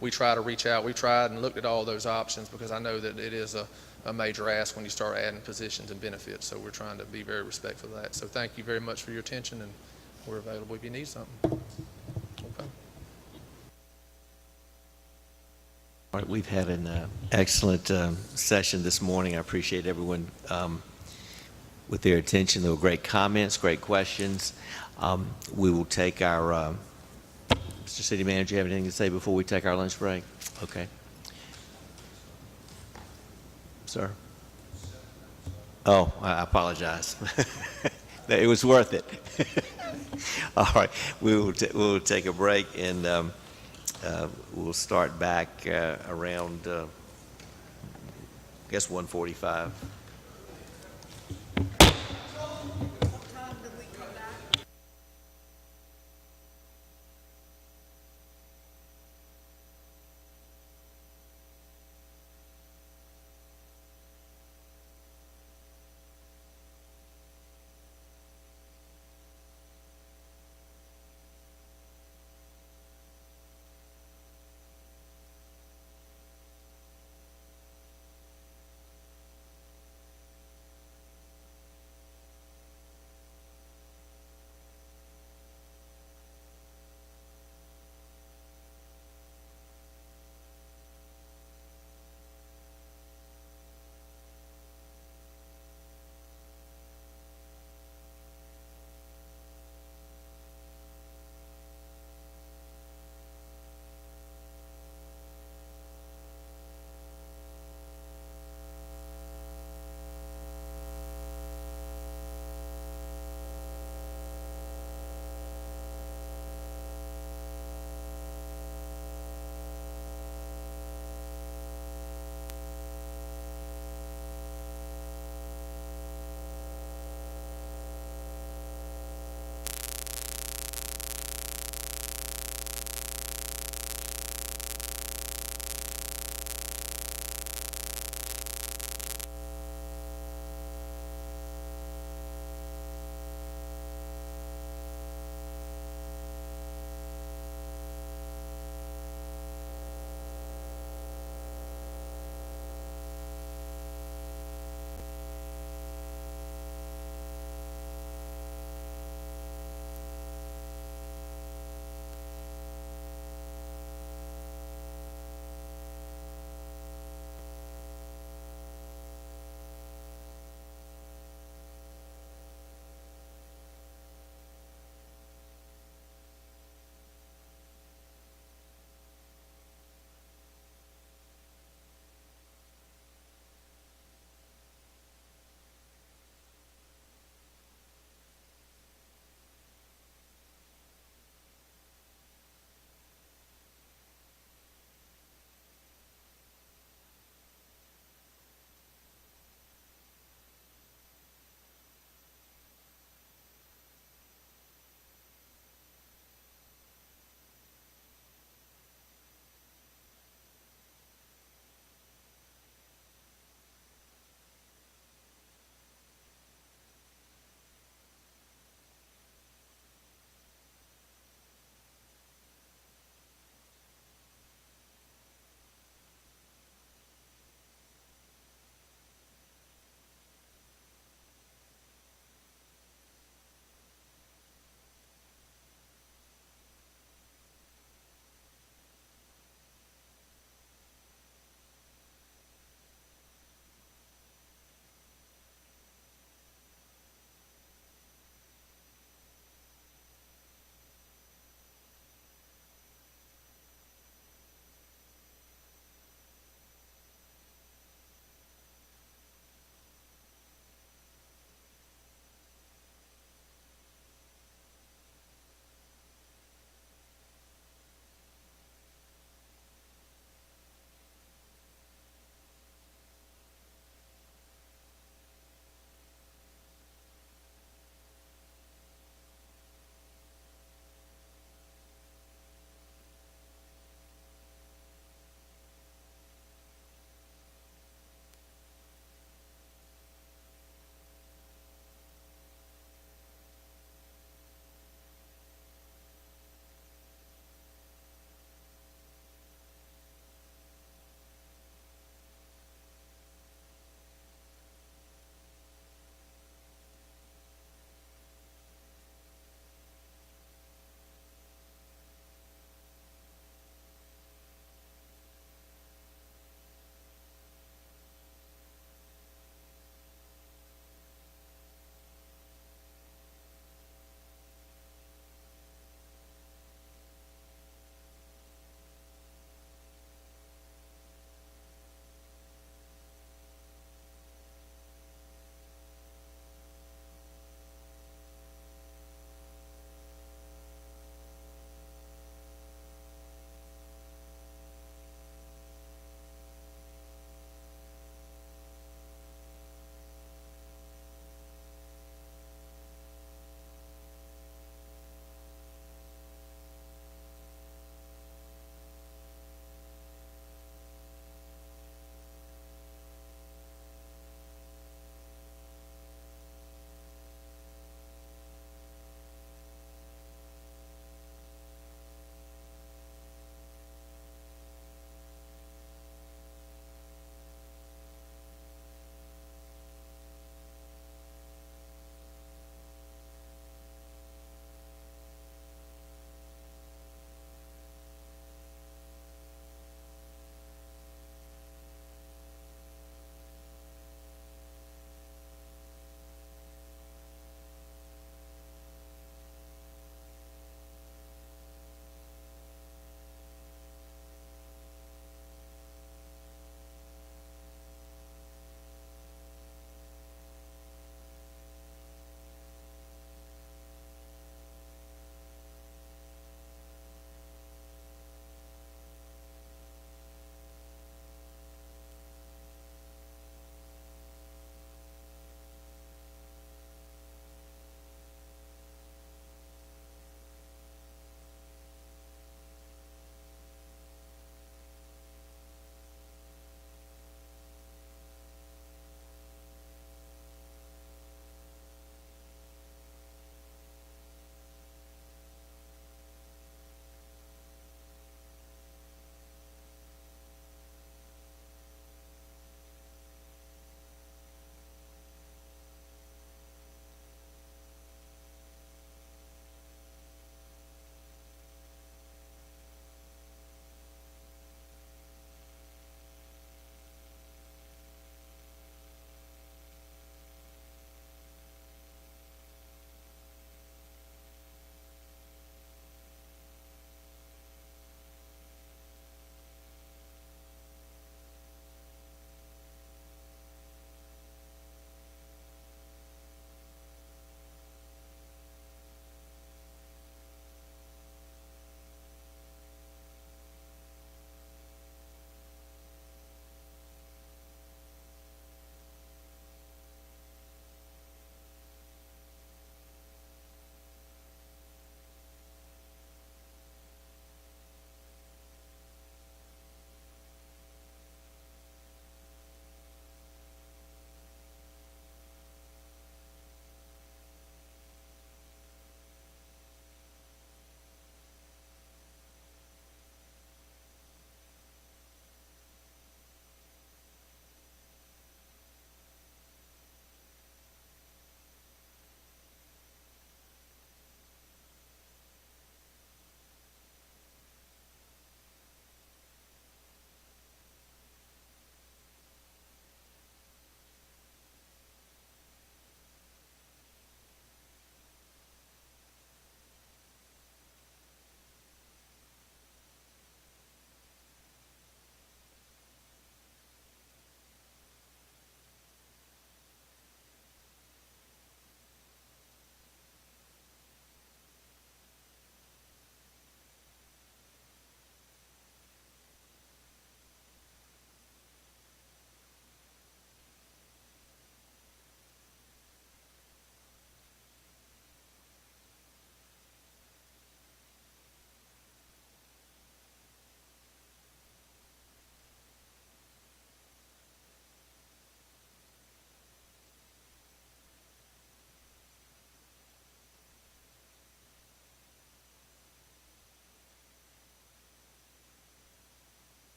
we try to reach out. We tried and looked at all those options, because I know that it is a major ask when you start adding positions and benefits. So we're trying to be very respectful of that. So thank you very much for your attention, and we're available if you need something. Okay. All right, we've had an excellent session this morning. I appreciate everyone with their attention. There were great comments, great questions. We will take our, Mr. City Manager, you have anything to say before we take our lunch break? Okay. Sir? Oh, I apologize. It was worth it. All right, we'll take a break, and we'll start back around, I guess, 1:45.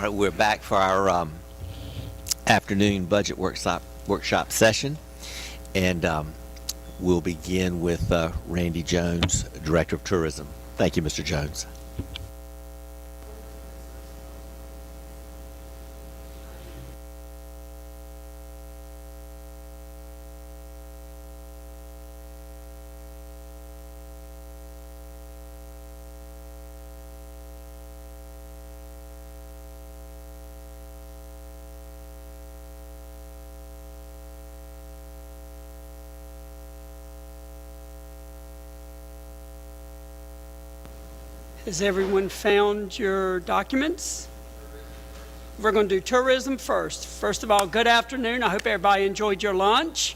right, we're back for our afternoon budget workshop session, and we'll begin with Randy Jones, Director of Tourism. Thank you, Mr. Jones. Has everyone found your documents? We're going to do tourism first. First of all, good afternoon. I hope everybody enjoyed your lunch.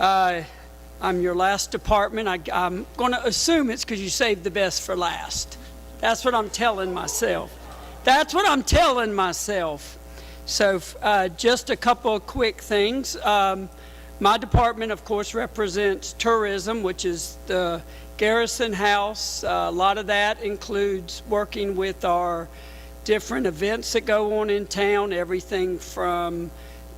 I'm your last department. I'm going to assume it's because you saved the best for last. That's what I'm telling myself. That's what I'm telling myself. So just a couple of quick things. My department, of course, represents tourism, which is the Garrison House. A lot of that includes working with our different events that go on in town, everything from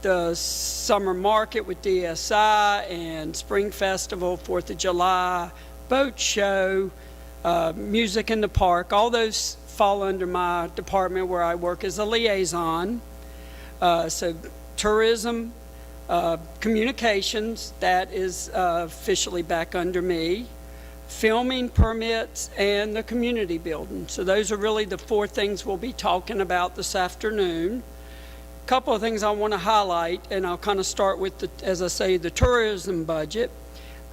the summer market with DSI and Spring Festival, 4th of July, boat show, music in the park. All those fall under my department where I work as a liaison. So tourism, communications, that is officially back under me. Filming permits, and the community building. So those are really the four things we'll be talking about this afternoon. A couple of things I want to highlight, and I'll kind of start with, as I say, the tourism budget.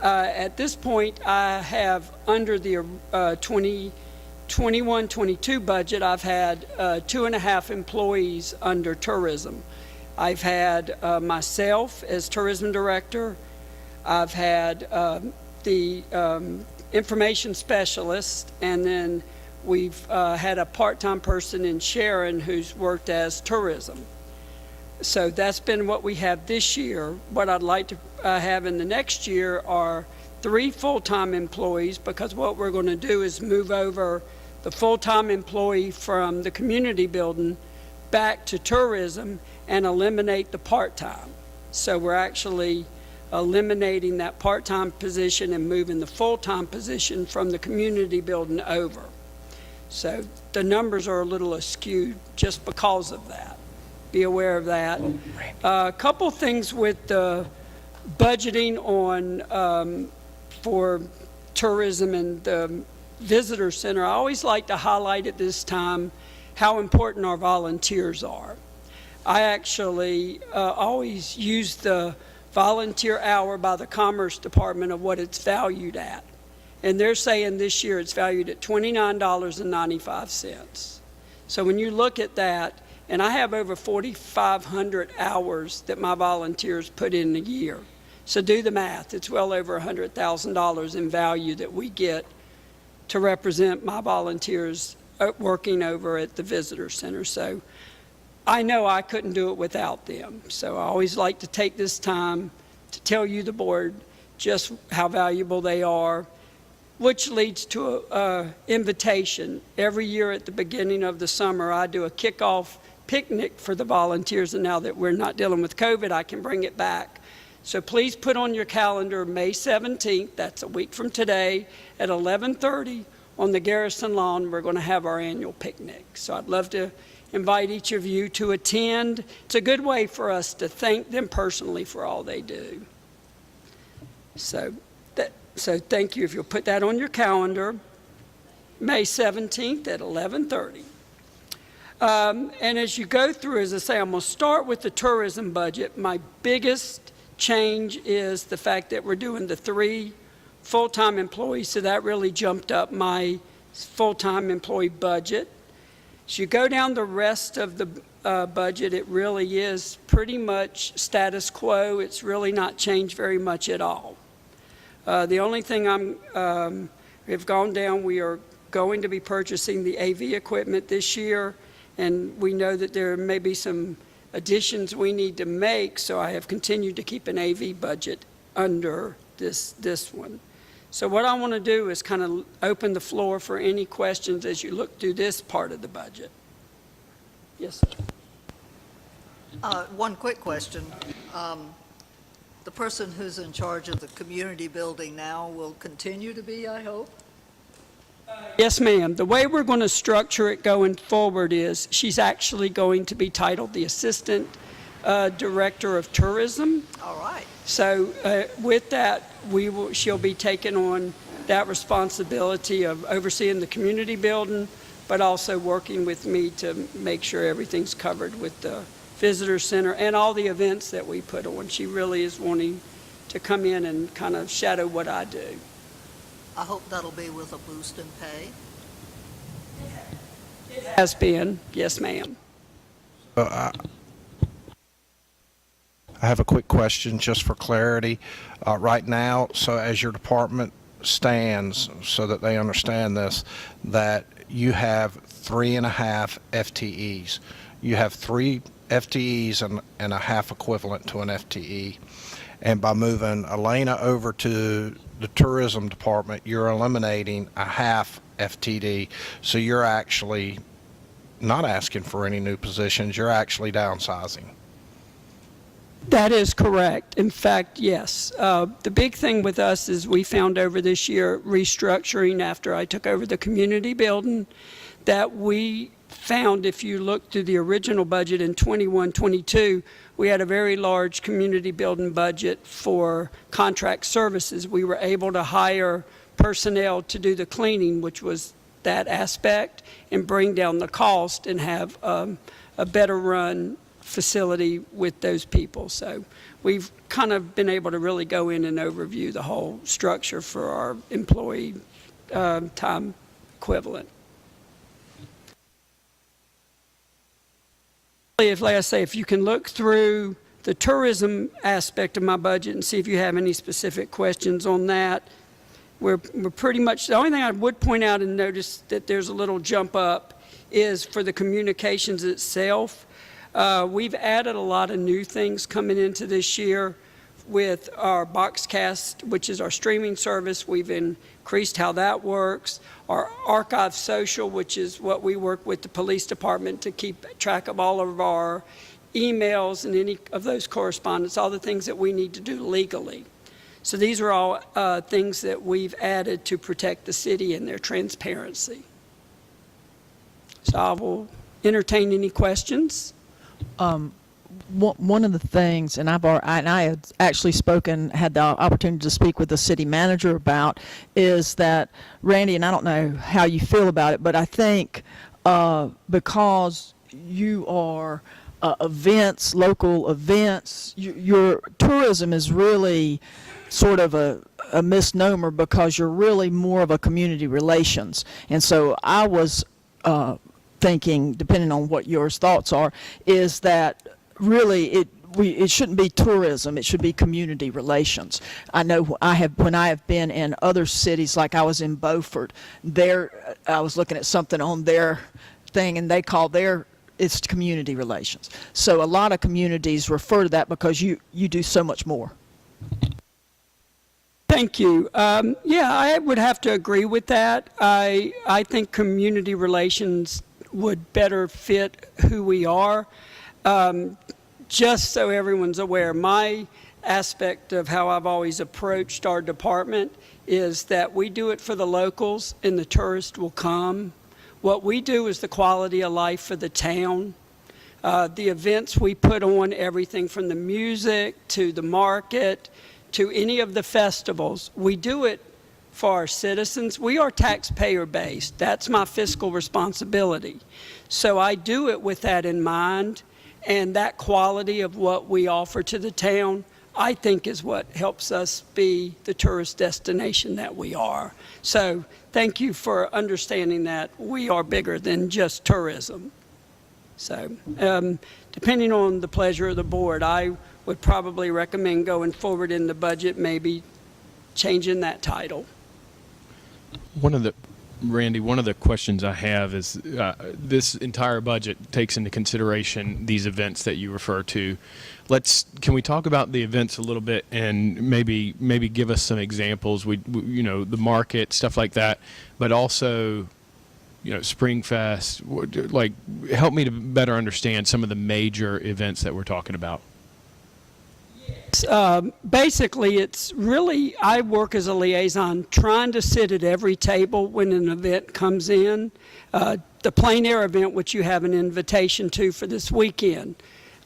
At this point, I have, under the 2021-22 budget, I've had 2.5 employees under tourism. I've had myself as tourism director. I've had the information specialist, and then we've had a part-time person in Sharon who's worked as tourism. So that's been what we have this year. What I'd like to have in the next year are 3 full-time employees, because what we're going to do is move over the full-time employee from the community building back to tourism and eliminate the part-time. So we're actually eliminating that part-time position and moving the full-time position from the community building over. So the numbers are a little askew just because of that. Be aware of that. A couple things with the budgeting on for tourism and the visitor center. I always like to highlight at this time how important our volunteers are. I actually always use the volunteer hour by the Commerce Department of what it's valued at. And they're saying this year it's valued at $29.95. So when you look at that, and I have over 4,500 hours that my volunteers put in a year. So do the math. It's well over $100,000 in value that we get to represent my volunteers working over at the visitor center. So I know I couldn't do it without them. So I always like to take this time to tell you, the board, just how valuable they are, which leads to an invitation. Every year at the beginning of the summer, I do a kickoff picnic for the volunteers, and now that we're not dealing with COVID, I can bring it back. So please put on your calendar May 17th, that's a week from today, at 11:30 on the Garrison lawn. We're going to have our annual picnic. So I'd love to invite each of you to attend. It's a good way for us to thank them personally for all they do. So thank you. If you'll put that on your calendar, May 17th at 11:30. And as you go through, as I say, I'm going to start with the tourism budget. My biggest change is the fact that we're doing the 3 full-time employees, so that really jumped up my full-time employee budget. As you go down the rest of the budget, it really is pretty much status quo. It's really not changed very much at all. The only thing have gone down, we are going to be purchasing the AV equipment this year, and we know that there may be some additions we need to make, so I have continued to keep an AV budget under this one. So what I want to do is kind of open the floor for any questions as you look through this part of the budget. Yes, sir. One quick question. The person who's in charge of the community building now will continue to be, I hope? Yes, ma'am. The way we're going to structure it going forward is she's actually going to be titled the Assistant Director of Tourism. All right. So with that, she'll be taking on that responsibility of overseeing the community building, but also working with me to make sure everything's covered with the visitor center and all the events that we put on. She really is wanting to come in and kind of shadow what I do. I hope that'll be with a boost in pay. Has been, yes, ma'am. I have a quick question just for clarity. Right now, so as your department stands, so that they understand this, that you have 3.5 FTEs. You have 3 FTEs and a half equivalent to an FTE. And by moving Elena over to the tourism department, you're eliminating a half FTD. So you're actually not asking for any new positions. You're actually downsizing. That is correct. In fact, yes. The big thing with us is we found over this year restructuring after I took over the community building that we found, if you look through the original budget in 21-22, we had a very large community building budget for contract services. We were able to hire personnel to do the cleaning, which was that aspect, and bring down the cost and have a better run facility with those people. So we've kind of been able to really go in and overview the whole structure for our employee time equivalent. Like I say, if you can look through the tourism aspect of my budget and see if you have any specific questions on that, we're pretty much, the only thing I would point out and notice that there's a little jump up is for the communications itself. We've added a lot of new things coming into this year with our Boxcast, which is our streaming service. We've increased how that works. Our Archive Social, which is what we work with the police department to keep track of all of our emails and any of those correspondence, all the things that we need to do legally. So these are all things that we've added to protect the city and their transparency. So I will entertain any questions. One of the things, and I had actually had the opportunity to speak with the city manager about, is that, Randy, and I don't know how you feel about it, but I think because you are events, local events, your tourism is really sort of a misnomer because you're really more of a community relations. And so I was thinking, depending on what your thoughts are, is that really it shouldn't be tourism, it should be community relations. I know when I have been in other cities, like I was in Beaufort, I was looking at something on their thing and they call it's community relations. So a lot of communities refer to that because you do so much more. Thank you. Yeah, I would have to agree with that. I think community relations would better fit who we are. Just so everyone's aware, my aspect of how I've always approached our department is that we do it for the locals and the tourists will come. What we do is the quality of life for the town. The events we put on, everything from the music to the market to any of the festivals, we do it for our citizens. We are taxpayer based. That's my fiscal responsibility. So I do it with that in mind, and that quality of what we offer to the town, I think, is what helps us be the tourist destination that we are. So thank you for understanding that we are bigger than just tourism. So depending on the pleasure of the board, I would probably recommend going forward in the budget, maybe changing that title. Randy, one of the questions I have is this entire budget takes into consideration these events that you refer to. Can we talk about the events a little bit and maybe give us some examples? The market, stuff like that, but also Springfest, like, help me to better understand some of the major events that we're talking about. Basically, it's really, I work as a liaison, trying to sit at every table when an event comes in. The plein air event, which you have an invitation to for this weekend,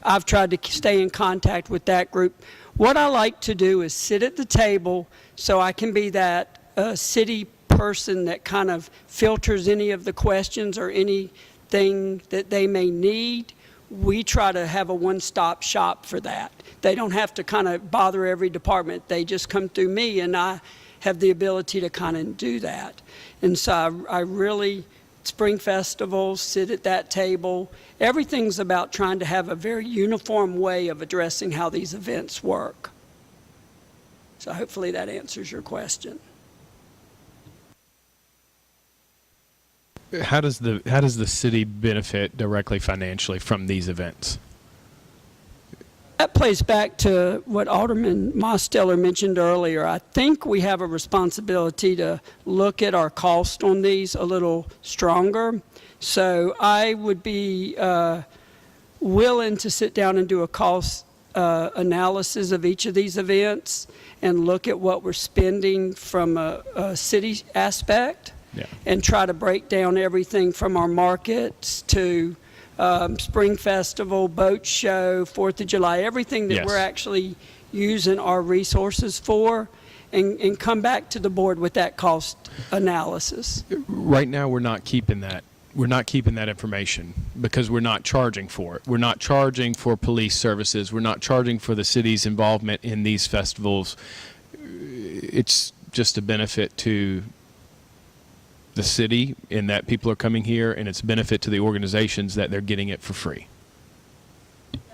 I've tried to stay in contact with that group. What I like to do is sit at the table so I can be that city person that kind of filters any of the questions or anything that they may need. We try to have a one-stop shop for that. They don't have to kind of bother every department. They just come through me, and I have the ability to kind of do that. And so I really, spring festivals, sit at that table. Everything's about trying to have a very uniform way of addressing how these events work. So hopefully that answers your question. How does the city benefit directly financially from these events? That plays back to what Alderman Mosteller mentioned earlier. I think we have a responsibility to look at our cost on these a little stronger. So I would be willing to sit down and do a cost analysis of each of these events and look at what we're spending from a city aspect. Yeah. And try to break down everything from our markets to Spring Festival, Boat Show, 4th of July, everything that Yes. we're actually using our resources for, and come back to the board with that cost analysis. Right now, we're not keeping that. We're not keeping that information because we're not charging for it. We're not charging for police services. We're not charging for the city's involvement in these festivals. It's just a benefit to the city in that people are coming here, and it's a benefit to the organizations that they're getting it for free.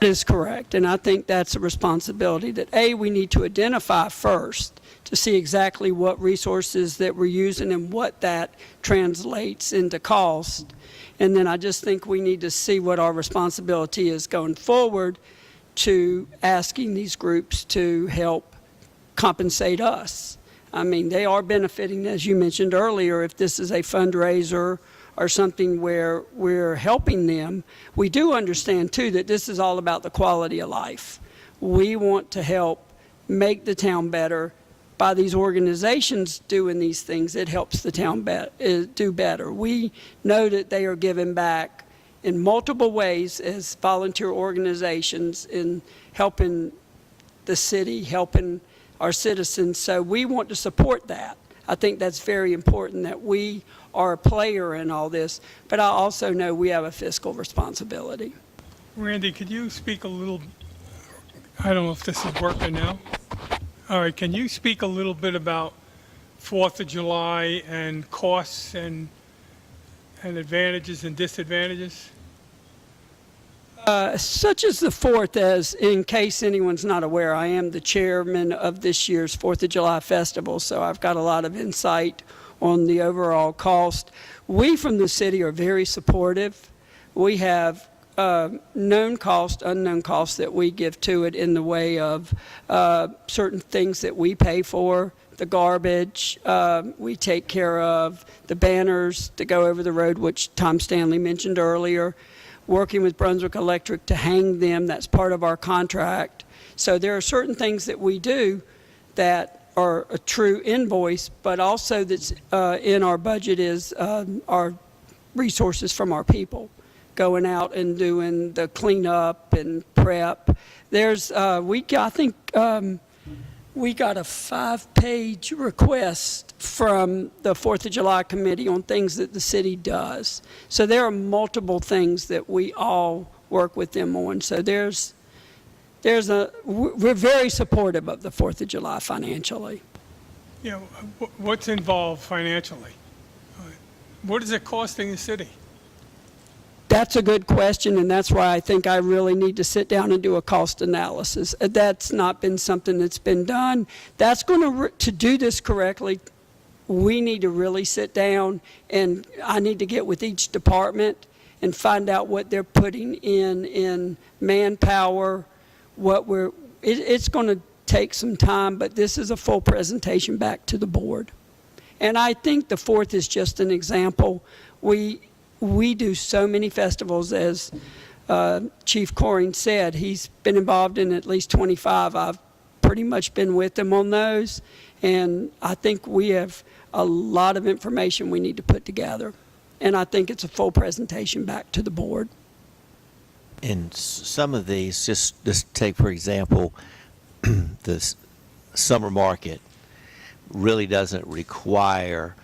That is correct, and I think that's a responsibility that, A, we need to identify first to see exactly what resources that we're using and what that translates into cost. And then I just think we need to see what our responsibility is going forward to asking these groups to help compensate us. I mean, they are benefiting, as you mentioned earlier, if this is a fundraiser or something where we're helping them. We do understand, too, that this is all about the quality of life. We want to help make the town better. By these organizations doing these things, it helps the town do better. We know that they are giving back in multiple ways as volunteer organizations in helping the city, helping our citizens, so we want to support that. I think that's very important that we are a player in all this, but I also know we have a fiscal responsibility. Randy, could you speak a little, I don't know if this is working now. All right, can you speak a little bit about 4th of July and costs and advantages and disadvantages? Such as the 4th, as in case anyone's not aware, I am the chairman of this year's 4th of July Festival, so I've got a lot of insight on the overall cost. We from the city are very supportive. We have known cost, unknown costs that we give to it in the way of certain things that we pay for, the garbage, we take care of, the banners to go over the road, which Tom Stanley mentioned earlier, working with Brunswick Electric to hang them. That's part of our contract. So there are certain things that we do that are a true invoice, but also that's in our budget is our resources from our people going out and doing the cleanup and prep. There's, I think we got a 5-page request from the 4th of July committee on things that the city does. So there are multiple things that we all work with them on. So we're very supportive of the 4th of July financially. You know, what's involved financially? What is it costing the city? That's a good question, and that's why I think I really need to sit down and do a cost analysis. That's not been something that's been done. That's going to do this correctly, we need to really sit down, and I need to get with each department and find out what they're putting in manpower, it's going to take some time, but this is a full presentation back to the board. And I think the 4th is just an example. We do so many festivals, as Chief Coring said. He's been involved in at least 25. I've pretty much been with him on those, and I think we have a lot of information we need to put together. And I think it's a full presentation back to the board. And some of these, just take for example, the summer market really doesn't require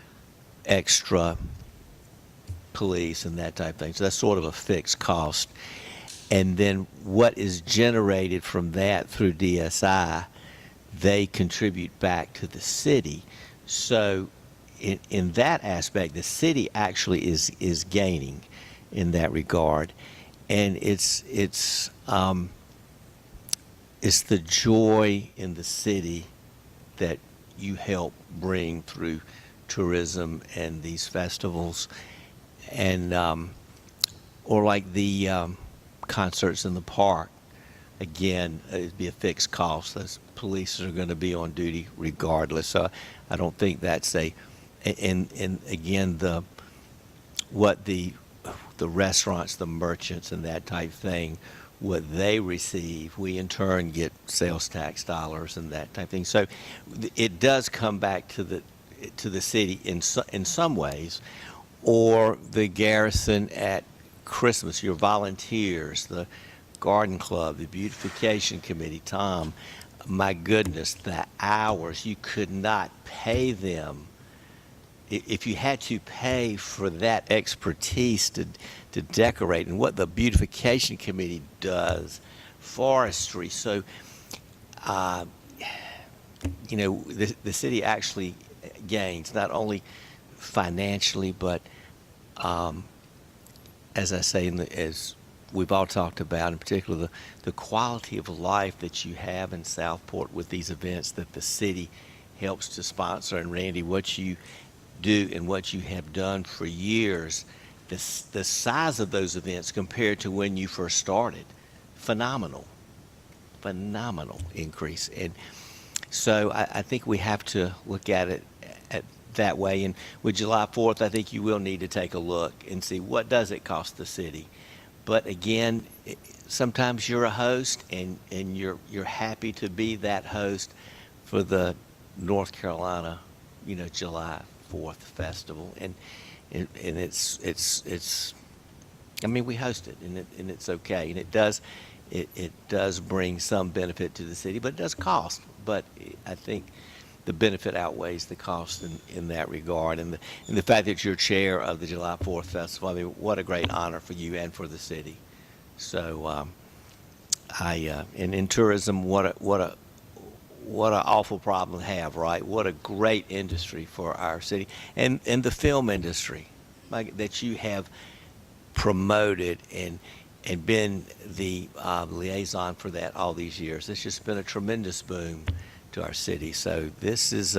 extra police and that type of thing. So that's sort of a fixed cost. And then what is generated from that through DSI, they contribute back to the city. So in that aspect, the city actually is gaining in that regard. And it's the joy in the city that you help bring through tourism and these festivals, and or like the concerts in the park. Again, it'd be a fixed cost. Those police are going to be on duty regardless. So I don't think that's and again, what the restaurants, the merchants, and that type of thing, what they receive, we in turn get sales tax dollars and that type of thing. So it does come back to the city in some ways, or the garrison at Christmas, your volunteers, the garden club, the beautification committee. Tom, my goodness, the hours, you could not pay them. If you had to pay for that expertise to decorate, and what the beautification committee does, forestry. So, the city actually gains, not only financially, but as I say, as we've all talked about, in particular, the quality of life that you have in Southport with these events that the city helps to sponsor. And Randy, what you do and what you have done for years, the size of those events compared to when you first started, phenomenal increase. And so I think we have to look at it that way. And with July 4th, I think you will need to take a look and see what does it cost the city. But again, sometimes you're a host and you're happy to be that host for the North Carolina, July 4th festival, and it's I mean, we host it, and it's okay, and it does bring some benefit to the city, but it does cost. But I think the benefit outweighs the cost in that regard, and the fact that you're chair of the July 4th festival. I mean, what a great honor for you and for the city. So and in tourism, what an awful problem to have, right? What a great industry for our city, and the film industry, that you have promoted and been the liaison for that all these years. It's just been a tremendous boom to our city. So this is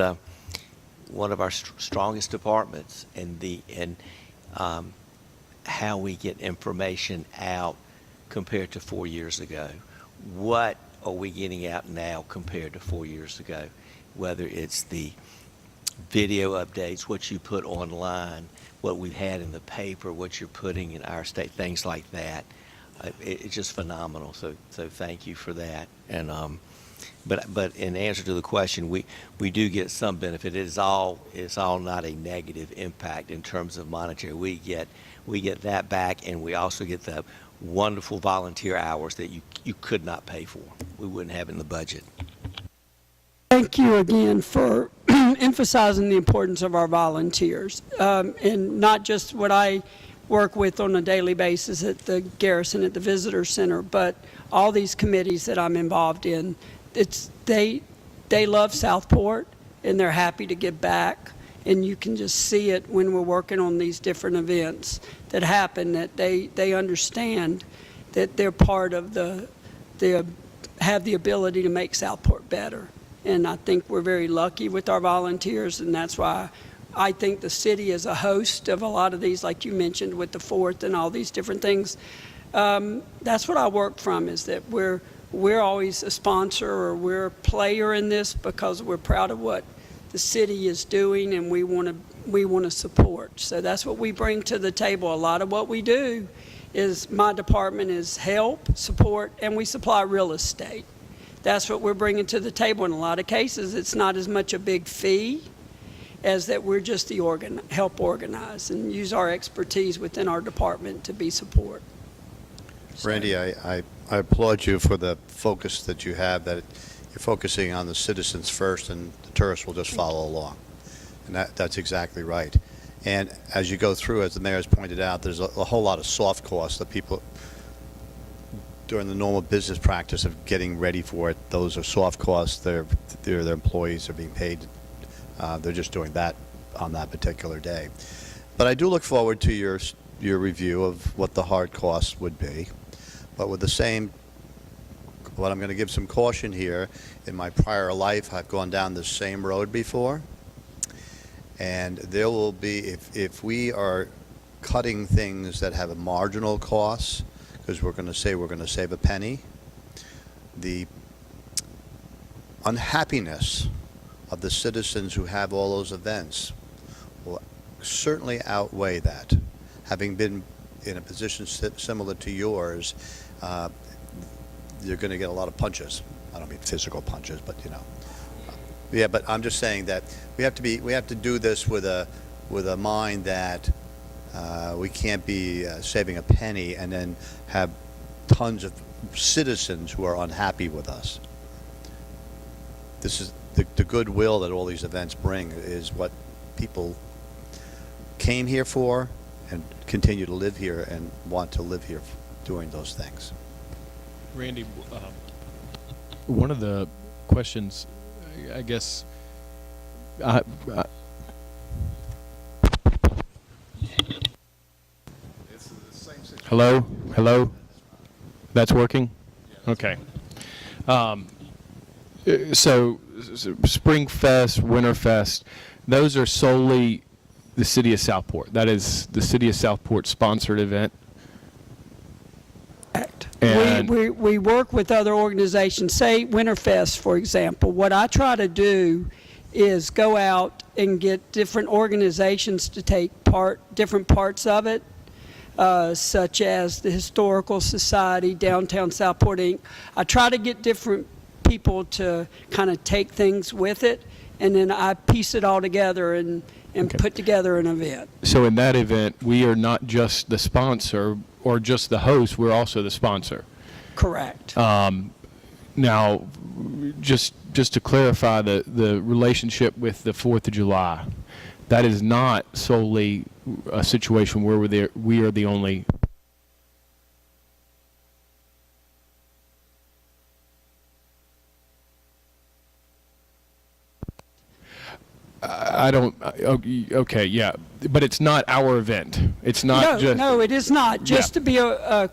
one of our strongest departments, and how we get information out compared to 4 years ago. What are we getting out now compared to 4 years ago? Whether it's the video updates, what you put online, what we've had in the paper, what you're putting in our state, things like that. It's just phenomenal. So thank you for that. And but in answer to the question, we do get some benefit. It's all not a negative impact in terms of monetary. We get that back, and we also get the wonderful volunteer hours that you could not pay for. We wouldn't have in the budget. Thank you again for emphasizing the importance of our volunteers, and not just what I work with on a daily basis at the Garrison, at the Visitor Center, but all these committees that I'm involved in. They love Southport, and they're happy to give back, and you can just see it when we're working on these different events that happen, that they understand that they're part of they have the ability to make Southport better. And I think we're very lucky with our volunteers, and that's why I think the city is a host of a lot of these, like you mentioned, with the 4th and all these different things. That's what I work from, is that we're always a sponsor, or we're a player in this, because we're proud of what the city is doing, and we want to support. So that's what we bring to the table. A lot of what we do is, my department is help, support, and we supply real estate. That's what we're bringing to the table. In a lot of cases, it's not as much a big fee as that we're just the help organize and use our expertise within our department to be support. Randy, I applaud you for the focus that you have, that you're focusing on the citizens first and the tourists will just follow along. And that's exactly right. And as you go through, as the mayor's pointed out, there's a whole lot of soft costs that people, during the normal business practice of getting ready for it, those are soft costs. Their employees are being paid. They're just doing that on that particular day. But I do look forward to your review of what the hard costs would be. But with the same, what I'm going to give some caution here, in my prior life, I've gone down this same road before. And there will be, if we are cutting things that have a marginal cost, because we're going to say we're going to save a penny, the unhappiness of the citizens who have all those events will certainly outweigh that. Having been in a position similar to yours, you're going to get a lot of punches. I don't mean physical punches, but you know. Yeah, but I'm just saying that we have to do this with a mind that we can't be saving a penny and then have tons of citizens who are unhappy with us. This is the goodwill that all these events bring is what people came here for and continue to live here and want to live here doing those things. Randy, one of the questions, I guess, hello, that's working? Okay. So Spring Fest, Winter Fest, those are solely the City of Southport. That is the City of Southport sponsored event. And We work with other organizations, say Winterfest, for example. What I try to do is go out and get different organizations to take different parts of it, such as the Historical Society, Downtown Southport, Inc. I try to get different people to kind of take things with it, and then I piece it all together and put together an event. so in that event, we are not just the sponsor or just the host, we're also the sponsor. Correct. Now, just to clarify the relationship with the 4th of July, that is not solely a situation where we are the only. I don't, okay, yeah, but it's not our event. It's not just. No, it is not. Just to be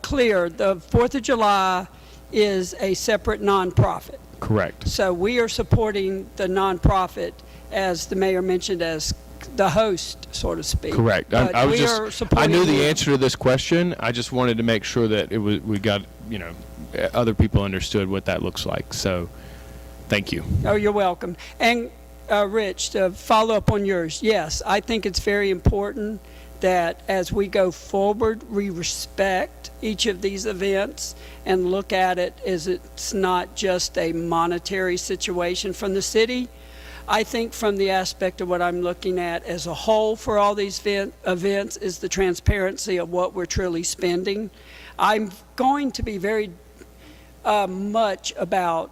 clear, the 4th of July is a separate nonprofit. Correct. So we are supporting the nonprofit, as the mayor mentioned, as the host, so to speak. Correct. But I was we just, are supporting I knew the them. answer to this question. I just wanted to make sure that we got, other people understood what that looks like. So, thank you. Oh, you're welcome. And Rich, to follow up on yours, yes, I think it's very important that as we go forward, we respect each of these events and look at it as it's not just a monetary situation from the city. I think from the aspect of what I'm looking at as a whole for all these events is the transparency of what we're truly spending. I'm going to be very much about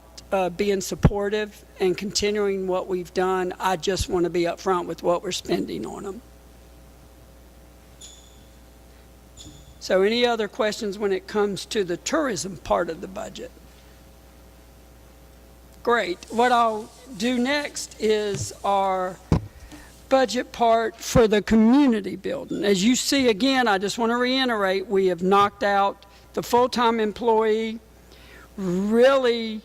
being supportive and continuing what we've done. I just want to be upfront with what we're spending on them. So any other questions when it comes to the tourism part of the budget? Great. What I'll do next is our budget part for the community building. As you see, again, I just want to reiterate, we have knocked out the full-time employee, really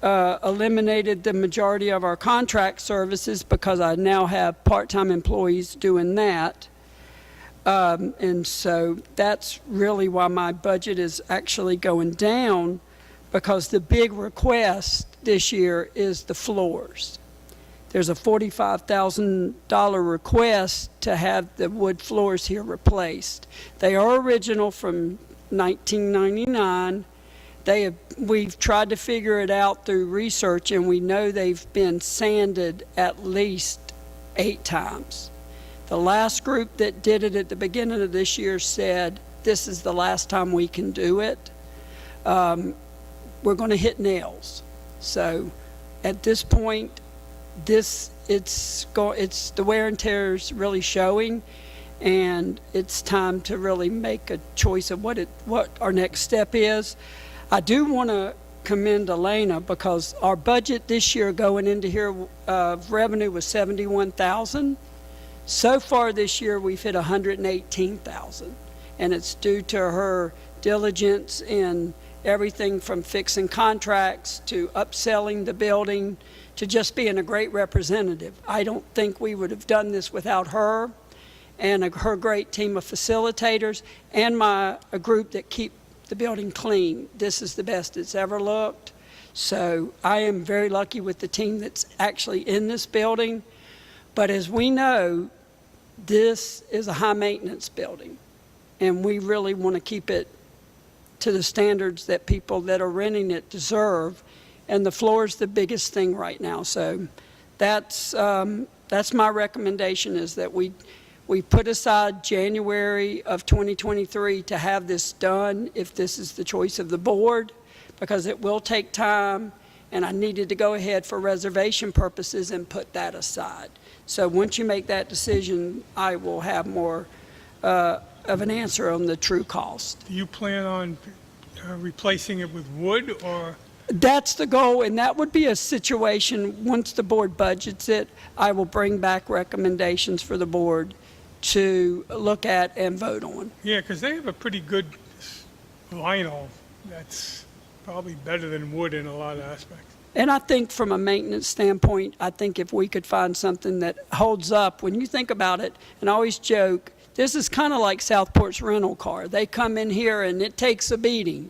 eliminated the majority of our contract services because I now have part-time employees doing that. And so that's really why my budget is actually going down, because the big request this year is the floors. there's a $45,000 request to have the wood floors here replaced. They are original from 1999. We've tried to figure it out through research, and we know they've been sanded at least 8 times. The last group that did it at the beginning of this year said, this is the last time we can do it. We're going to hit nails. So at this point, it's the wear and tear is really showing, and it's time to really make a choice of what our next step is. I do want to commend Elena, because our budget this year going into here revenue was $71,000. So far this year we've hit $118,000, and it's due to her diligence in everything from fixing contracts to upselling the building to just being a great representative. I don't think we would have done this without her and her great team of facilitators and a group that keep the building clean. This is the best it's ever looked. So I am very lucky with the team that's actually in this building. But as we know, this is a high maintenance building, and we really want to keep it to the standards that people that are renting it deserve. And the floor is the biggest thing right now. So that's my recommendation, is that we put aside January of 2023 to have this done, if this is the choice of the board, because it will take time, and I needed to go ahead for reservation purposes and put that aside. So once you make that decision, I will have more of an answer on the true cost. Do you plan on replacing it with wood, or? That's the goal, and that would be a situation, once the board budgets it, I will bring back recommendations for the board to look at and vote on. Yeah, because they have a pretty good vinyl that's probably better than wood in a lot of aspects. And I think from a maintenance standpoint, I think if we could find something that holds up, when you think about it, and I always joke, this is kind of like Southport's rental car. They come in here and it takes a beating.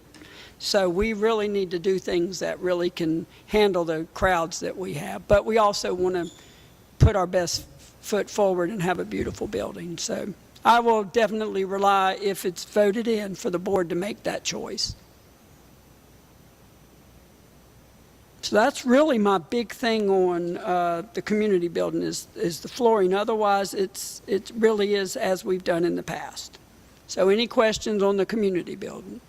So we really need to do things that really can handle the crowds that we have. But we also want to put our best foot forward and have a beautiful building. So I will definitely rely, if it's voted in, for the board to make that choice. So that's really my big thing on the community building is the flooring. Otherwise, it really is as we've done in the past. So any questions on the community building?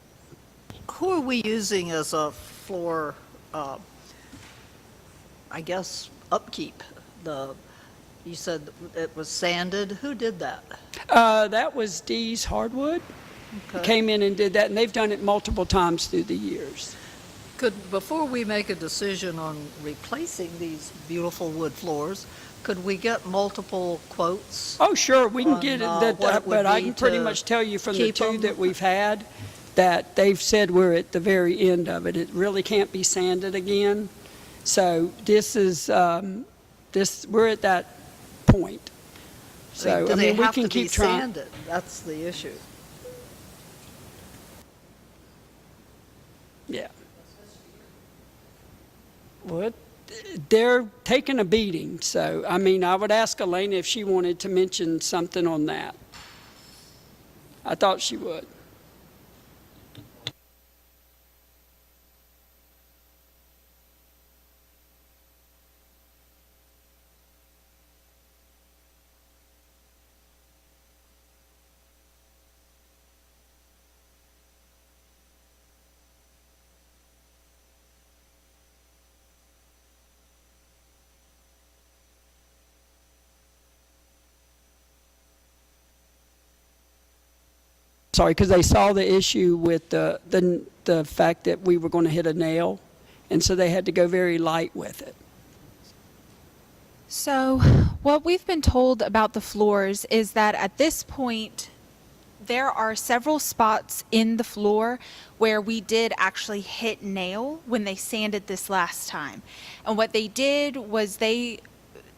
Who are we using as a floor, I guess, upkeep? You said it was sanded. Who did that? That was Dee's Hardwood. Okay. Came in and did that, and they've done it multiple times through the years. Before we make a decision on replacing these beautiful wood floors, could we get multiple quotes? Oh, sure, we can get it, but I can pretty to much tell you from the keep two them? that we've had, that they've said we're at the very end of it. It really can't be sanded again. So this is, we're at that point. So, Do they we have can to be keep trying. sanded? That's the issue. Yeah. Well, they're taking a beating, so, I would ask Elena if she wanted to mention something on that. I thought she would. Sorry, because they saw the issue with the fact that we were going to hit a nail, and so they had to go very light with it. So what we've been told about the floors is that at this point, there are several spots in the floor where we did actually hit nail when they sanded this last time. And what they did was they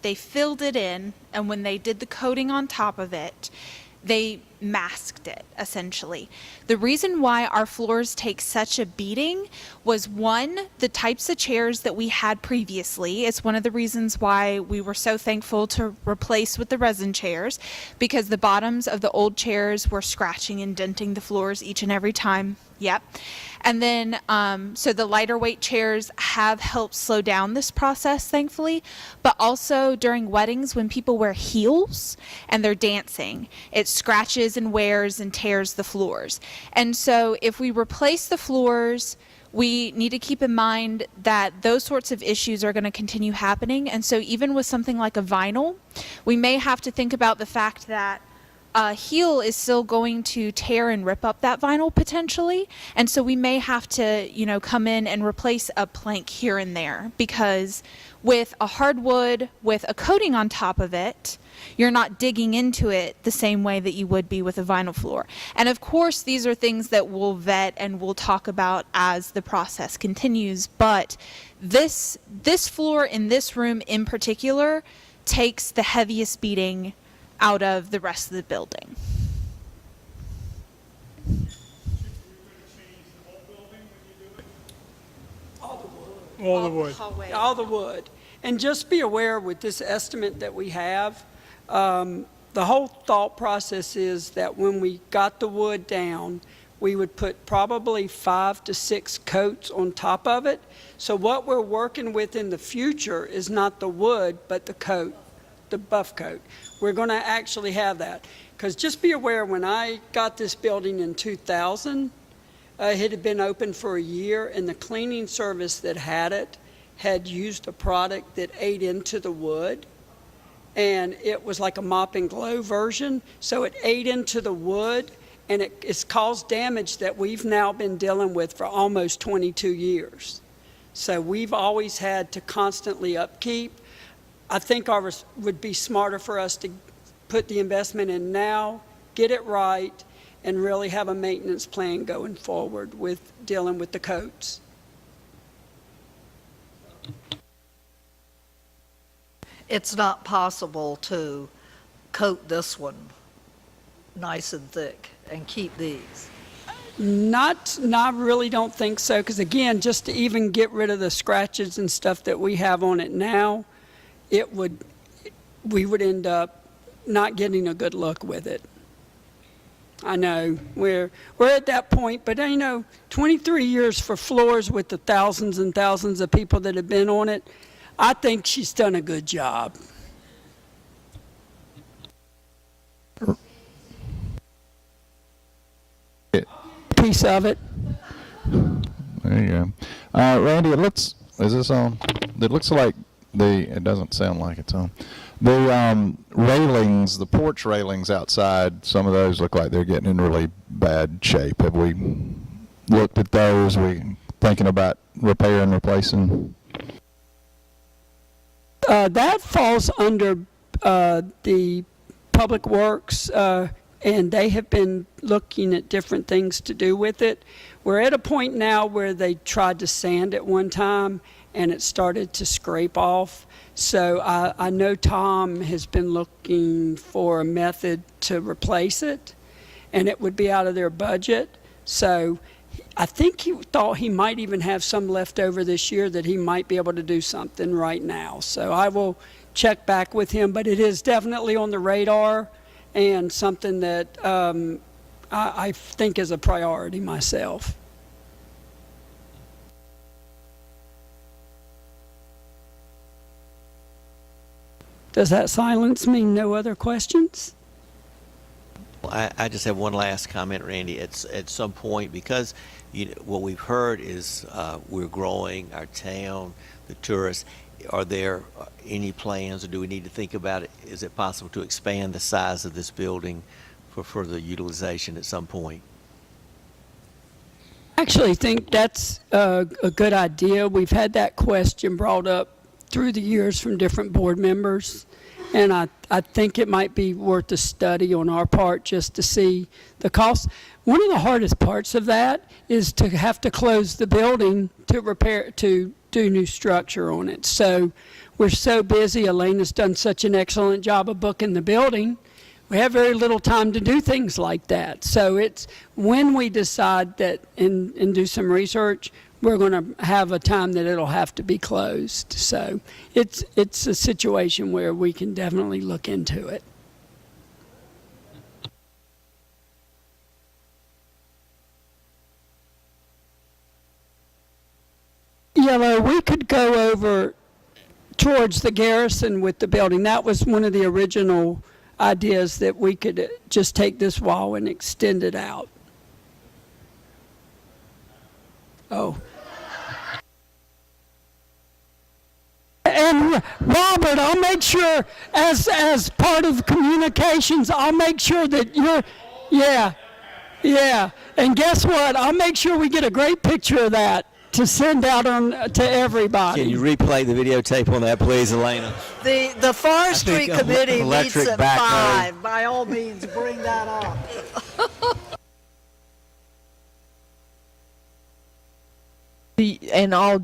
filled it in, and when they did the coating on top of it, they masked it, essentially. The reason why our floors take such a beating was, one, the types of chairs that we had previously. It's one of the reasons why we were so thankful to replace with the resin chairs, because the bottoms of the old chairs were scratching and denting the floors each and every time. Yep. And then, so the lighter weight chairs have helped slow down this process, thankfully. But also during weddings, when people wear heels and they're dancing, it scratches and wears and tears the floors. And so if we replace the floors, we need to keep in mind that those sorts of issues are going to continue happening. And so even with something like a vinyl, we may have to think about the fact that a heel is still going to tear and rip up that vinyl potentially. And so we may have to, come in and replace a plank here and there, because with a hardwood with a coating on top of it, you're not digging into it the same way that you would be with a vinyl floor. And of course, these are things that we'll vet and we'll talk about as the process continues. But this floor in this room in particular takes the heaviest beating out of the rest of the building. All the wood. All the wood. And just be aware with this estimate that we have, the whole thought process is that when we got the wood down, we would put probably 5 to 6 coats on top of it. So what we're working with in the future is not the wood, but the coat, the buff coat. We're going to actually have that. Because just be aware, when I got this building in 2000, it had been open for a year, and the cleaning service that had it had used a product that ate into the wood. And it was like a mop and glow version. So it ate into the wood, and it's caused damage that we've now been dealing with for almost 22 years. So we've always had to constantly upkeep. I think ours would be smarter for us to put the investment in now, get it right, and really have a maintenance plan going forward with dealing with the coats. It's not possible to coat this one nice and thick and keep these. I really don't think so, because again, just to even get rid of the scratches and stuff that we have on it now, we would end up not getting a good look with it. I know we're at that point, but 23 years for floors with the thousands and thousands of people that have been on it, I think she's done a good job. Piece of it. There you go. Randy, is this on? It looks like it doesn't sound like it's on. The railings, the porch railings outside, some of those look like they're getting in really bad shape. Have we looked at those? Are we thinking about repair and replacing? That falls under the Public Works, and they have been looking at different things to do with it. We're at a point now where they tried to sand it one time, and it started to scrape off. So I know Tom has been looking for a method to replace it, and it would be out of their budget. So I think he thought he might even have some left over this year that he might be able to do something right now. So I will check back with him, but it is definitely on the radar and something that I think is a priority myself. Does that silence mean no other questions? Well, I just have one last comment, Randy. At some point, because what we've heard is we're growing our town, the tourists. Are there any plans, or do we need to think about it? Is it possible to expand the size of this building for further utilization at some point? I actually think that's a good idea. We've had that question brought up through the years from different board members, and I think it might be worth a study on our part just to see the cost. One of the hardest parts of that is to have to close the building to repair, to do new structure on it. So we're so busy. Elena's done such an excellent job of booking the building. We have very little time to do things like that. So it's when we decide that and do some research, we're going to have a time that it'll have to be closed. So it's a situation where we can definitely look into it. Yellow, we could go over towards the garrison with the building. That was one of the original ideas, that we could just take this wall and extend it out. Oh. And Robert, I'll make sure, as part of communications, I'll make sure that you're, yeah. And guess what? I'll make sure we get a great picture of that to send out to everybody. Can you replay the videotape on that, please, Elena? The Forestry Committee meets electric at backhoe. 5. By all means, bring that up. And all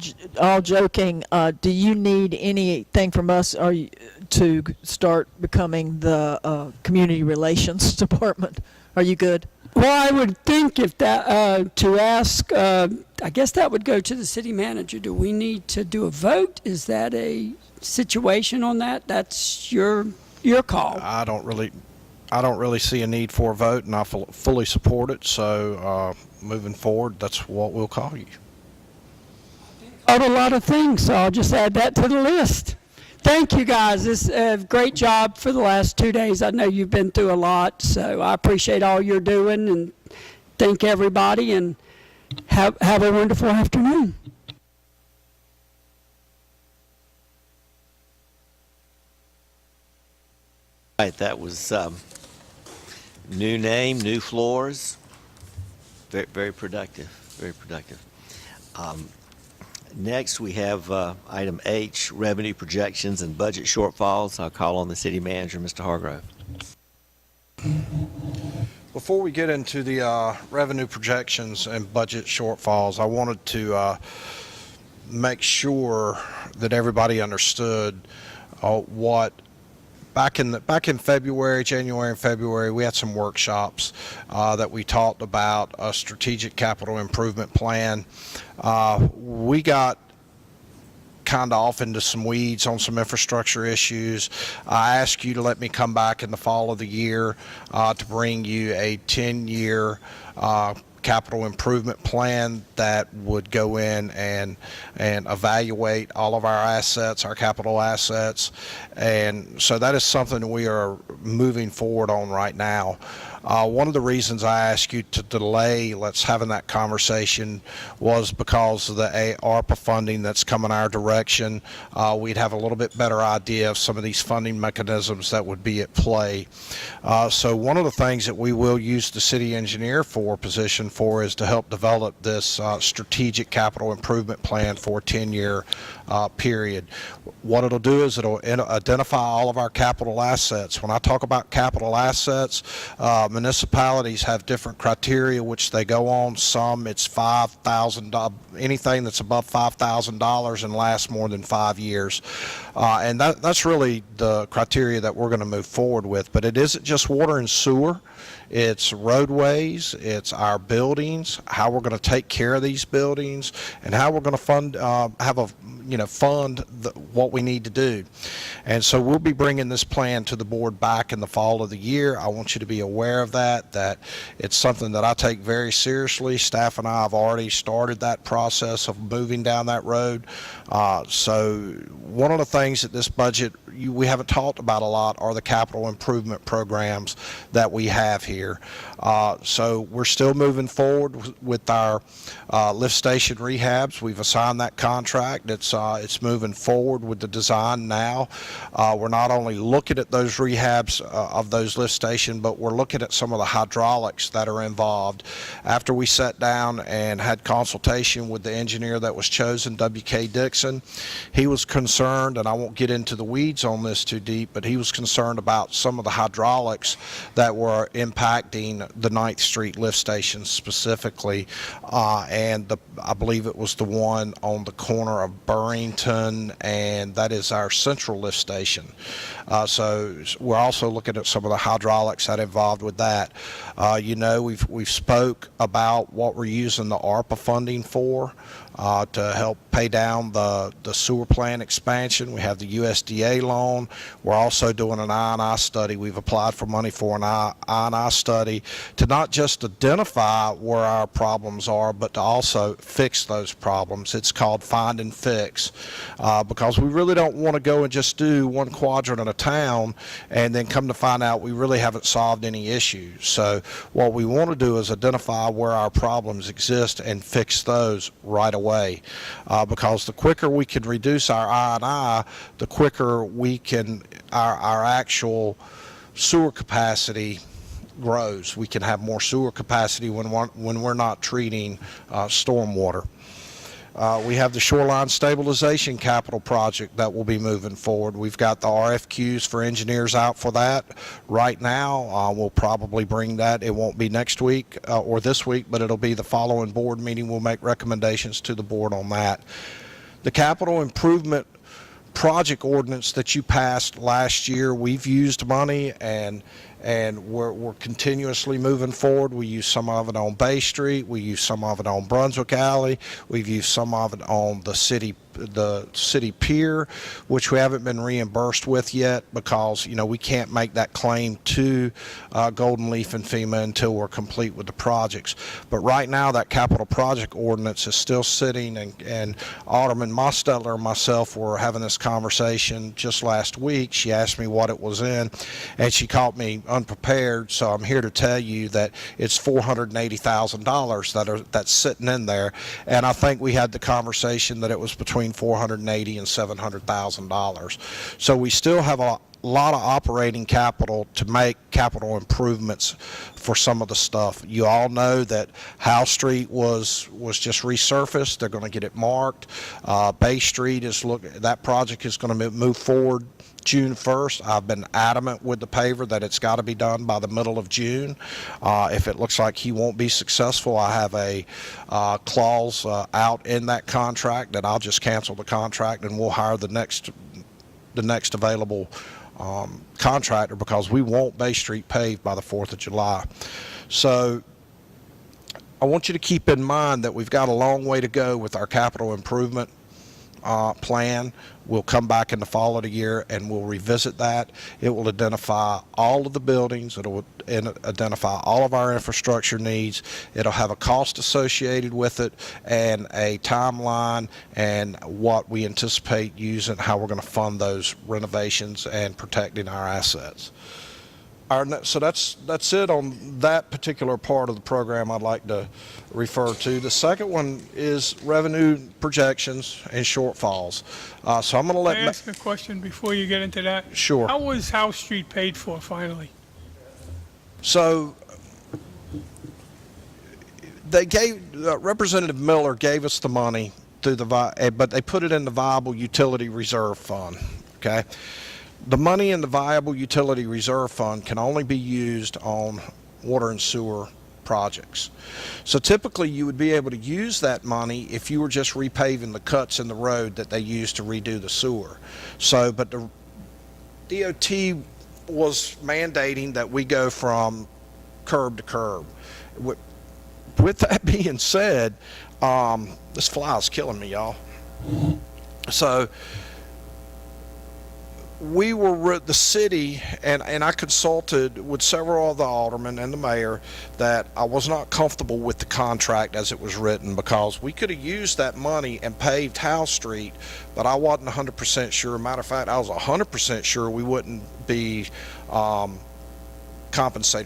joking, do you need anything from us to start becoming the community relations department? Are you good? Well, I would think if that, to ask, I guess that would go to the city manager. Do we need to do a vote? Is that a situation on that? That's your call. I don't really see a need for a vote, and I fully support it. So moving forward, that's what we'll call you. Of a lot of things, so I'll just add that to the list. Thank you, guys. This great job for the last 2 days. I know you've been through a lot, so I appreciate all you're doing, and thank everybody, and have a wonderful afternoon. All right, that was new name, new floors. Very, very productive, very productive. Next, we have item H, revenue projections and budget shortfalls. I'll call on the city manager, Mr. Hargrove. Before we get into the revenue projections and budget shortfalls, I wanted to make sure that everybody understood what back in February, January and February, we had some workshops that we talked about a strategic capital improvement plan. We got kind of off into some weeds on some infrastructure issues. I asked you to let me come back in the fall of the year to bring you a 10-year capital improvement plan that would go in and evaluate all of our assets, our capital assets. And so that is something we are moving forward on right now. One of the reasons I asked you to delay having that conversation was because of the ARPA funding that's coming our direction. We'd have a little bit better idea of some of these funding mechanisms that would be at play. So one of the things that we will use the city engineer position for is to help develop this strategic capital improvement plan for a 10-year period. What it'll do is it'll identify all of our capital assets. When I talk about capital assets, municipalities have different criteria which they go on. Some it's $5,000, anything that's above $5,000 and lasts more than 5 years. And that's really the criteria that we're going to move forward with. But it isn't just water and sewer. It's roadways, it's our buildings, how we're going to take care of these buildings, and how we're going to fund what we need to do. And so we'll be bringing this plan to the board back in the fall of the year. I want you to be aware of that it's something that I take very seriously. Staff and I have already started that process of moving down that road. So one of the things that this budget we haven't talked about a lot are the capital improvement programs that we have here. So we're still moving forward with our lift station rehabs. We've assigned that contract. It's moving forward with the design now. We're not only looking at those rehabs of those lift stations, but we're looking at some of the hydraulics that are involved. After we sat down and had consultation with the engineer that was chosen, W.K. Dixon, he was concerned, and I won't get into the weeds weeds on this too deep, but he was concerned about some of the hydraulics that were impacting the 9th Street lift station specifically, and I believe it was the one on the corner of Burrington, and that is our central lift station. So we're also looking at some of the hydraulics that are involved with that. You know, we've spoke about what we're using the ARPA funding for to help pay down the sewer plant expansion. We have the USDA loan. We're also doing an I&I study. We've applied for money for an I&I study to not just identify where our problems are, but to also fix those problems. It's called Find and Fix, because we really don't want to go and just do one quadrant in a town and then come to find out we really haven't solved any issues. So what we want to do is identify where our problems exist and fix those right away, because the quicker we can reduce our I&I, the quicker we can our actual sewer capacity grows. We can have more sewer capacity when we're not treating stormwater. We have the shoreline stabilization capital project that will be moving forward. We've got the RFQs for engineers out for that right now. We'll probably bring that. It won't be next week or this week, but it'll be the following board meeting. We'll make recommendations to the board on that. The capital improvement project ordinance that you passed last year, we've used money and we're continuously moving forward. We use some of it on Bay Street. We use some of it on Brunswick Alley. We've used some of it on the city pier, which we haven't been reimbursed with yet because, you know, we can't make that claim to Golden Leaf and FEMA until we're complete with the projects. But right now, that capital project ordinance is still sitting, and Alderman Mosteller and myself were having this conversation just last week. She asked me what it was in, and she caught me unprepared, so I'm here to tell you that it's $480,000 that's sitting in there, and I think we had the conversation that it was between $480,000 and $700,000. So we still have a lot of operating capital to make capital improvements for some of the stuff. You all know that Howe Street was just resurfaced. They're going to get it marked. Bay Street that project is going to move forward June 1st. I've been adamant with the paver that it's got to be done by the middle of June. If it looks like he won't be successful, I have a clause out in that contract that I'll just cancel the contract and we'll hire the next available contractor, because we want Bay Street paved by the 4th of July. So I want you to keep in mind that we've got a long way to go with our capital improvement plan. We'll come back in the fall of the year and we'll revisit that. It will identify all of the buildings. It'll identify all of our infrastructure needs. It'll have a cost associated with it and a timeline and what we anticipate using, how we're going to fund those renovations and protecting our assets. So that's it on that particular part of the program I'd like to refer to. The second one is revenue projections and shortfalls. So I'm going to let... Can I ask a question before you get into that? Sure. How was Howe Street paid for finally? So they Representative Miller gave us the money through but they put it in the Viable Utility Reserve Fund, okay? The money in the Viable Utility Reserve Fund can only be used on water and sewer projects. So typically you would be able to use that money if you were just repaving the cuts in the road that they used to redo the sewer. So, but the DOT was mandating that we go from curb to curb. With that being said, this fly is killing me, y'all. So we were the city, and I consulted with several of the aldermen and the mayor that I was not comfortable with the contract as it was written, because we could have used that money and paved Howe Street, but I wasn't 100% sure. Matter of fact, I was 100% sure we wouldn't be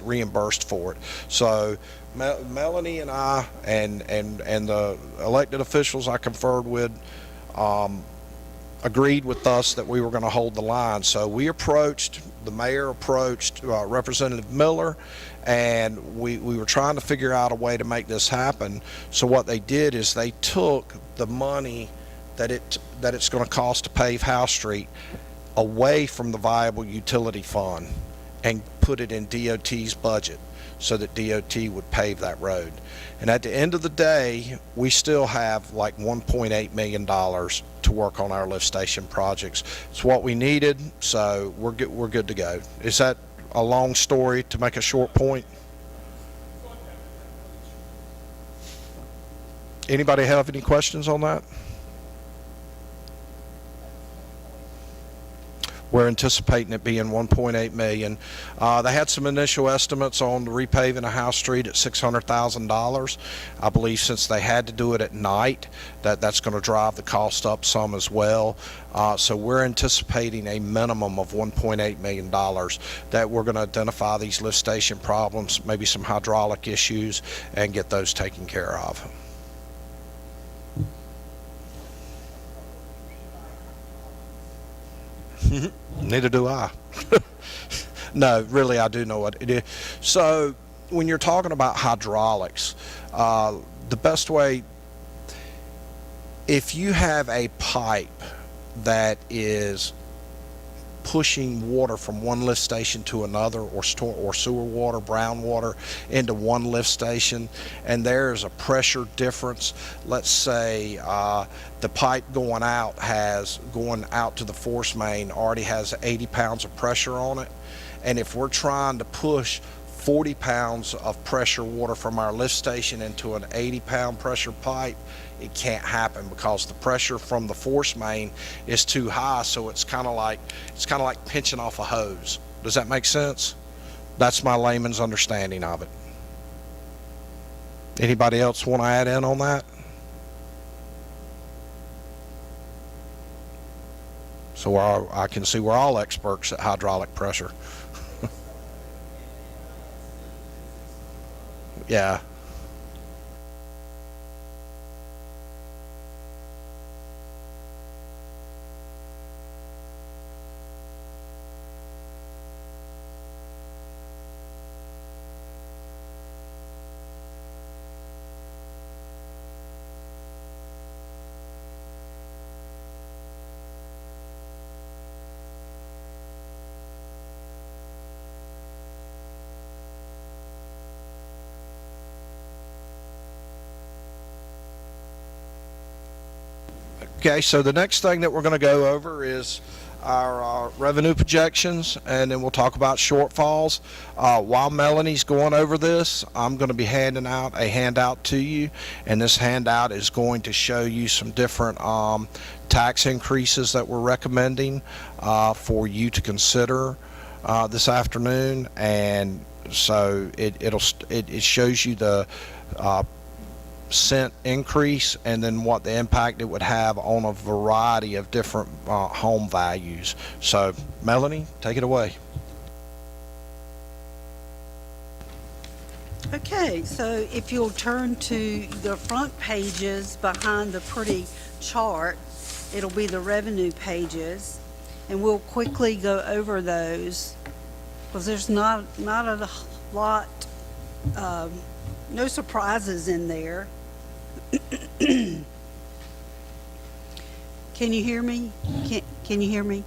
reimbursed for it. So Melanie and I and the elected officials I conferred with agreed with us that we were going to hold the line. So the mayor approached Representative Miller, and we were trying to figure out a way to make this happen. So what they did is they took the money that it's going to cost to pave Howe Street away from the viable utility fund and put it in DOT's budget so that DOT would pave that road. And at the end of the day, we still have like $1.8 million to work on our lift station projects. It's what we needed, so we're good to go. Is that a long story to make a short point? Anybody have any questions on that? We're anticipating it being 1.8 million. They had some initial estimates on the repaving of House Street at $600,000. I believe since they had to do it at night, that's going to drive the cost up some as well. So we're anticipating a minimum of $1.8 million that we're going to identify these lift station problems, maybe some hydraulic issues, and get those taken care of. Neither do I. No, really, I do know what it is. So when you're talking about hydraulics, the best way, if you have a pipe that is pushing water from one lift station to another, or sewer water, brown water into one lift station, and there's a pressure difference. Let's say the pipe going out to the force main already has 80 pounds of pressure on it, and if we're trying to push 40 pounds of pressure water from our lift station into an 80-pound pressure pipe, it can't happen because the pressure from the force main is too high. So it's kind of like pinching off a hose. Does that make sense? That's my layman's understanding of it. Anybody else want to add in on that? So I can see we're all experts at hydraulic pressure. Yeah. Okay, so the next thing that we're going to go over is our revenue projections, and then we'll talk about shortfalls. While Melanie's going over this, I'm going to be handing out a handout to you, and this handout is going to show you some different tax increases that we're recommending for you to consider this afternoon. And so it shows you the cent increase, and then what the impact it would have on a variety of different home values. So Melanie, take it away. Okay, so if you'll turn to the front pages behind the pretty chart, it'll be the revenue pages, and we'll quickly go over those because there's not a lot, no surprises in there. Can you hear me? Can you hear me?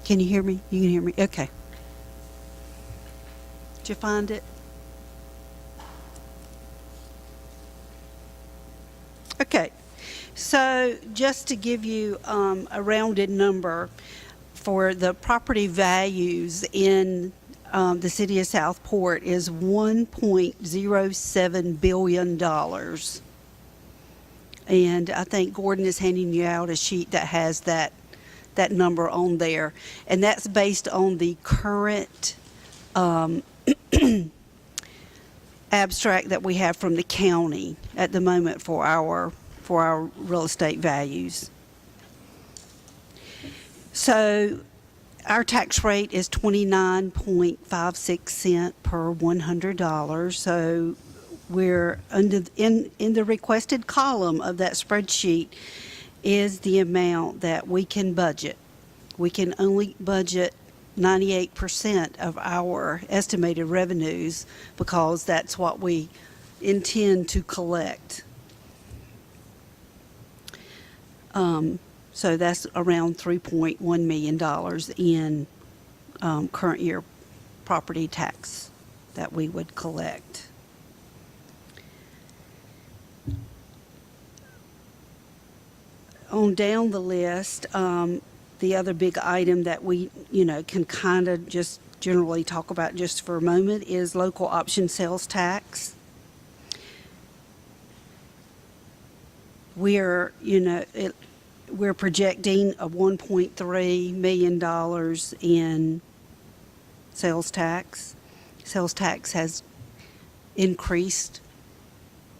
Can you hear me? You can hear me? Okay. Did you find it? Okay. So just to give you a rounded number for the property values in the city of Southport is $1.07 billion. And I think Gordon is handing you out a sheet that has that number on there. And that's based on the current abstract that we have from the county at the moment for our real estate values. So our tax rate is 29.56 cents per $100. So we're in the requested column of that spreadsheet is the amount that we can budget. We can only budget 98% of our estimated revenues because that's what we intend to collect. So that's around $3.1 million in current year property tax that we would collect. On down the list, the other big item that we, can kind of just generally talk about just for a moment is local option sales tax. We're projecting a $1.3 million in sales tax. Sales tax has increased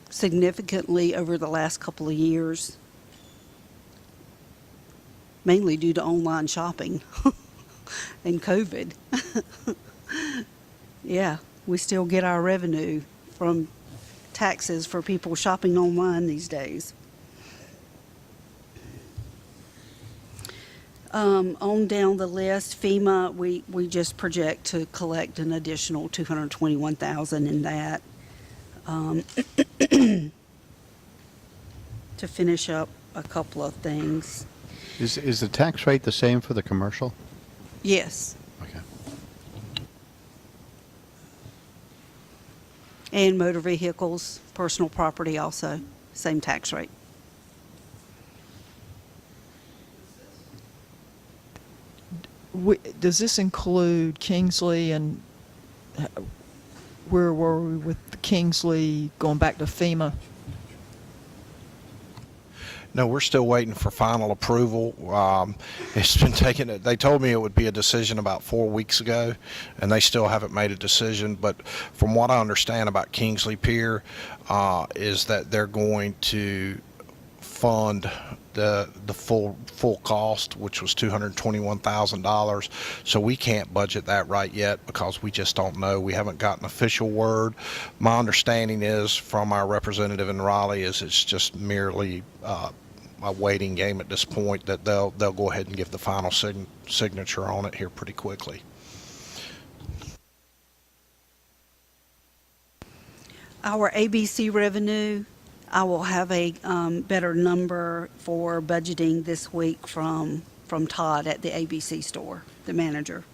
significantly over the last couple of years, mainly due to online shopping and COVID. Yeah, we still get our revenue from taxes for people shopping online these days. On down the list, FEMA, we just project to collect an additional $221,000 in that to finish up a couple of things. Is the tax rate the same for the commercial? Yes. Okay. And motor vehicles, personal property also, same tax rate. Does this include Kingsley, and where were we with Kingsley going back to FEMA? No, we're still waiting for final approval. It's been taking, they told me it would be a decision about 4 weeks ago, and they still haven't made a decision. But from what I understand about Kingsley Pier, is that they're going to fund the full cost, which was $221,000. So we can't budget that right yet because we just don't know. We haven't gotten official word. My understanding is from our representative in Raleigh is it's just merely a waiting game at this point, that they'll go ahead and give the final signature on it here pretty quickly. Our ABC revenue, I will have a better number for budgeting this week from Todd at the ABC store, the manager.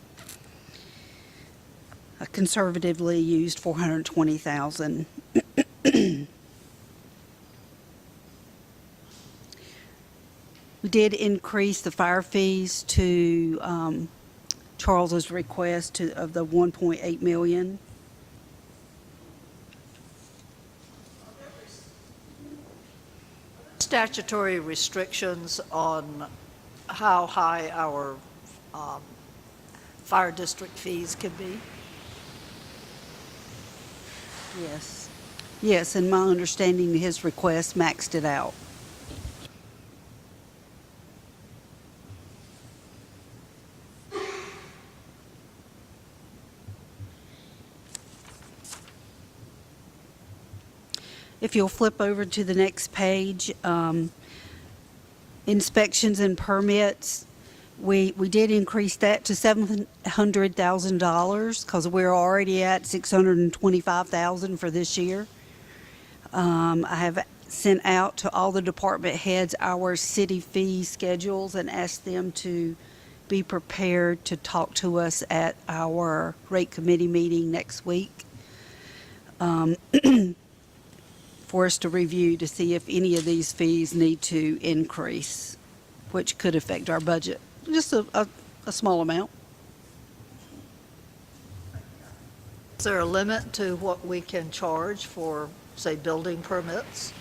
I conservatively used $420,000. We did increase the fire fees to Charles's request of the $1.8 million. Statutory restrictions on how high our fire district fees can be? Yes. Yes, and my understanding, his request maxed it out. If you'll flip over to the next page, inspections and permits, we did increase that to $700,000 because we're already at $625,000 for this year. I have sent out to all the department heads our city fee schedules and asked them to be prepared to talk to us at our rate committee meeting next week. For us to review to see if any of these fees need to increase, which could affect our budget. Just a small amount. Is there a limit to what we can charge for, say, building permits?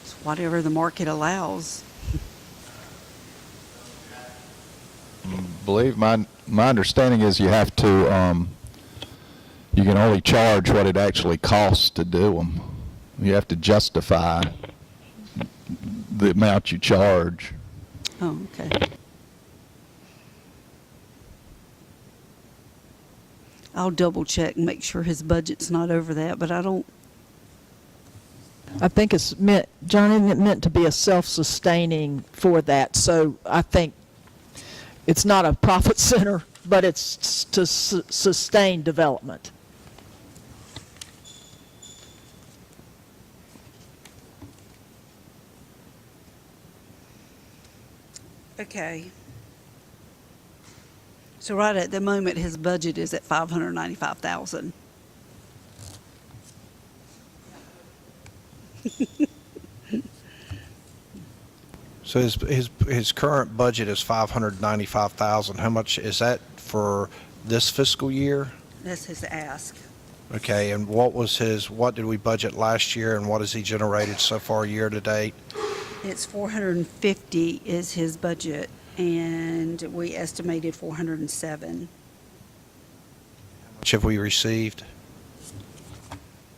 It's whatever the market allows. Believe my understanding is you have to, you can only charge what it actually costs to do them. You have to justify the amount you charge. Oh, okay. I'll double check and make sure his budget's not over that, but I don't. I think it's meant, John, isn't it meant to be a self-sustaining for that? So I think it's not a profit center, but it's to sustain development. Okay. So right at the moment, his budget is at 595,000. So his current budget is 595,000. How much is that for this fiscal year? That's his ask. Okay, and what did we budget last year, and what has he generated so far year to date? It's 450 is his budget, and we estimated 407. How much have we received?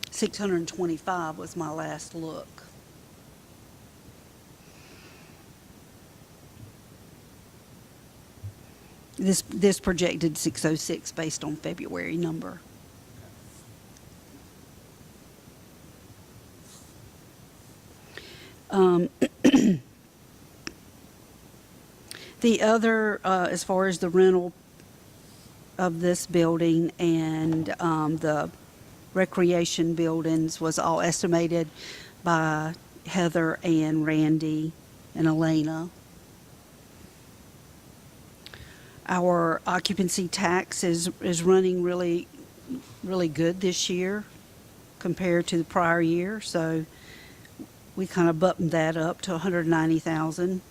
625 was my last look. This projected 606 based on February number. The other, as far as the rental of this building and the recreation buildings, was all estimated by Heather and Randy and Elena. Our occupancy tax is running really good this year compared to the prior year, so we kind of buttoned that up to 190,000.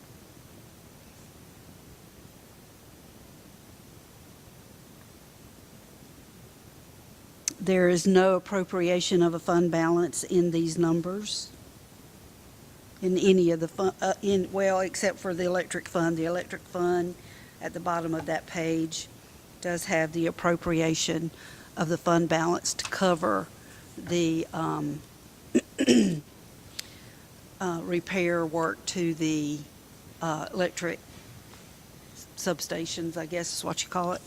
There is no appropriation of a fund balance in these numbers, in any of the fund, well, except for the electric fund. The electric fund at the bottom of that page does have the appropriation of the fund balance to cover the repair work to the electric substations, I guess is what you call it.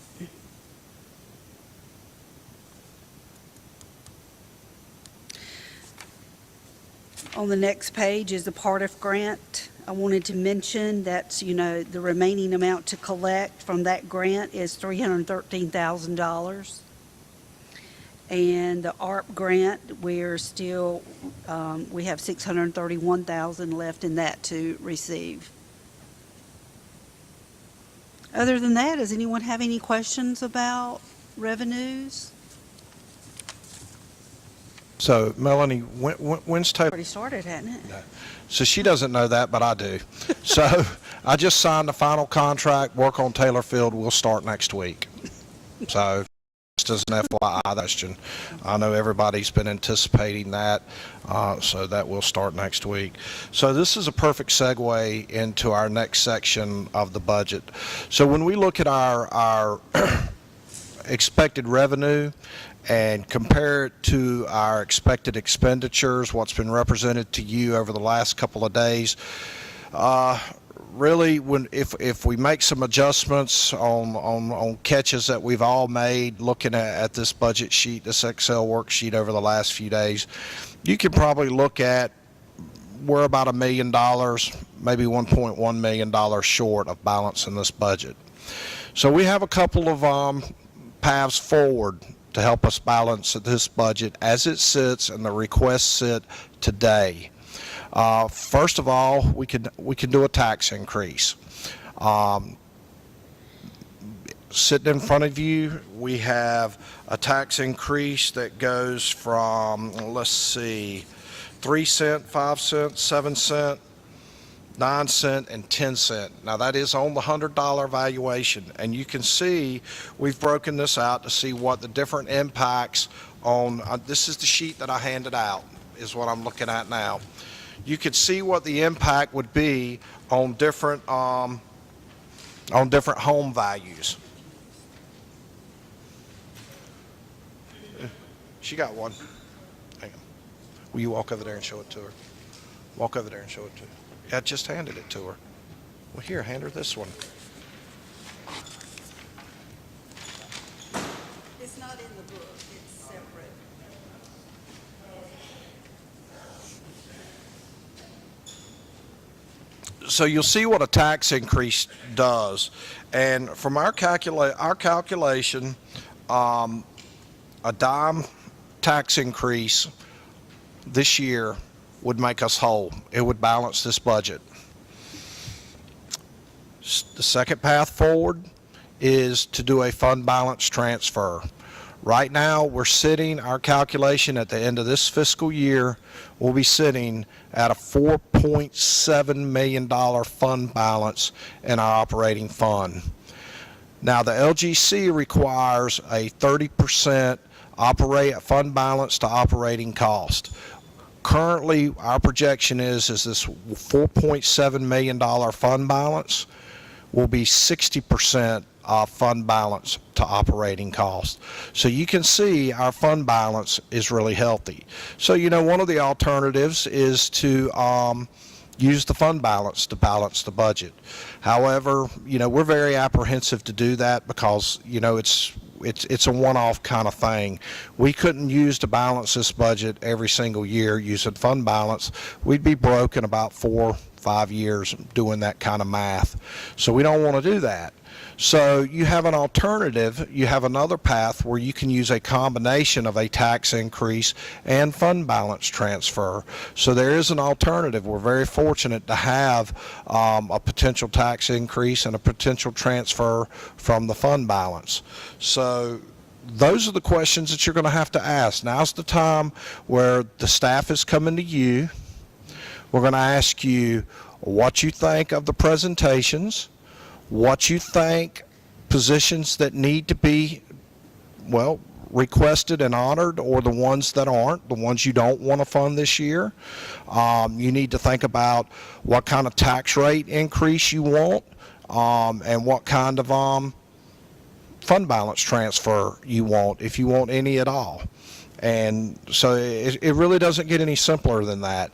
On the next page is the PARTIF grant. I wanted to mention that, the remaining amount to collect from that grant is $313,000. And the ARP grant, we're still, we have $631,000 left in that to receive. Other than that, does anyone have any questions about revenues? So Melanie, when's Taylor? Already started, hadn't it? So she doesn't know that, but I do. So I just signed the final contract. Work on Taylor Field will start next week. So just as an FYI question, I know everybody's been anticipating that, so that will start next week. So this is a perfect segue into our next section of the budget. So when we look at our expected revenue and compare it to our expected expenditures, what's been represented to you over the last couple of days, really, if we make some adjustments on catches that we've all made looking at this budget sheet, this Excel worksheet over the last few days, you can probably look at we're about $1 million, maybe $1.1 million short of balance in this budget. So we have a couple of paths forward to help us balance this budget as it sits and the requests sit today. First of all, we can do a tax increase. Sitting in front of you, we have a tax increase that goes from, let's see, 3 cent, 5 cent, 7 cent, 9 cent, and 10 cent. Now that is on the $100 valuation, and you can see we've broken this out to see what the different impacts on, this is the sheet that I handed out, is what I'm looking at now. You could see what the impact would be on different home values. She got one. Hang on. Will you walk over there and show it to her? Walk over there and show it to her. I just handed it to her. Well, here, hand her this one. It's not in the book, it's separate. So you'll see what a tax increase does. And from our calculation, a dime tax increase this year would make us whole. It would balance this budget. The second path forward is to do a fund balance transfer. Right now, we're sitting, our calculation at the end of this fiscal year will be sitting at a $4.7 million fund balance in our operating fund. Now, the LGC requires a 30% fund balance to operating cost. Currently, our projection is this $4.7 million fund balance will be 60% fund balance to operating cost. So you can see our fund balance is really healthy. So, one of the alternatives is to use the fund balance to balance the budget. However, we're very apprehensive to do that because, it's a one-off kind of thing. We couldn't use to balance this budget every single year using fund balance. We'd be broke in about 4-5 years doing that kind of math. So we don't want to do that. So you have an alternative, you have another path where you can use a combination of a tax increase and fund balance transfer. So there is an alternative. We're very fortunate to have a potential tax increase and a potential transfer from the fund balance. So those are the questions that you're going to have to ask. Now's the time where the staff is coming to you. We're going to ask you what you think of the presentations, what you think positions that need to be, requested and honored, or the ones that aren't, the ones you don't want to fund this year. You need to think about what kind of tax rate increase you want, and what kind of fund balance transfer you want, if you want any at all. And so it really doesn't get any simpler than that.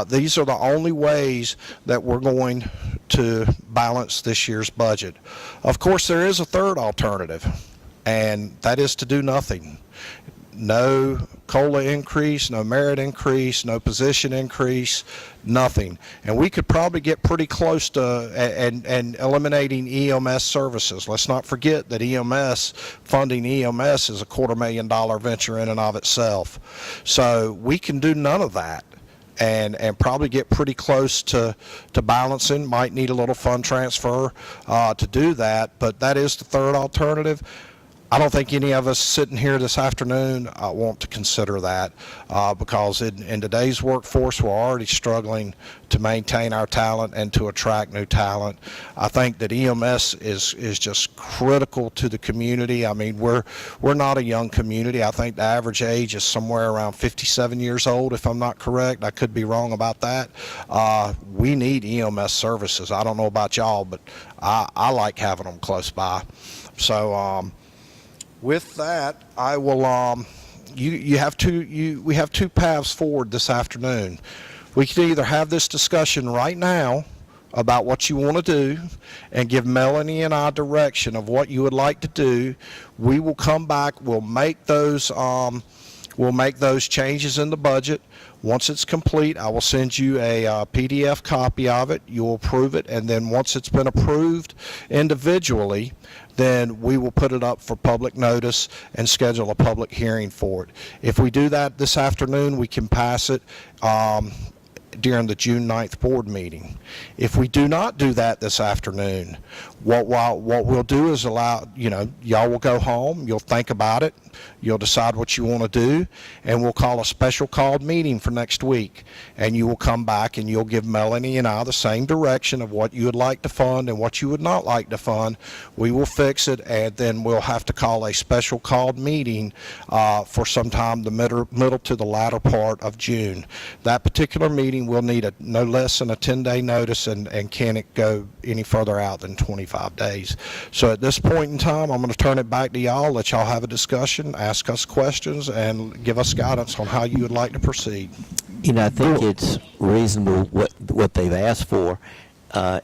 These are the only ways that we're going to balance this year's budget. Of course, there is a third alternative, and that is to do nothing. No COLA increase, no merit increase, no position increase, nothing. And we could probably get pretty close to and eliminating EMS services. Let's not forget that funding EMS is a $250,000 venture in and of itself. So we can do none of that and probably get pretty close to balancing. Might need a little fund transfer to do that, but that is the third alternative. I don't think any of us sitting here this afternoon want to consider that because in today's workforce, we're already struggling to maintain our talent and to attract new talent. I think that EMS is just critical to the community. I mean, we're not a young community. I think the average age is somewhere around 57 years old, if I'm not correct. I could be wrong about that. We need EMS services. I don't know about y'all, but I like having them close by. So, with that, I will. We have two paths forward this afternoon. We can either have this discussion right now about what you want to do and give Melanie and I direction of what you would like to do. We will come back. We'll make those changes in the budget. Once it's complete, I will send you a PDF copy of it. You'll approve it, and then once it's been approved individually, then we will put it up for public notice and schedule a public hearing for it. If we do that this afternoon, we can pass it during the June 9th board meeting. If we do not do that this afternoon, what we'll do is y'all will go home, you'll think about it, you'll decide what you want to do, and we'll call a special called meeting for next week. And you will come back and you'll give Melanie and I the same direction of what you would like to fund and what you would not like to fund. We will fix it, and then we'll have to call a special called meeting for sometime the middle to the latter part of June. That particular meeting will need no less than a 10-day notice, and can't go any further out than 25 days. So at this point in time, I'm going to turn it back to y'all, let y'all have a discussion, ask us questions, and give us guidance on how you would like to proceed. I think it's reasonable what they've asked for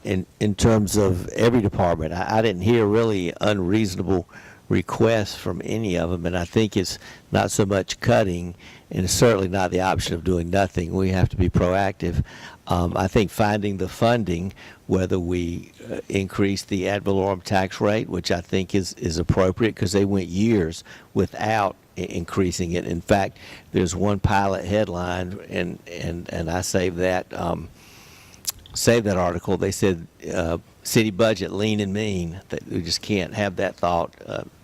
in terms of every department. I didn't hear really unreasonable requests from any of them, and I think it's not so much cutting, and it's certainly not the option of doing nothing. We have to be proactive. I think finding the funding, whether we increase the ad valorem tax rate, which I think is appropriate because they went years without increasing it. In fact, there's one pilot headline, and I saved that article. They said city budget lean and mean. That we just can't have that thought,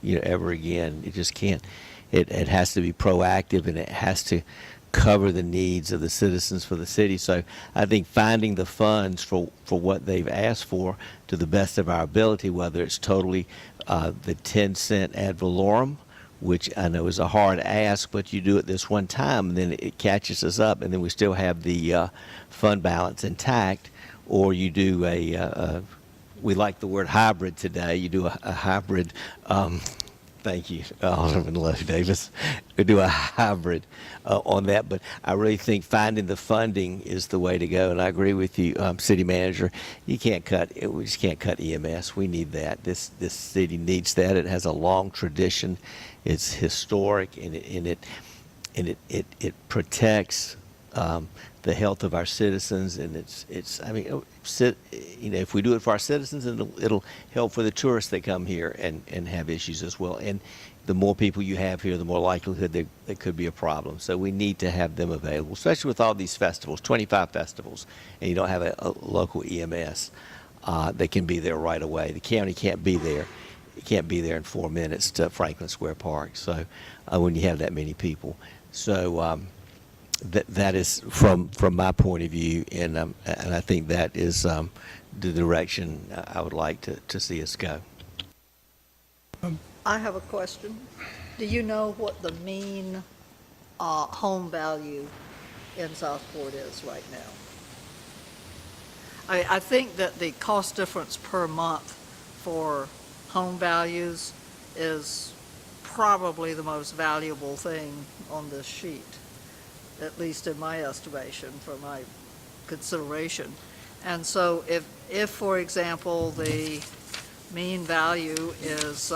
ever again. It just can't. It has to be proactive, and it has to cover the needs of the citizens for the city. So I think finding the funds for what they've asked for to the best of our ability, whether it's totally the 10-cent ad valorem, which I know is a hard ask, but you do it this one time, and then it catches us up, and then we still have the fund balance intact, or you do we like the word hybrid today, you do a hybrid, thank you, Alderman Lowe Davis. We do a hybrid on that, but I really think finding the funding is the way to go, and I agree with you, City Manager. We just can't cut EMS. We need that. This city needs that. It has a long tradition. It's historic, and it protects the health of our citizens, and if we do it for our citizens, it'll help for the tourists that come here and have issues as well. And the more people you have here, the more likelihood there could be a problem. So we need to have them available, especially with all these festivals, 25 festivals, and you don't have a local EMS that can be there right away. The county can't be there. It can't be there in 4 minutes to Franklin Square Park. So when you have that many people, so that is from my point of view, and I think that is the direction I would like to see us go. I have a question. Do you know what the mean home value in Southport is right now? I think that the cost difference per month for home values is probably the most valuable thing on this sheet, at least in my estimation, for my consideration. And so if for example, the mean value is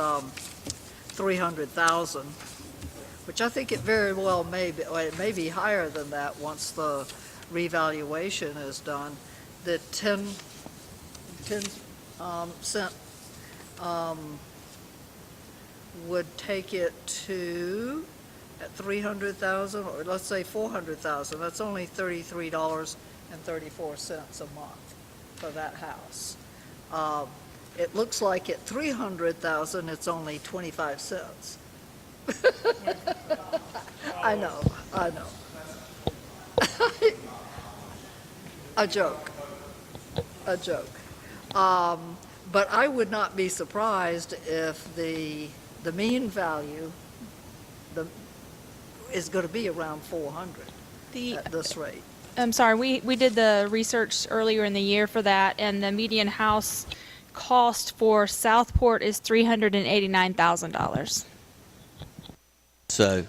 300,000, which I think it very well may be, or it may be higher than that once the revaluation is done, the 10 cent would take it to, at 300,000, or let's say 400,000, that's only $33.34 a month for that house. It looks like at 300,000, it's only 25 cents. I know. A joke. But I would not be surprised if the mean value is going to be around 400 at this rate. I'm sorry, we did the research earlier in the year for that, and the median house cost for Southport is $389,000. So,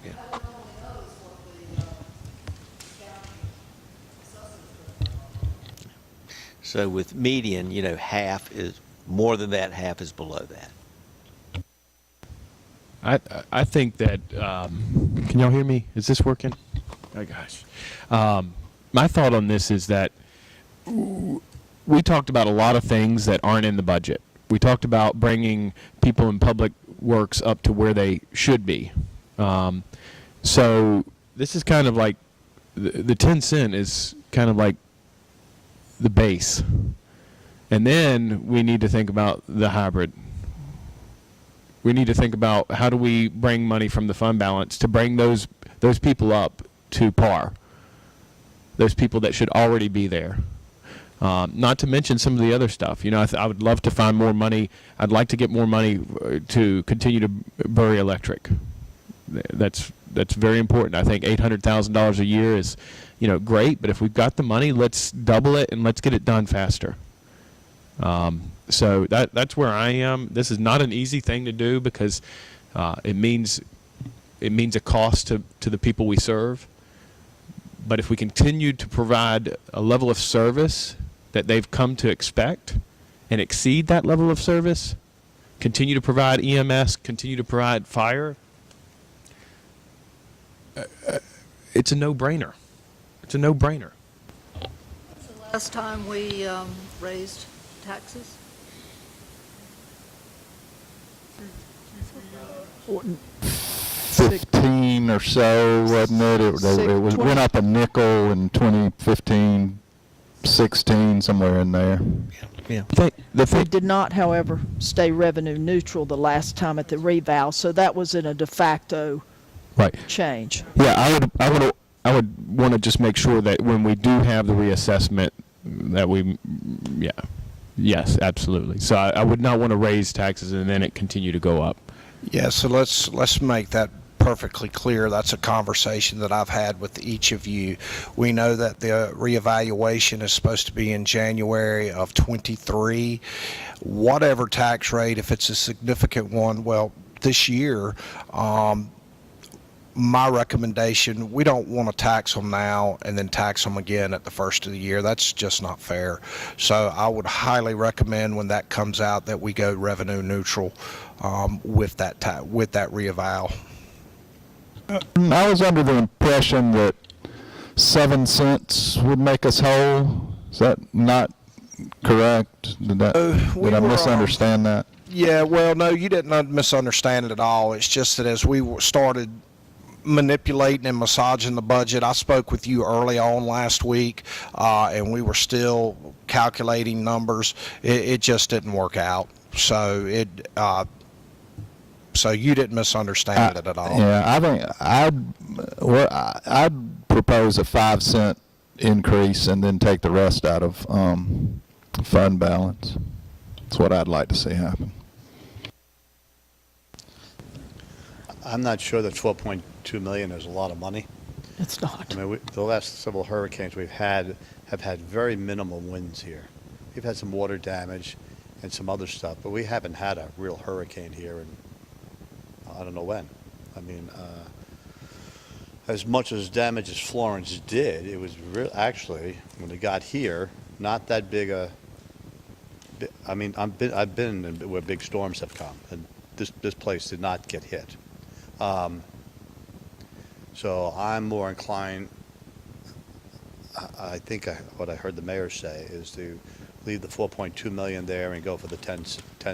yeah. So with median, half is more than that, half is below that. I think that, can y'all hear me? Is this working? Oh, gosh. My thought on this is that we talked about a lot of things that aren't in the budget. We talked about bringing people in public works up to where they should be. So this is kind of like, the 10 cent is kind of like the base. And then we need to think about the hybrid. We need to think about how do we bring money from the fund balance to bring those people up to par. Those people that should already be there. Not to mention some of the other stuff. I would love to find more money. I'd like to get more money to continue to bury electric. That's very important. I think $800,000 a year is, great. But if we've got the money, let's double it and let's get it done faster. So that's where I am. This is not an easy thing to do because it means a cost to the people we serve. But if we continue to provide a level of service that they've come to expect and exceed that level of service, continue to provide EMS, continue to provide fire, it's a no-brainer. It's a no-brainer. When's the last time we raised taxes? 15 or so, wasn't it? It went up a nickel in 2015, 16, somewhere in there. Yeah. We did not, however, stay revenue neutral the last time at the revow, so that was in a de facto Right. change. Yeah, I would want to just make sure that when we do have the reassessment, that yes, absolutely. So I would not want to raise taxes and then it continue to go up. Yeah, so let's make that perfectly clear. That's a conversation that I've had with each of you. We know that the reevaluation is supposed to be in January of 23. Whatever tax rate, if it's a significant one, well, this year, my recommendation, we don't want to tax them now and then tax them again at the first of the year. That's just not fair. So I would highly recommend when that comes out that we go revenue neutral with that reeval. I was under the impression that 7 cents would make us whole. Is that not correct? Did I misunderstand that? Yeah, well, no, you didn't misunderstand it at all. It's just that as we started manipulating and massaging the budget, I spoke with you early on last week, and we were still calculating numbers. It just didn't work out. So so you didn't misunderstand it at all. Yeah, I think I'd propose a 5 cent increase and then take the rest out of fund balance. That's what I'd like to see happen. I'm not sure that 12.2 million is a lot of money. It's not. I mean, the last several hurricanes we've had have had very minimal winds here. We've had some water damage and some other stuff, but we haven't had a real hurricane here in I don't know when. I mean, as much as damage as Florence did, it was actually, when it got here, not that big a. I mean, I've been where big storms have come, and this place did not get hit. So I'm more inclined. I think what I heard the mayor say is to leave the 4.2 million there and go for the 10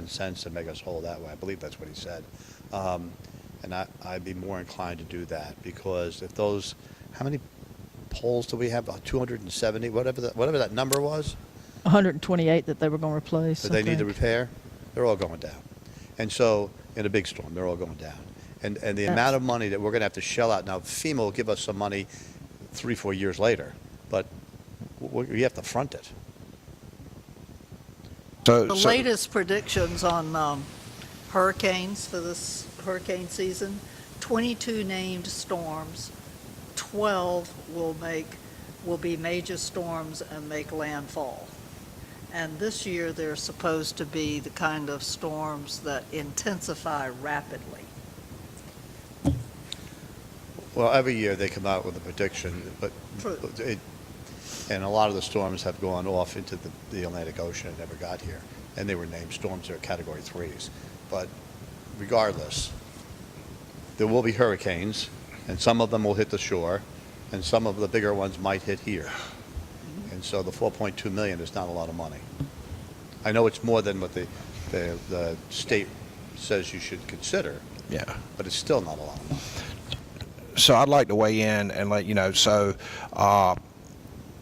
cents and make us whole that way. I believe that's what he said. And I'd be more inclined to do that, because if those, how many poles do we have? 270, whatever that number was? 128 that they were going to replace. That they need to repair, they're all going down. And so, in a big storm, they're all going down. And the amount of money that we're going to have to shell out, now FEMA will give us some money 3-4 years later, but we have to front it. The latest predictions on hurricanes for this hurricane season, 22 named storms, 12 will be major storms and make landfall. And this year they're supposed to be the kind of storms that intensify rapidly. Well, every year they come out with a prediction, but and a lot of the storms have gone off into the Atlantic Ocean and never got here. And they were named storms that are Category 3s. But regardless, there will be hurricanes, and some of them will hit the shore, and some of the bigger ones might hit here. And so the 4.2 million is not a lot of money. I know it's more than what the state says you should consider. Yeah. But it's still not a lot of money. So I'd like to weigh in and let you know, so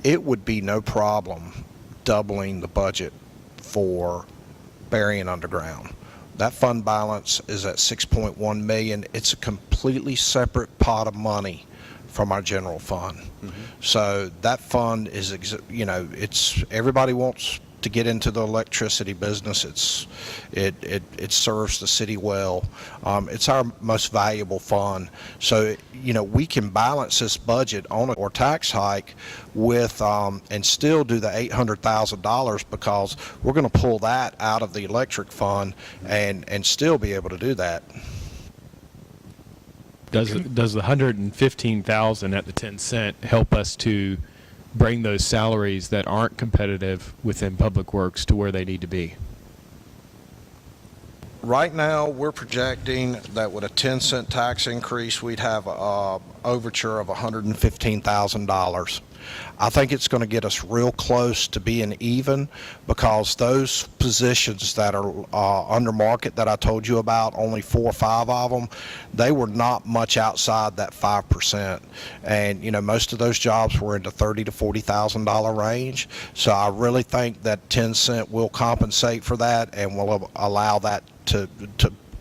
it would be no problem doubling the budget for burying underground. That fund balance is at 6.1 million. It's a completely separate pot of money from our general fund. Mm-hmm. So that fund is, it's everybody wants to get into the electricity business. It serves the city well. It's our most valuable fund. So, we can balance this budget on or tax hike with, and still do the $800,000, because we're going to pull that out of the electric fund and still be able to do that. Does the 115,000 at the 10 cent help us to bring those salaries that aren't competitive within Public Works to where they need to be? Right now, we're projecting that with a 10-cent tax increase, we'd have a overture of $115,000. I think it's going to get us real close to being even, because those positions that are under market that I told you about, only 4 or 5 of them, they were not much outside that 5%. And, you know, most of those jobs were in the $30,000 to $40,000 range. So I really think that 10 cent will compensate for that and will allow that to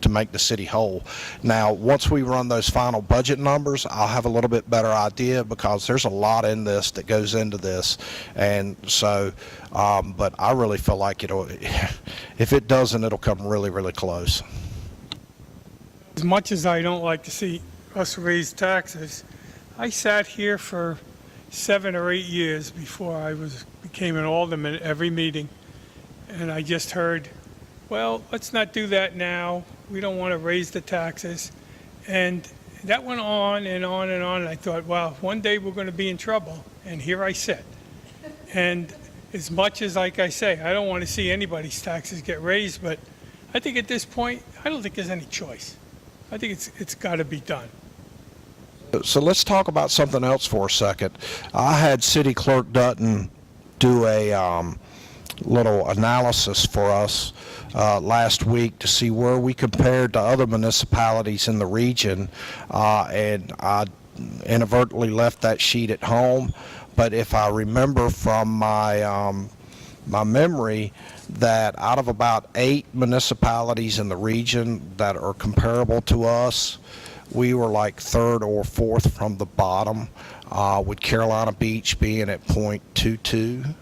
make the city whole. Now, once we run those final budget numbers, I'll have a little bit better idea, because there's a lot in this that goes into this. And so, but I really feel like if it doesn't, it'll come really, really close. As much as I don't like to see us raise taxes, I sat here for 7 or 8 years before I became an alderman at every meeting, and I just heard, well, let's not do that now. We don't want to raise the taxes. And that went on and on and on. And I thought, wow, one day we're going to be in trouble. And here I sit. And as much as, like I say, I don't want to see anybody's taxes get raised, but I think at this point, I don't think there's any choice. I think it's got to be done. So let's talk about something else for a second. I had City Clerk Dutton do a little analysis for us last week to see where we compared to other municipalities in the region, and I inadvertently left that sheet at home. But if I remember from my memory, that out of about 8 municipalities in the region that are comparable to us, we were like 3rd or 4th from the bottom, with Carolina Beach being at 0.22.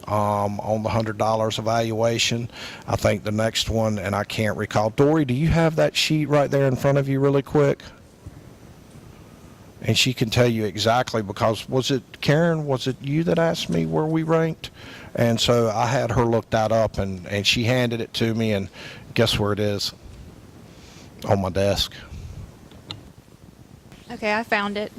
On the $100 evaluation. I think the next one, and I can't recall. Dory, do you have that sheet right there in front of you really quick? And she can tell you exactly, because was it Karen, was it you that asked me where we ranked? And so I had her look that up, and she handed it to me, and guess where it is? On my desk. Okay, I found it.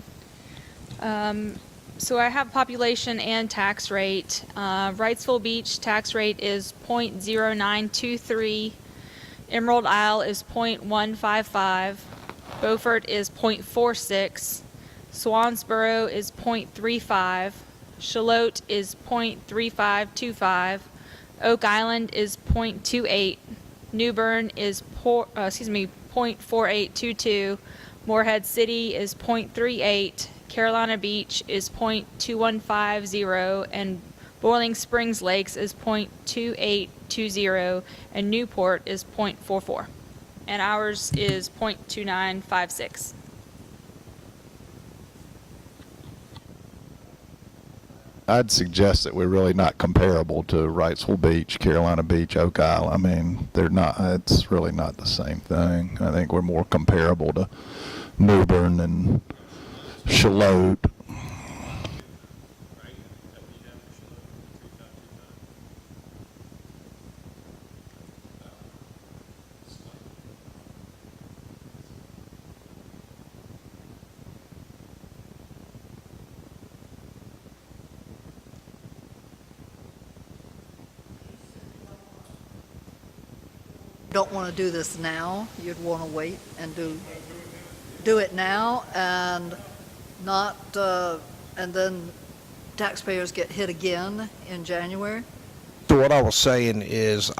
So I have population and tax rate. Wrightsville Beach tax rate is 0.0923. Emerald Isle is 0.155. Beaufort is 0.46. Swansboro is 0.35. Charlotte is 0.3525. Oak Island is 0.28. New Bern is 0.4822. Morehead City is 0.38. Carolina Beach is 0.2150, and Boiling Springs Lakes is 0.2820, and Newport is 0.44, and ours is 0.2956. I'd suggest that we're really not comparable to Wrightsville Beach, Carolina Beach, Oak Isle. I mean, they're not. It's really not the same thing. I think we're more comparable to New Bern and Charlotte. Don't want to do this now. You'd want to wait and do it now, and not, and then taxpayers get hit again in January? So what I was saying is,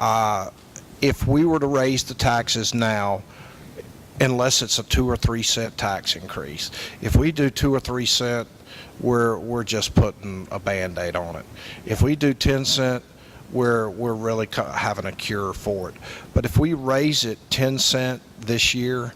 if we were to raise the taxes now, unless it's a 2 or 3 cent tax increase, if we do 2 or 3 cent, we're just putting a Band-Aid on it. If we do 10 cent, we're really having a cure for it. But if we raise it 10 cent this year,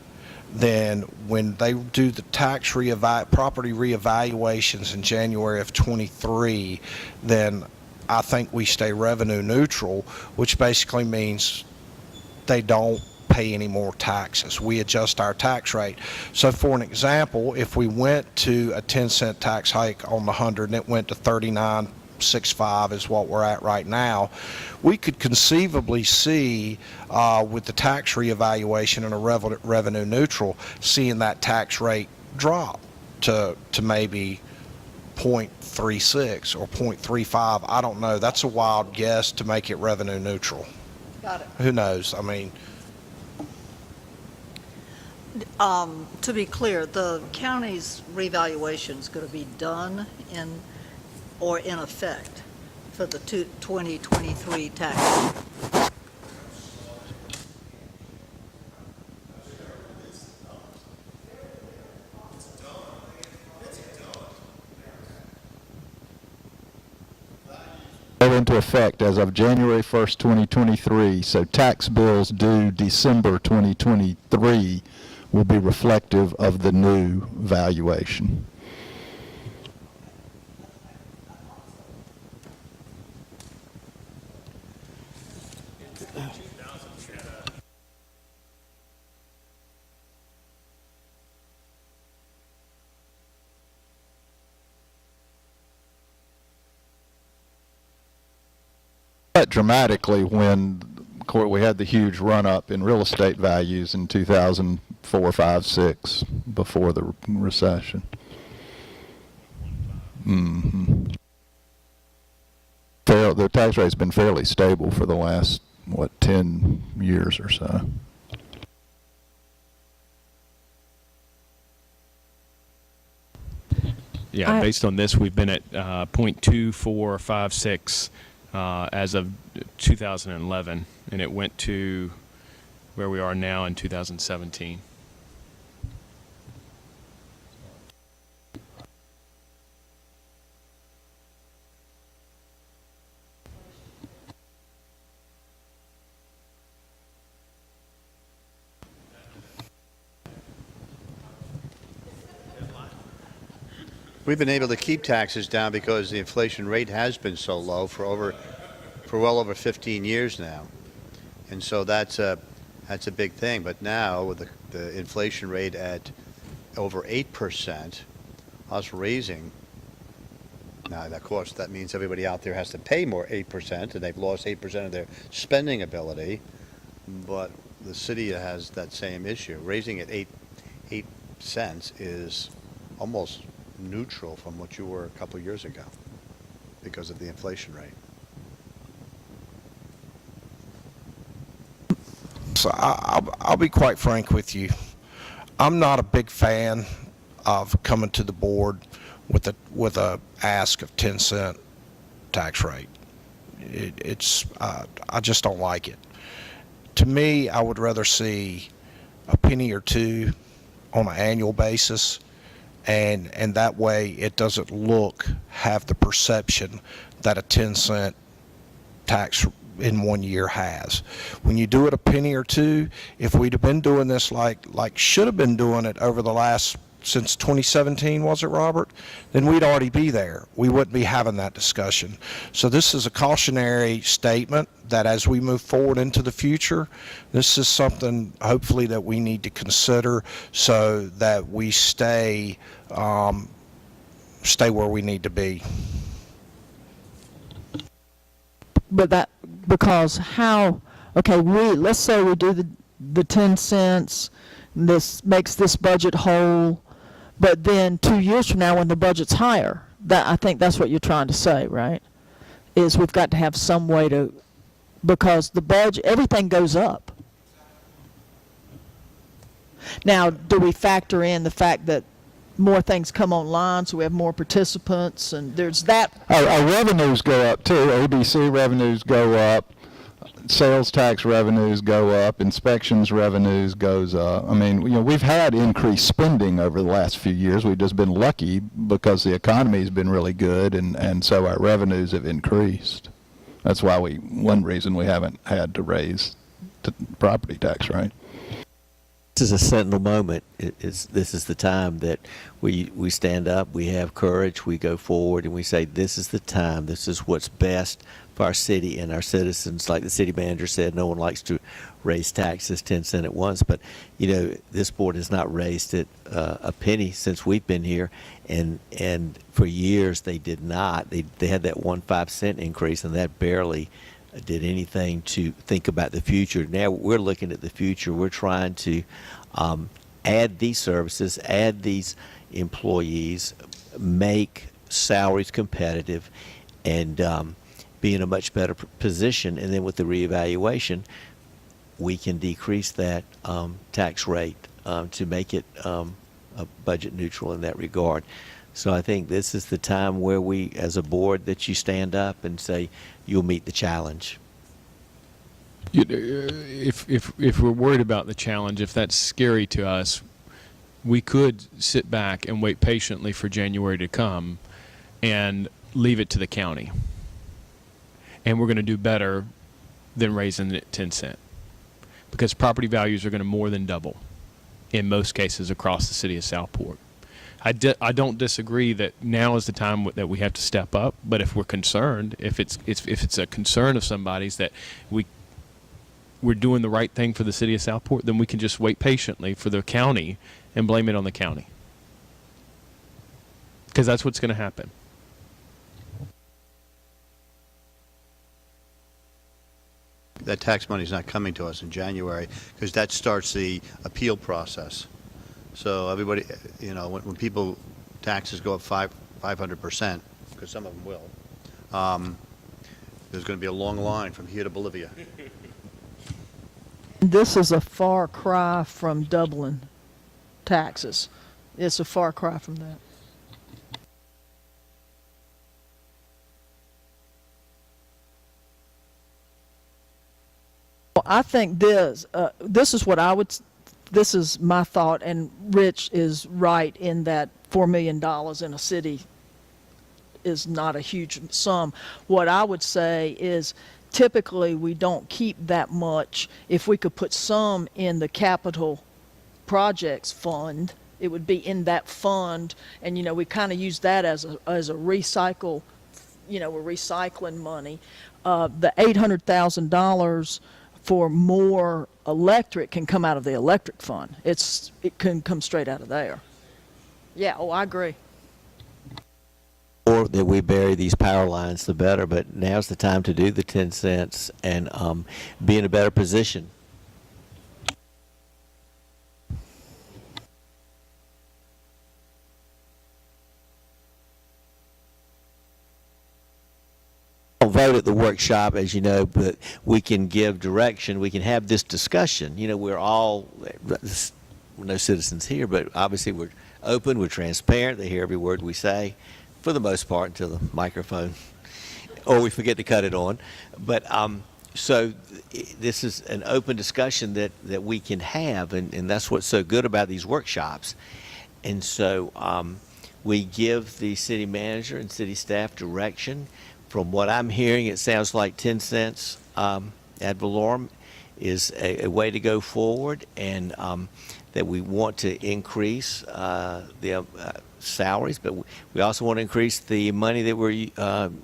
then when they do the tax property reevaluations in January of 23, then I think we stay revenue neutral, which basically means they don't pay any more taxes. We adjust our tax rate. So for an example, if we went to a 10 cent tax hike on the 100 and it went to 39.65 is what we're at right now, we could conceivably see with the tax reevaluation and a revenue neutral, seeing that tax rate drop to maybe 0.36 or 0.35. I don't know. That's a wild guess to make it revenue neutral. Got it. Who knows? I mean, to be clear, the county's revaluation is going to be done in or in effect for the 2023 tax year? Go into effect as of January 1st, 2023, so tax bills due December 2023 will be reflective of the new valuation. But dramatically when we had the huge run-up in real estate values in 2004, 5, 6, before the recession. The tax rate's been fairly stable for the last, 10 years or so. Yeah, based on this, we've been at 0.2456 as of 2011, and it went to where we are now in 2017. We've been able to keep taxes down because the inflation rate has been so low for well over 15 years now. And so that's a big thing. But now with the inflation rate at over 8%, us raising, now of course that means everybody out there has to pay more 8%, and they've lost 8% of their spending ability. But the city has that same issue. Raising it 8 cents is almost neutral from what you were a couple years ago because of the inflation rate. So I'll be quite frank with you. I'm not a big fan of coming to the board with a ask of 10-cent tax rate. I just don't like it. To me, I would rather see a penny or two on an annual basis, and that way it doesn't have the perception that a 10-cent tax in 1 year has. When you do it a penny or two, if we'd have been doing this like should have been doing it over the last, since 2017, was it, Robert? Then we'd already be there. We wouldn't be having that discussion. So this is a cautionary statement that as we move forward into the future, this is something hopefully that we need to consider so that we stay where we need to be. But because let's say we do the 10 cents, this makes this budget whole, but then 2 years from now when the budget's higher, I think that's what you're trying to say, right? Is we've got to have some way to, because the budget, everything goes up. Now, do we factor in the fact that more things come online, so we have more participants, and there's that? Our revenues go up too. ABC revenues go up, sales tax revenues go up, inspections revenues goes up. I mean, we've had increased spending over the last few years. We've just been lucky because the economy's been really good, and so our revenues have increased. That's why one reason we haven't had to raise the property tax rate. This is a sentinel moment. This is the time that we stand up, we have courage, we go forward, and we say, this is the time, this is what's best for our city and our citizens. Like the city manager said, no one likes to raise taxes 10 cents at once, but this board has not raised it a penny since we've been here, and for years they did not. They had that 1 cent increase, and that barely did anything to think about the future. Now we're looking at the future. We're trying to add these services, add these employees, make salaries competitive, and be in a much better position. And then with the reevaluation, we can decrease that tax rate to make it budget neutral in that regard. So I think this is the time where we, as a board, that you stand up and say, you'll meet the challenge. If we're worried about the challenge, if that's scary to us, we could sit back and wait patiently for January to come and leave it to the county. And we're going to do better than raising it 10 cents. Because property values are going to more than double in most cases across the city of Southport. I don't disagree that now is the time that we have to step up, but if we're concerned, if it's a concern of somebody's that we're doing the right thing for the city of Southport, then we can just wait patiently for the county and blame it on the county. Because that's what's going to happen. That tax money is not coming to us in January because that starts the appeal process. So everybody, you know, when people, taxes go up 500%, because some of them will, there's going to be a long line from here to Bolivia. This is a far cry from Dublin taxes. It's a far cry from that. Well, I think this is what I would, this is my thought, and Rich is right in that $4 million in a city is not a huge sum. What I would say is typically we don't keep that much. If we could put some in the capital projects fund, it would be in that fund, and, you know, we kind of use that as a recycle, you know, we're recycling money. The $800,000 for more electric can come out of the electric fund. It can come straight out of there. Yeah, oh, I agree. Or that we bury these power lines, the better, but now's the time to do the 10 cents and be in a better position. Vote at the workshop, as you know, but we can give direction. We can have this discussion. You know, we're all, no citizens here, but obviously we're open, we're transparent. They hear every word we say, for the most part, until the microphone, or we forget to cut it on. But so this is an open discussion that we can have, and that's what's so good about these workshops. And so we give the city manager and city staff direction. From what I'm hearing, it sounds like 10 cents ad valorem is a way to go forward, and that we want to increase the salaries, but we also want to increase the money that we're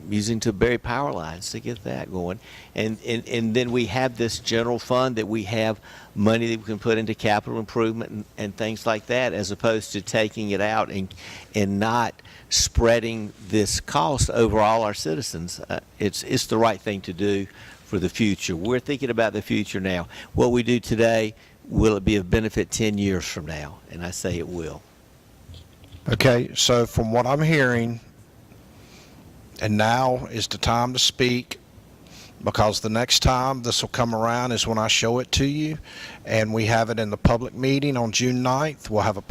using to bury power lines to get that going. And then we have this general fund that we have money that we can put into capital improvement and things like that, as opposed to taking it out and not spreading this cost over all our citizens. It's the right thing to do for the future. We're thinking about the future now. What we do today, will it be of benefit 10 years from now? And I say it will. Okay, so from what I'm hearing, and now is the time to speak, because the next time this will come around is when I show it to you, and we have it in the public meeting on June 9th. We'll have a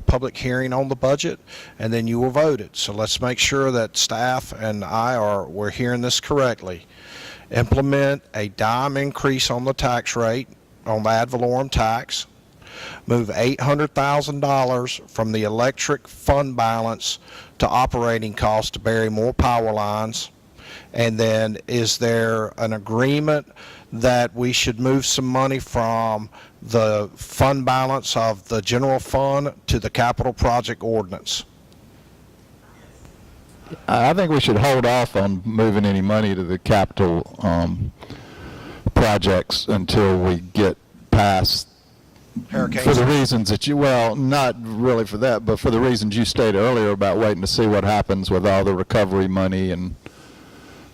public hearing on the budget, and then you will vote it. So let's make sure that staff and we're hearing this correctly. Implement a dime increase on the tax rate, on the ad valorem tax. Move $800,000 from the electric fund balance to operating costs to bury more power lines. And then is there an agreement that we should move some money from the fund balance of the general fund to the capital project ordinance? I think we should hold off on moving any money to the capital projects until we get past, Hurricanes. for the reasons that well, not really for that, but for the reasons you stated earlier about waiting to see what happens with all the recovery money. And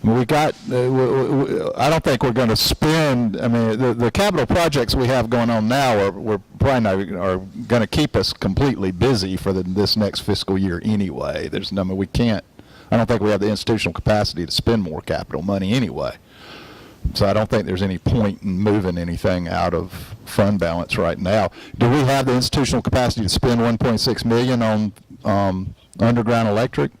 I don't think we're going to spend, I mean, the capital projects we have going on now we're probably not, are going to keep us completely busy for this next fiscal year anyway. I don't think we have the institutional capacity to spend more capital money anyway. So I don't think there's any point in moving anything out of fund balance right now. Do we have the institutional capacity to spend $1.6 million on underground electric?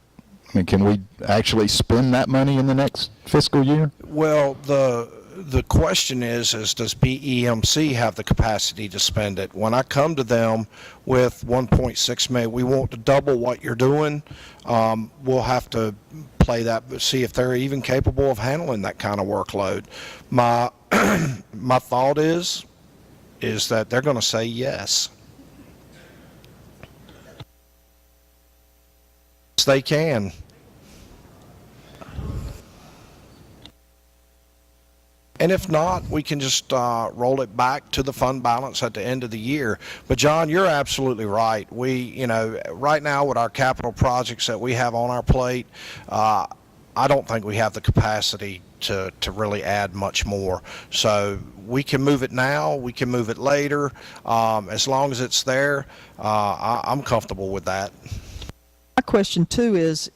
I mean, can we actually spend that money in the next fiscal year? Well, the question is does BEMC have the capacity to spend it? When I come to them with 1.6 million, we want to double what you're doing. We'll have to play that, but see if they're even capable of handling that kind of workload. My my thought is that they're going to say yes. They can. And if not, we can just roll it back to the fund balance at the end of the year. But John, you're absolutely right. Right now with our capital projects that we have on our plate, I don't think we have the capacity to really add much more. So we can move it now, we can move it later. As long as it's there, I'm comfortable with that. My question too is,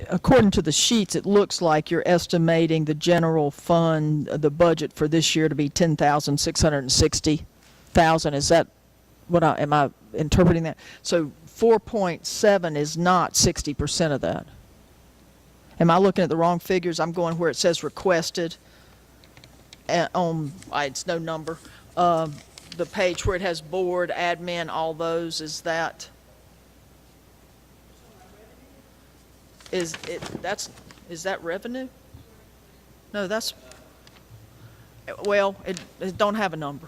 according to the sheets, it looks like you're estimating the general fund, the budget for this year to be $10,660,000. Is that am I interpreting that? So 4.7 is not 60% of that. Am I looking at the wrong figures? I'm going where it says requested. It's no number. The page where it has board, admin, all those, is that? Is that revenue? No, that's, well, it don't have a number.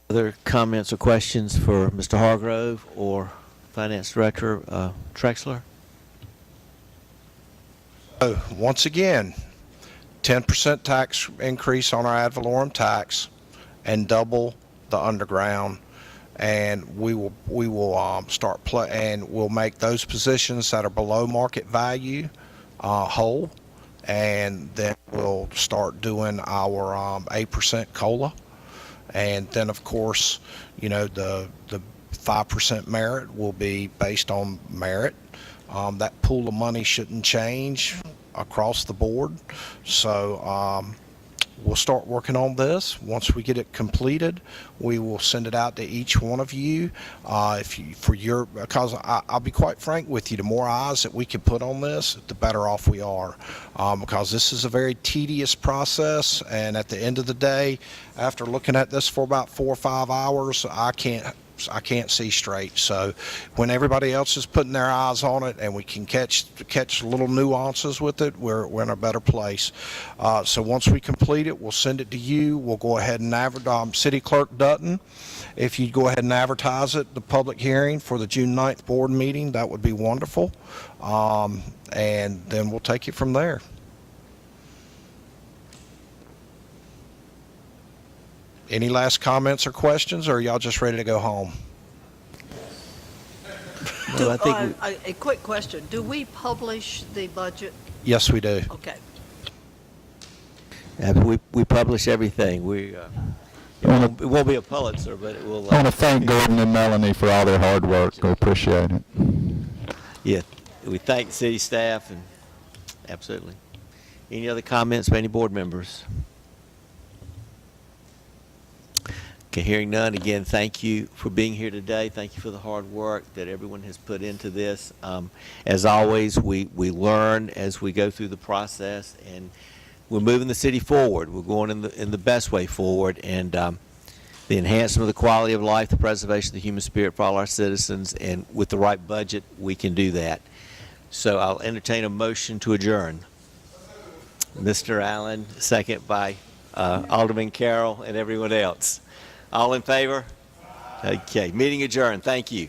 Other comments or questions for Mr. Hargrove or Finance Director Trexler? So once again, 10% tax increase on our ad valorem tax and double the underground, and we will start and we'll make those positions that are below market value whole, and then we'll start doing our 8% COLA. And then, of course, the 5% merit will be based on merit. That pool of money shouldn't change across the board. So we'll start working on this. Once we get it completed, we will send it out to each one of you. Because I'll be quite frank with you, the more eyes that we can put on this, the better off we are. Because this is a very tedious process, and at the end of the day, after looking at this for about 4 or 5 hours, I can't see straight. So when everybody else is putting their eyes on it and we can catch little nuances with it, we're in a better place. So once we complete it, we'll send it to you. We'll go ahead and advertise. City Clerk Dutton, if you'd go ahead and advertise it, the public hearing for the June 9th board meeting, that would be wonderful. And then we'll take it from there. Any last comments or questions, or are y'all just ready to go home? No, I think A quick question. Do we publish the budget? Yes, we do. Okay. we publish everything. It won't be a Pulitzer, but it will. I want to thank Gordon and Melanie for all their hard work. We appreciate it. Yeah, we thank city staff, and absolutely. Any other comments by any board members? Okay, hearing none, again, thank you for being here today. Thank you for the hard work that everyone has put into this. As always, we learn as we go through the process, and we're moving the city forward. We're going in the best way forward, and the enhancement of the quality of life, the preservation of the human spirit for all our citizens, and with the right budget, we can do that. So I'll entertain a motion to adjourn. Mr. Allen, second by Alderman Carroll and everyone else. All in favor? Okay, meeting adjourned. Thank you.